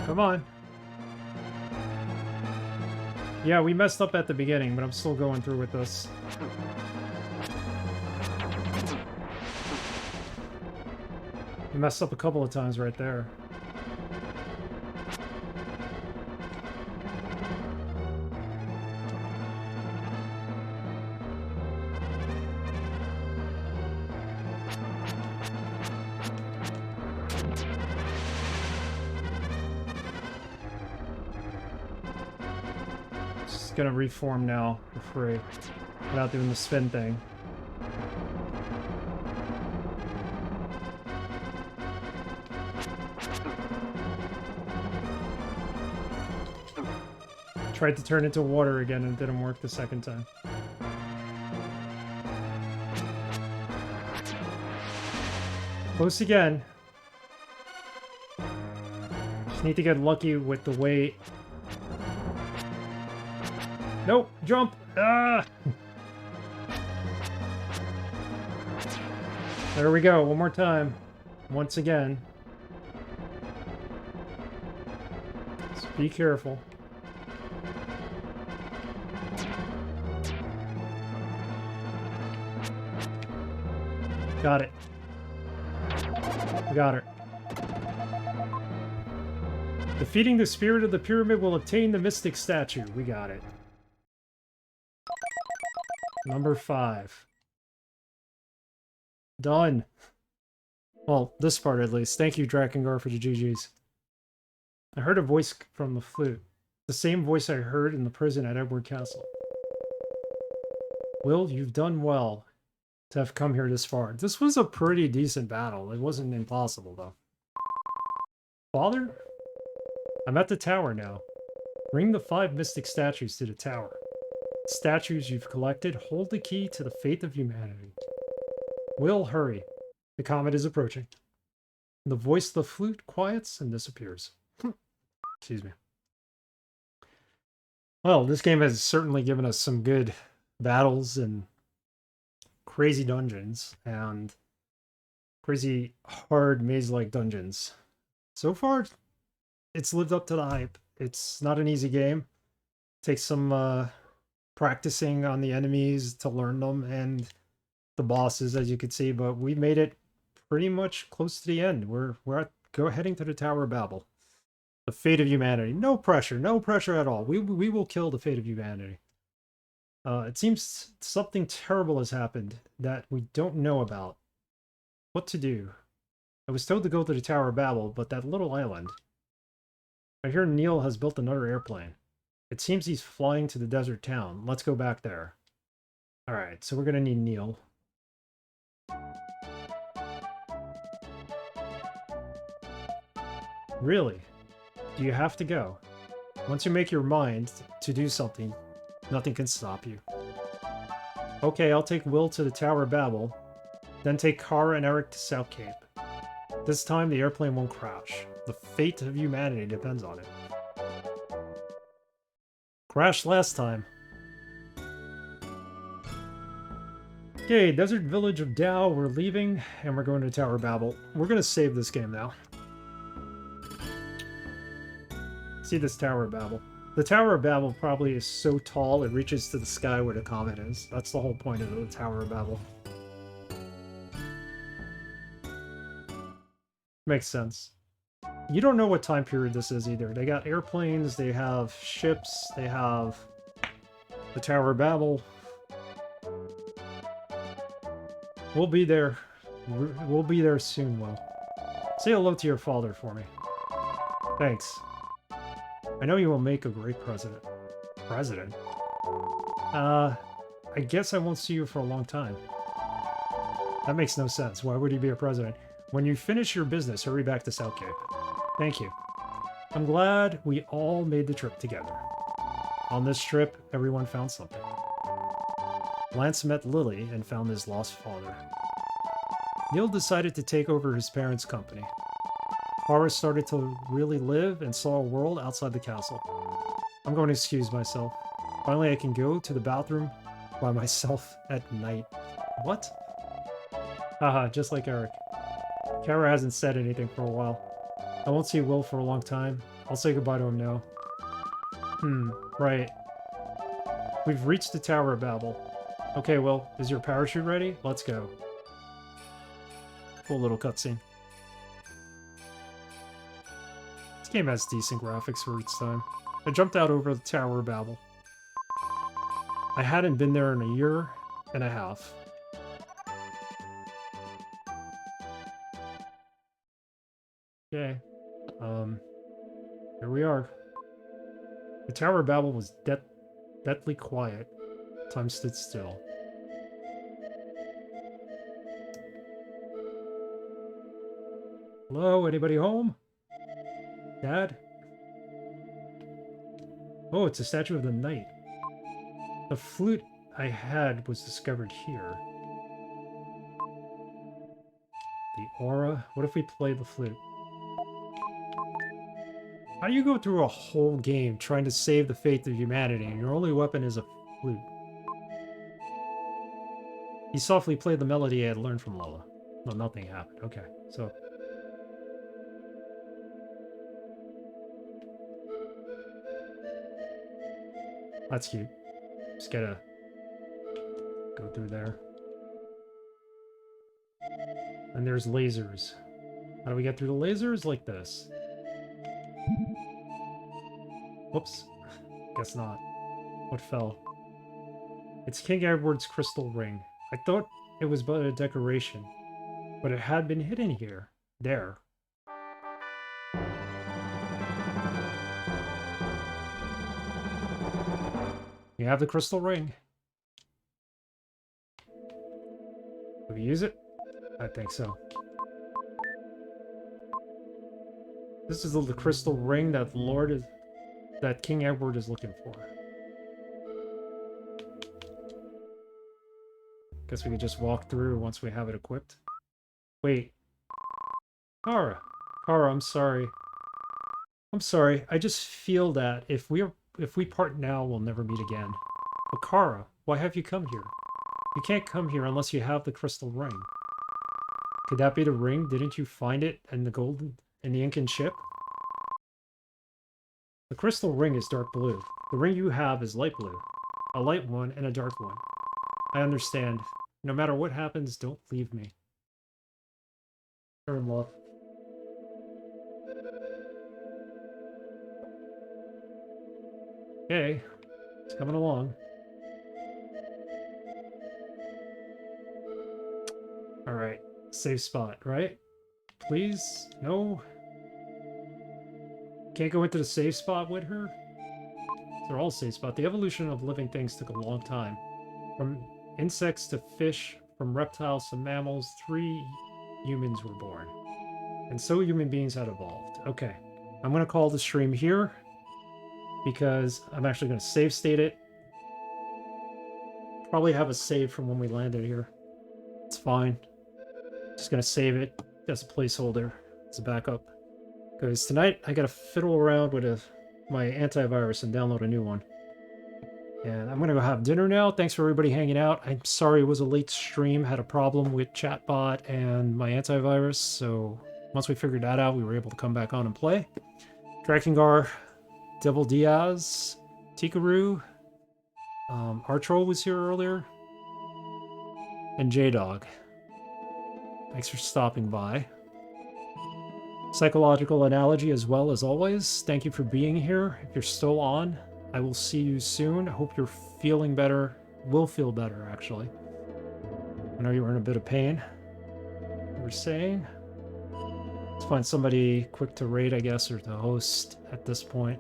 Come on. Yeah, we messed up at the beginning, but I'm still going through with this. I messed up a couple of times right there. Just gonna reform now for free without doing the spin thing. Tried to turn into water again and it didn't work the second time. Close again. Just need to get lucky with the weight. Nope, jump! Ah! There we go, one more time. Once again. Just be careful. Got it. We got her. Defeating the spirit of the pyramid will obtain the mystic statue. We got it. Number 5. Done. Well, this part at least. Thank you, Drakengar, for the GGs. I heard a voice from the flute. The same voice I heard in the prison at Edward Castle. Will, you've done well to have come here this far. This was a pretty decent battle. It wasn't impossible, though. Father? I'm at the tower now. Bring the 5 mystic statues to the tower. The statues you've collected hold the key to the fate of humanity. Will, hurry. The comet is approaching. The voice of the flute quiets and disappears. Excuse me. Well, this game has certainly given us some good battles and crazy dungeons and crazy hard maze-like dungeons. So far, it's lived up to the hype. It's not an easy game. It takes some practicing on the enemies to learn them and the bosses, as you can see, but we made it pretty much close to the end. We're heading to the Tower of Babel. The fate of humanity. No pressure at all. We will kill the fate of humanity. It seems something terrible has happened that we don't know about. What to do? I was told to go to the Tower of Babel, but that little island. I hear Neil has built another airplane. It seems he's flying to the desert town. Let's go back there. Alright, so we're gonna need Neil. Really? Do you have to go? Once you make your mind to do something, nothing can stop you. Okay, I'll take Will to the Tower of Babel, then take Kara and Eric to South Cape. This time the airplane won't crash. The fate of humanity depends on it. Crashed last time. Okay, Desert Village of Dao, we're leaving, and we're going to Tower of Babel. We're gonna save this game now. See this Tower of Babel. The Tower of Babel probably is so tall it reaches to the sky where the comet is. That's the whole point of the Tower of Babel. Makes sense. You don't know what time period this is either. They got airplanes, they have ships, they have the Tower of Babel. We'll be there. We'll be there soon, Will. Say hello to your father for me. Thanks. I know you will make a great president. President? I guess I won't see you for a long time. That makes no sense. Why would he be a president? When you finish your business, hurry back to South Cape. Thank you. I'm glad we all made the trip together. On this trip, everyone found something. Lance met Lily and found his lost father. Neil decided to take over his parents' company. Horace started to really live and saw a world outside the castle. I'm going to excuse myself. Finally, I can go to the bathroom by myself at night. What? Haha, just like Eric. Kara hasn't said anything for a while. I won't see Will for a long time. I'll say goodbye to him now. Right. We've reached the Tower of Babel. Okay, Will, is your parachute ready? Let's go. Cool little cutscene. game has decent graphics for its time. I jumped out over the Tower of Babel. I hadn't been there in a year and a half. Okay. Here we are. The Tower of Babel was deathly quiet. Time stood still. Hello, anybody home? Dad? Oh, it's a statue of the knight. The flute I had was discovered here. The aura? What if we play the flute? How do you go through a whole game trying to save the fate of humanity and your only weapon is a flute? He softly played the melody I had learned from Lola. No, nothing happened. Okay, so... That's cute. Just gotta go through there. And there's lasers. How do we get through the lasers? Like this. Whoops. Guess not. What fell? It's King Edward's crystal ring. I thought it was but a decoration, but it had been hidden here. There. You have the crystal ring. Do we use it? I think so. This is the crystal ring that that King Edward is looking for. Guess we could just walk through once we have it equipped. Wait. Kara. Kara, I'm sorry. I'm sorry. I just feel that if we part now, we'll never meet again. But Kara, why have you come here? You can't come here unless you have the crystal ring. Could that be the ring? Didn't you find it in the Incan ship? The crystal ring is dark blue. The ring you have is light blue. A light one and a dark one. I understand. No matter what happens, don't leave me. You're in love. Okay. It's coming along. Alright. Safe spot, right? Please? No? Can't go into the safe spot with her? They're all safe spot. The evolution of living things took a long time. From insects to fish, from reptiles to mammals, 3 humans were born. And so human beings had evolved. Okay. I'm going to call the stream here because I'm actually going to save state it. Probably have a save from when we landed here. It's fine. Just going to save it as a placeholder, as a backup. Because tonight I got to fiddle around with my antivirus and download a new one. And I'm going to go have dinner now. Thanks for everybody hanging out. I'm sorry it was a late stream. Had a problem with chatbot and my antivirus. So once we figured that out, we were able to come back on and play. Drakengard, Devil Diaz, Tikaru, Artroll was here earlier, and J-Dog. Thanks for stopping by. Psychological Analogy as well as always. Thank you for being here. If you're still on, I will see you soon. I hope you're feeling better. Will feel better, actually. I know you were in a bit of pain. You were saying? Let's find somebody quick to raid, I guess, or to host at this point.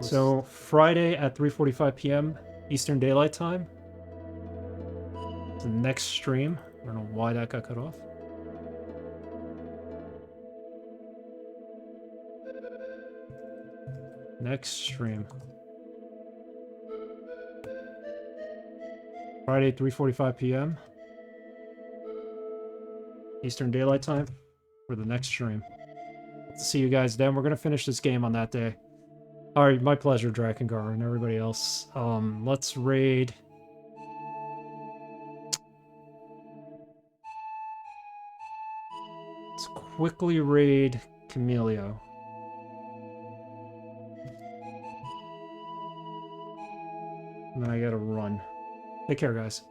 So, Friday at 3:45 p.m. Eastern Daylight Time. The next stream. I don't know why that got cut off. Next stream. Friday, 3:45 p.m. Eastern Daylight Time for the next stream. See you guys then. We're going to finish this game on that day. Alright, my pleasure, Drakengard, and everybody else. Let's raid... Let's quickly raid Camilio. And then I gotta run. Take care, guys.